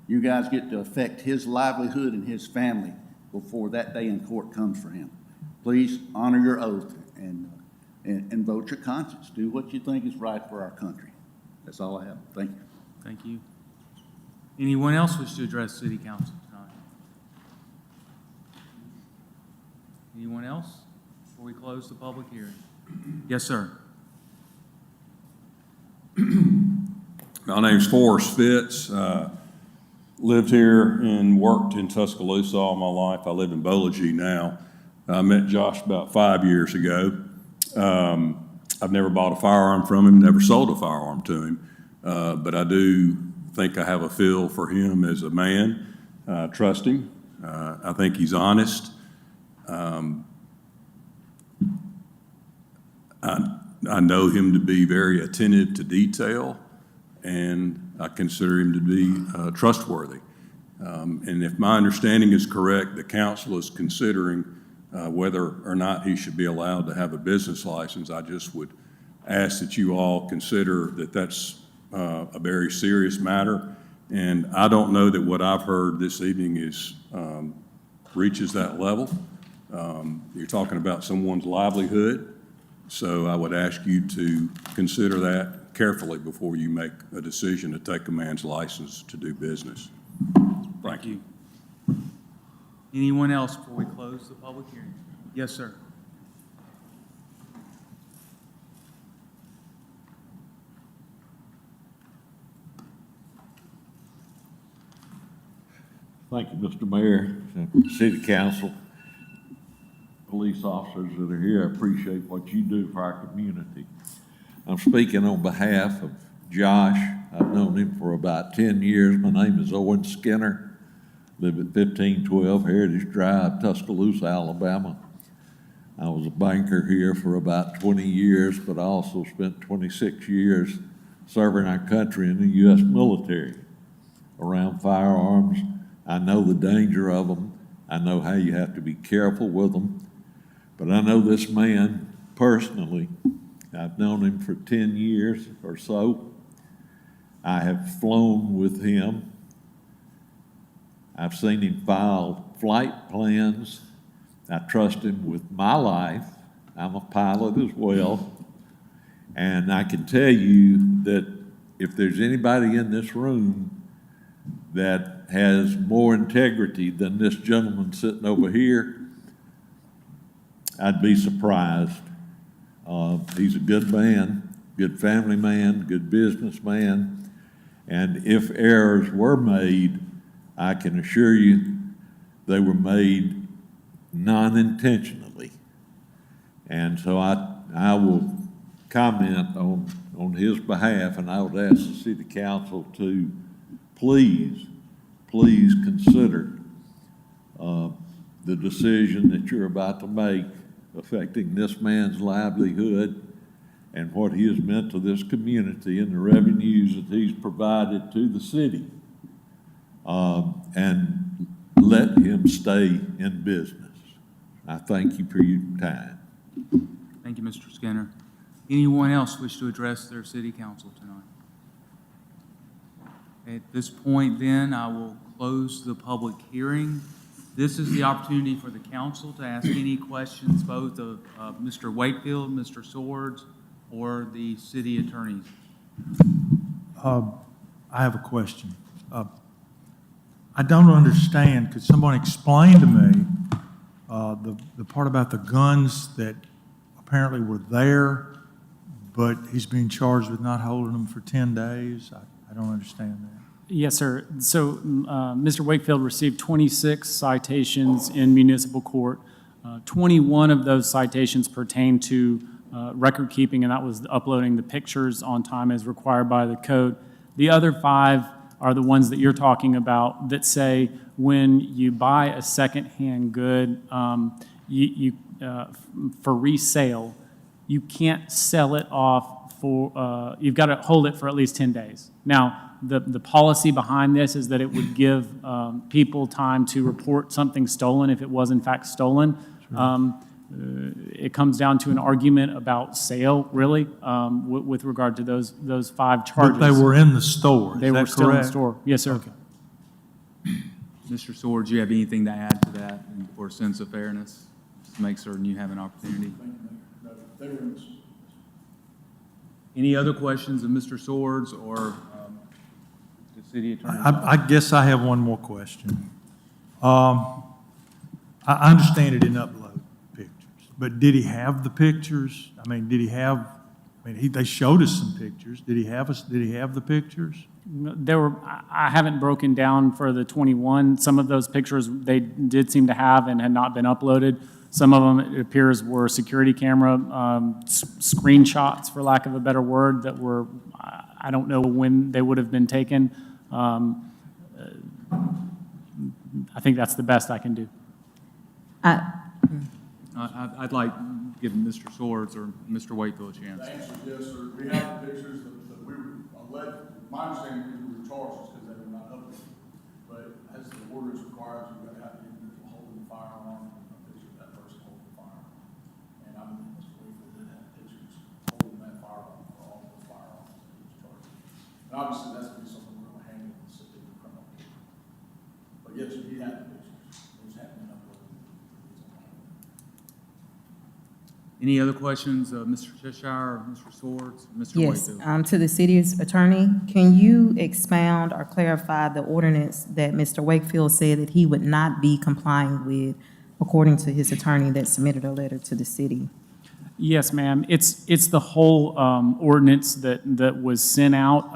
Speaker 11: You guys get to affect his livelihood and his family before that day in court comes for him. Please honor your oath and vote your conscience. Do what you think is right for our country. That's all I have. Thank you.
Speaker 9: Thank you. Anyone else wish to address City Council tonight? Anyone else before we close the public hearing? Yes, sir.
Speaker 18: My name's Forrest Fitz. Lived here and worked in Tuscaloosa all my life. I live in Bologee now. I met Josh about 5 years ago. I've never bought a firearm from him, never sold a firearm to him, but I do think I have a feel for him as a man. Trust him. I think he's honest. I know him to be very attentive to detail, and I consider him to be trustworthy. And if my understanding is correct, the council is considering whether or not he should be allowed to have a business license. I just would ask that you all consider that that's a very serious matter. And I don't know that what I've heard this evening is reaches that level. You're talking about someone's livelihood. So I would ask you to consider that carefully before you make a decision to take a man's license to do business.
Speaker 9: Thank you. Anyone else before we close the public hearing? Yes, sir.
Speaker 20: Thank you, Mr. Mayor, City Council, police officers that are here. I appreciate what you do for our community. I'm speaking on behalf of Josh. I've known him for about 10 years. My name is Owen Skinner. Live at 1512 Heritage Drive, Tuscaloosa, Alabama. I was a banker here for about 20 years, but I also spent 26 years serving our country in the U.S. military. Around firearms, I know the danger of them. I know how you have to be careful with them. But I know this man personally. I've known him for 10 years or so. I have flown with him. I've seen him file flight plans. I trust him with my life. I'm a pilot as well. And I can tell you that if there's anybody in this room that has more integrity than this gentleman sitting over here, I'd be surprised. He's a good man, good family man, good businessman. And if errors were made, I can assure you they were made non-intentionally. And so I will comment on his behalf, and I would ask the city council to please consider the decision that you're about to make affecting this man's livelihood and what he has meant to this community and the revenues that he's provided to the city. And let him stay in business. I thank you for your time.
Speaker 9: Thank you, Mr. Skinner. Anyone else wish to address their city council tonight? At this point, then, I will close the public hearing. This is the opportunity for the council to ask any questions, both of Mr. Wakefield, Mr. Swords, or the city attorneys.
Speaker 15: I have a question. I don't understand. Could someone explain to me the part about the guns that apparently were there, but he's being charged with not holding them for 10 days? I don't understand that.
Speaker 16: Yes, sir. So Mr. Wakefield received 26 citations in municipal court. 21 of those citations pertain to record keeping, and that was uploading the pictures on time as required by the code. The other 5 are the ones that you're talking about that say when you buy a secondhand good for resale, you can't sell it off for, you've got to hold it for at least 10 days. Now, the policy behind this is that it would give people time to report something stolen if it was in fact stolen. It comes down to an argument about sale, really, with regard to those 5 charges.
Speaker 15: But they were in the store, is
Speaker 16: They were
Speaker 15: that
Speaker 16: still in the
Speaker 15: correct?
Speaker 16: store. Yes, sir.
Speaker 15: Okay.
Speaker 9: Mr. Swords, do you have anything to add to that for a sense of fairness? Just to make certain you have an opportunity. Any other questions of Mr. Swords or the city attorney?
Speaker 15: I guess I have one more question. I understand he didn't upload pictures, but did he have the pictures? I mean, they showed us some pictures. Did he have the pictures?
Speaker 16: I haven't broken down for the 21. Some of those pictures they did seem to have and had not been uploaded. Some of them, it appears, were security camera screenshots, for lack of a better word, that were, I don't know when they would have been taken. I think that's the best I can do.
Speaker 9: I'd like to give Mr. Swords or Mr. Wakefield a chance.
Speaker 17: The answer is yes, sir. We have the pictures that we were alleged, my understanding is we were charged because they were not uploaded. But as the orders requires, you've got to have the individual holding the firearm and a picture of that person holding the firearm. And I believe Mr. Wakefield did have pictures holding that firearm for all those firearms that he was charged. And obviously, that's going to be something we're going to handle in the city of criminal case. But yes, we have the pictures. Those haven't been uploaded.
Speaker 9: Any other questions of Mr. Cheshire or Mr. Swords, Mr.
Speaker 21: Yes,
Speaker 9: Wakefield?
Speaker 21: to the city's attorney, can you expound or clarify the ordinance that Mr. Wakefield said that he would not be complying with, according to his attorney that submitted a letter to the city?
Speaker 16: Yes, ma'am. It's the whole ordinance that was sent out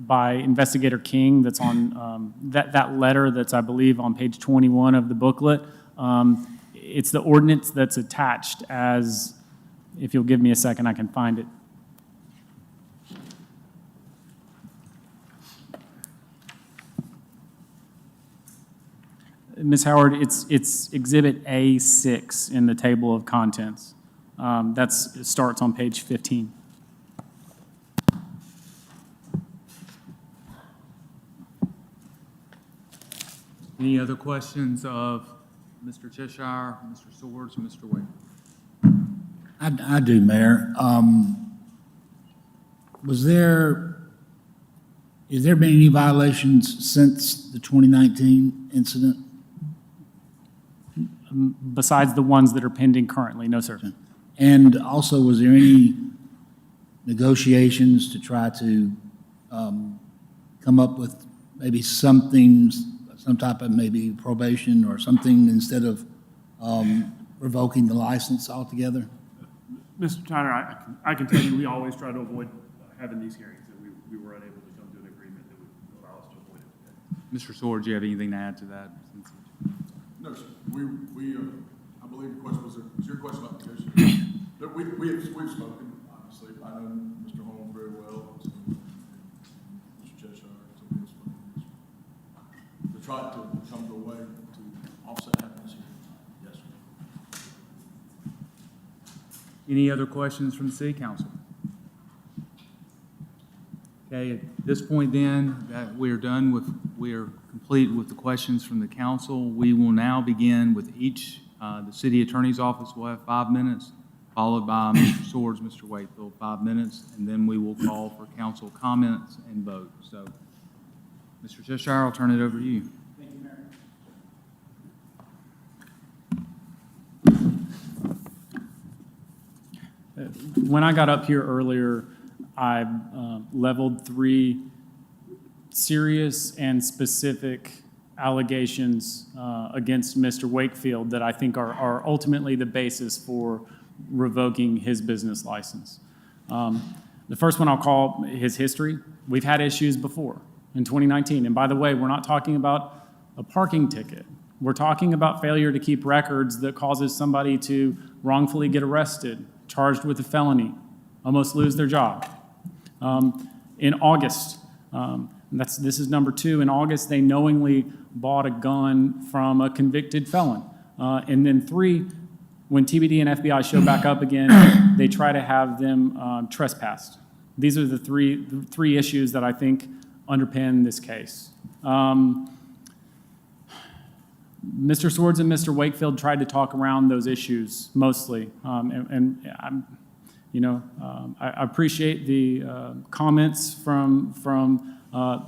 Speaker 16: by Investigator King. That's on that letter. That's, I believe, on page 21 of the booklet. It's the ordinance that's attached as, if you'll give me a second, I can find it. Ms. Howard, it's Exhibit A6 in the table of contents. It starts on page 15.
Speaker 9: Any other questions of Mr. Cheshire, Mr. Swords, or Mr. Wade?
Speaker 5: I do, Mayor. Has there been any violations since the 2019 incident?
Speaker 16: Besides the ones that are pending currently, no, sir.
Speaker 5: And also, was there any negotiations to try to come up with maybe something, some type of maybe probation or something instead of revoking the license altogether?
Speaker 6: Mr. Tyner, I can tell you, we always try to avoid having these hearings, that we were unable to come to an agreement that would allow us to avoid it.
Speaker 9: Mr. Swords, do you have anything to add to that?
Speaker 17: No, sir. I believe the question was your question about negotiation. We've spoken, obviously. I know Mr. Holmes very well, so, Mr. Cheshire, so we've spoken. We tried to come to a way to offset happiness here. Yes, sir.
Speaker 9: Any other questions from the city council? Okay, at this point then, that we are complete with the questions from the council. We will now begin with each, the city attorney's office will have 5 minutes, followed by Mr. Swords, Mr. Wakefield, 5 minutes, and then we will call for council comments and vote. So, Mr. Cheshire, I'll turn it over to you.
Speaker 16: Thank you, Mayor. When I got up here earlier, I leveled 3 serious and specific allegations against Mr. Wakefield that I think are ultimately the basis for revoking his business license. The first one I'll call his history. We've had issues before in 2019. And by the way, we're not talking about a parking ticket. We're talking about failure to keep records that causes somebody to wrongfully get arrested, charged with a felony, almost lose their job. In August, this is number 2. In August, they knowingly bought a gun from a convicted felon. And then 3, when TBD and FBI show back up again, they try to have them trespassed. These are the three issues that I think underpin this case. Mr. Swords and Mr. Wakefield tried to talk around those issues mostly, I appreciate the comments from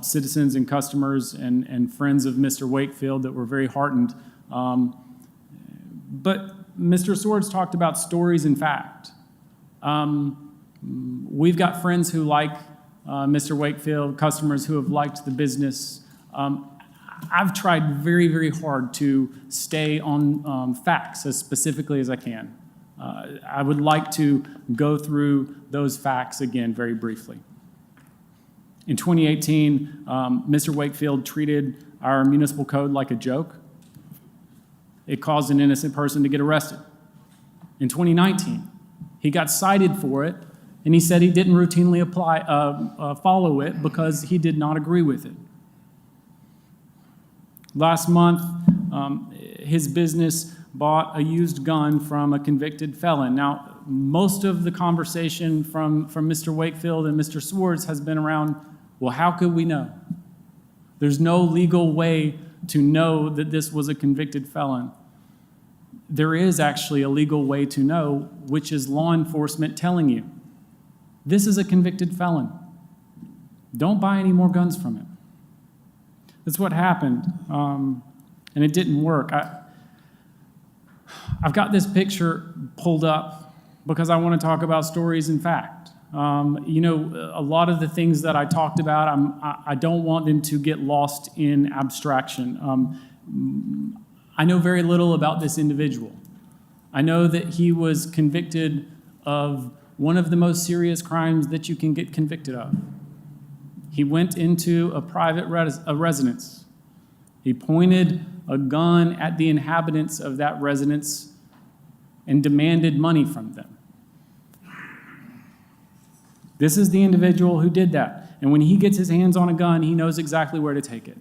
Speaker 16: citizens and customers and friends of Mr. Wakefield that were very heartened. But Mr. Swords talked about stories and fact. We've got friends who like Mr. Wakefield, customers who have liked the business. I've tried very, very hard to stay on facts as specifically as I can. I would like to go through those facts again very briefly. In 2018, Mr. Wakefield treated our municipal code like a joke. It caused an innocent person to get arrested. In 2019, he got cited for it, and he said he didn't routinely follow it because he did not agree with it. Last month, his business bought a used gun from a convicted felon. Now, most of the conversation from Mr. Wakefield and Mr. Swords has been around, well, how could we know? There's no legal way to know that this was a convicted felon. There is actually a legal way to know, which is law enforcement telling you, this is a convicted felon. Don't buy any more guns from him. That's what happened, and it didn't work. I've got this picture pulled up because I want to talk about stories and fact. A lot of the things that I talked about, I don't want them to get lost in abstraction. I know very little about this individual. I know that he was convicted of one of the most serious crimes that you can get convicted of. He went into a private residence. He pointed a gun at the inhabitants of that residence and demanded money from them. This is the individual who did that. And when he gets his hands on a gun, he knows exactly where to take it.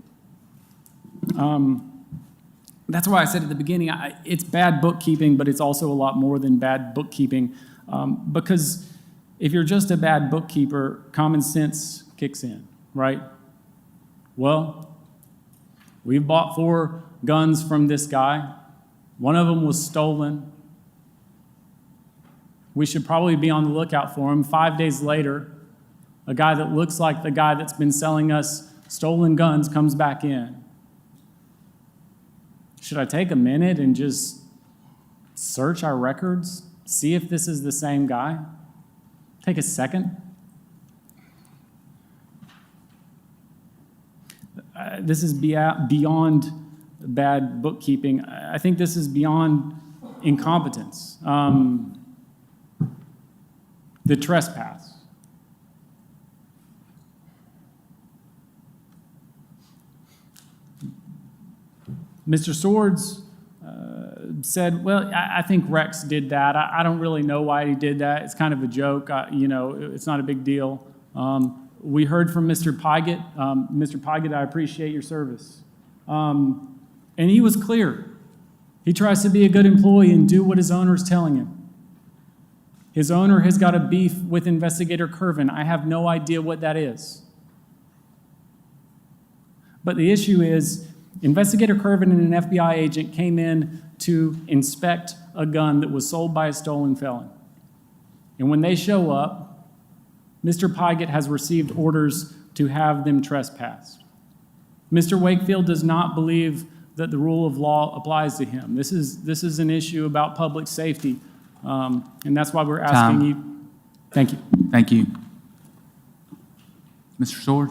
Speaker 16: That's why I said at the beginning, it's bad bookkeeping, but it's also a lot more than bad bookkeeping. Because if you're just a bad bookkeeper, common sense kicks in, right? Well, We've bought 4 guns from this guy. One of them was stolen. We should probably be on the lookout for him. 5 days later, a guy that looks like the guy that's been selling us stolen guns comes back in. Should I take a minute and just search our records, see if this is the same guy? Take a second. This is beyond bad bookkeeping. I think this is beyond incompetence. The trespass. Mr. Swords said, well, I think Rex did that. I don't really know why he did that. It's kind of a joke. It's not a big deal. We heard from Mr. Pygott. Mr. Pygott, I appreciate your service. And he was clear. He tries to be a good employee and do what his owner is telling him. His owner has got a beef with Investigator Curvin. I have no idea what that is. But the issue is, Investigator Curvin and an FBI agent came in to inspect a gun that was sold by a stolen felon. And when they show up, Mr. Pygott has received orders to have them trespassed. Mr. Wakefield does not believe that the rule of law applies to him. This is an issue about public safety, and that's why we're asking
Speaker 9: Time.
Speaker 16: you. Thank you.
Speaker 9: Thank you. Mr. Sword?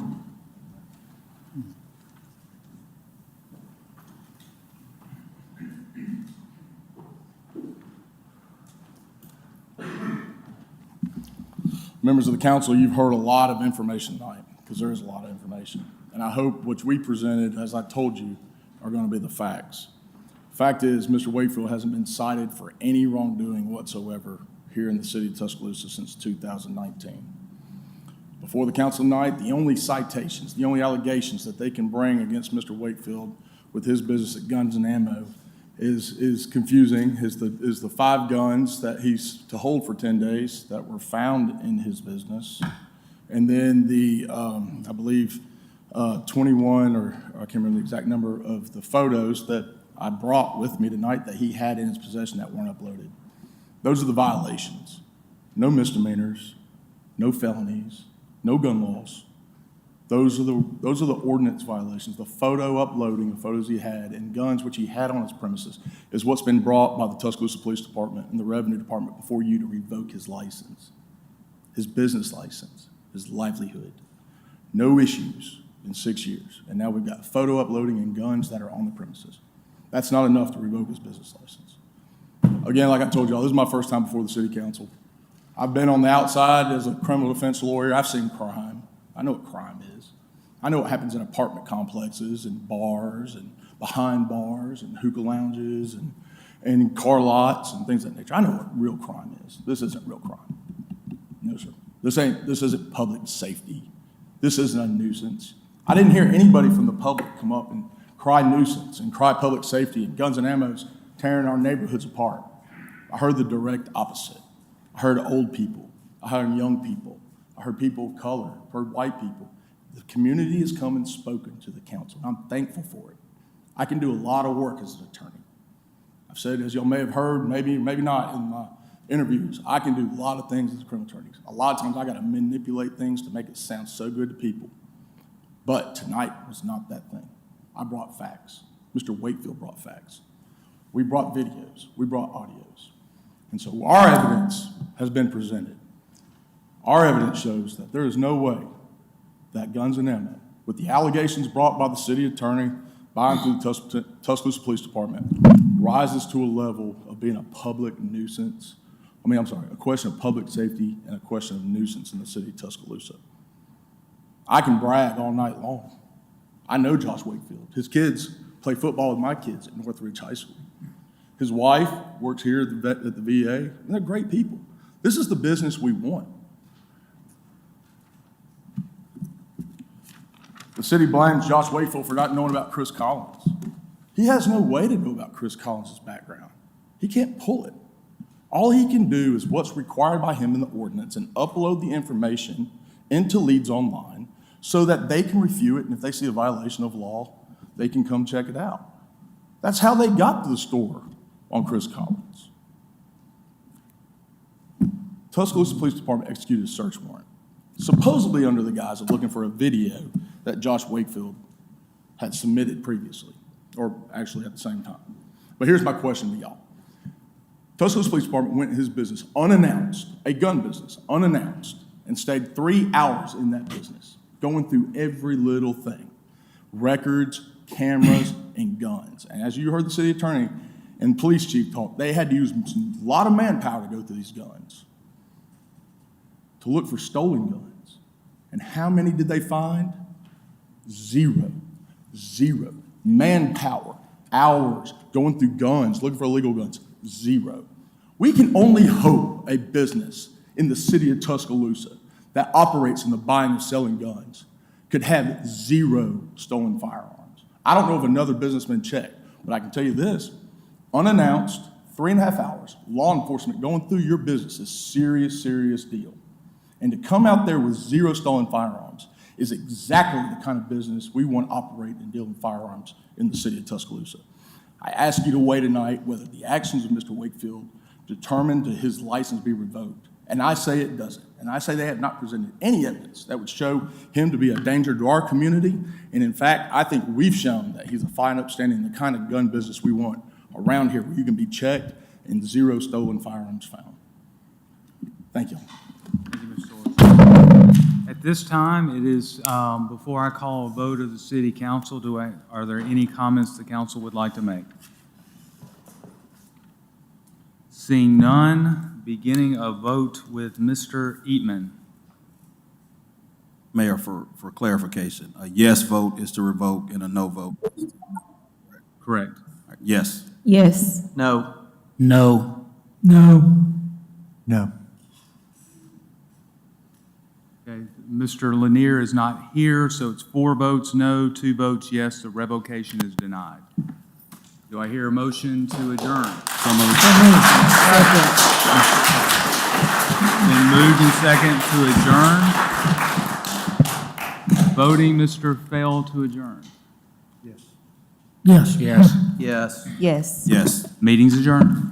Speaker 17: Members of the council, you've heard a lot of information tonight, because there is a lot of information. And I hope what we presented, as I told you, are going to be the facts. Fact is, Mr. Wakefield hasn't been cited for any wrongdoing whatsoever here in the city of Tuscaloosa since 2019. Before the council tonight, the only citations, the only allegations that they can bring against Mr. Wakefield with his business at Guns and Ammo is confusing, is the 5 guns that he's to hold for 10 days that were found in his business. And then the, I believe, 21, or I can't remember the exact number of the photos that I brought with me tonight that he had in his possession that weren't uploaded. Those are the violations. No misdemeanors, no felonies, no gun laws. Those are the ordinance violations. The photo uploading of photos he had and guns which he had on his premises is what's been brought by the Tuscaloosa Police Department and the Revenue Department before you to revoke his license, his business license, his livelihood. No issues in 6 years. And now we've got photo uploading and guns that are on the premises. That's not enough to revoke his business license. Again, like I told y'all, this is my first time before the city council. I've been on the outside as a criminal defense lawyer. I've seen crime. I know what crime is. I know what happens in apartment complexes and bars and behind bars and hookah lounges and car lots and things of that nature. I know what real crime is. This isn't real crime. No, sir. This isn't public safety. This isn't a nuisance. I didn't hear anybody from the public come up and cry nuisance and cry public safety and Guns and Ammo's tearing our neighborhoods apart. I heard the direct opposite. I heard old people. I heard young people. I heard people of color. I heard white people. The community has come and spoken to the council. I'm thankful for it. I can do a lot of work as an attorney. I've said, as y'all may have heard, maybe not in my interviews, I can do a lot of things as a criminal attorney. A lot of times I got to manipulate things to make it sound so good to people. But tonight was not that thing. I brought facts. Mr. Wakefield brought facts. We brought videos. We brought audios. And so our evidence has been presented. Our evidence shows that there is no way that Guns and Ammo, with the allegations brought by the city attorney, by and through the Tuscaloosa Police Department, rises to a level of being a public nuisance. A question of public safety and a question of nuisance in the city of Tuscaloosa. I can brag all night long. I know Josh Wakefield. His kids play football with my kids at Northridge High School. His wife works here at the VA, and they're great people. This is the business we want. The city blames Josh Wakefield for not knowing about Chris Collins. He has no way to know about Chris Collins' background. He can't pull it. All he can do is what's required by him in the ordinance and upload the information into Leads Online so that they can review it, and if they see a violation of law, they can come check it out. That's how they got to the store on Chris Collins. Tuscaloosa Police Department executed a search warrant, supposedly under the guise of looking for a video that Josh Wakefield had submitted previously, or actually at the same time. But here's my question to y'all. Tuscaloosa Police Department went in his business unannounced, a gun business, unannounced, and stayed 3 hours in that business, going through every little thing. Records, cameras, and guns. And as you heard the city attorney and police chief talk, they had to use a lot of manpower to go through these guns, to look for stolen guns. And how many did they find? Zero. Zero. Manpower, hours, going through guns, looking for illegal guns, zero. We can only hope a business in the city of Tuscaloosa that operates in the buying and selling guns could have zero stolen firearms. I don't know if another businessman checked, but I can tell you this, unannounced, 3.5 hours, law enforcement going through your business is serious, serious deal. And to come out there with zero stolen firearms is exactly the kind of business we want to operate and deal in firearms in the city of Tuscaloosa. I ask you to weigh tonight whether the actions of Mr. Wakefield determined that his license be revoked. And I say it doesn't. And I say they have not presented any evidence that would show him to be a danger to our community. And in fact, I think we've shown that he's a fine, upstanding, the kind of gun business we want around here where you can be checked and zero stolen firearms found. Thank you.
Speaker 9: Thank you, Mr. Swords. At this time, it is, before I call a vote of the city council, are there any comments the council would like to make? Seeing none, beginning a vote with Mr. Eatman.
Speaker 4: Mayor, for clarification, a yes vote is to revoke and a no vote.
Speaker 9: Correct.
Speaker 4: Yes.
Speaker 21: Yes.
Speaker 4: No.
Speaker 5: No.
Speaker 15: No. No.
Speaker 9: Okay, Mr. Lanier is not here, so it's 4 votes no, 2 votes yes, the revocation is denied. Do I hear a motion to adjourn?
Speaker 4: So moved.
Speaker 9: Been moved and second to adjourn. Voting, Mr. Fail to adjourn.
Speaker 15: Yes.
Speaker 5: Yes.
Speaker 4: Yes.
Speaker 21: Yes.
Speaker 4: Yes.
Speaker 9: Meeting's adjourned.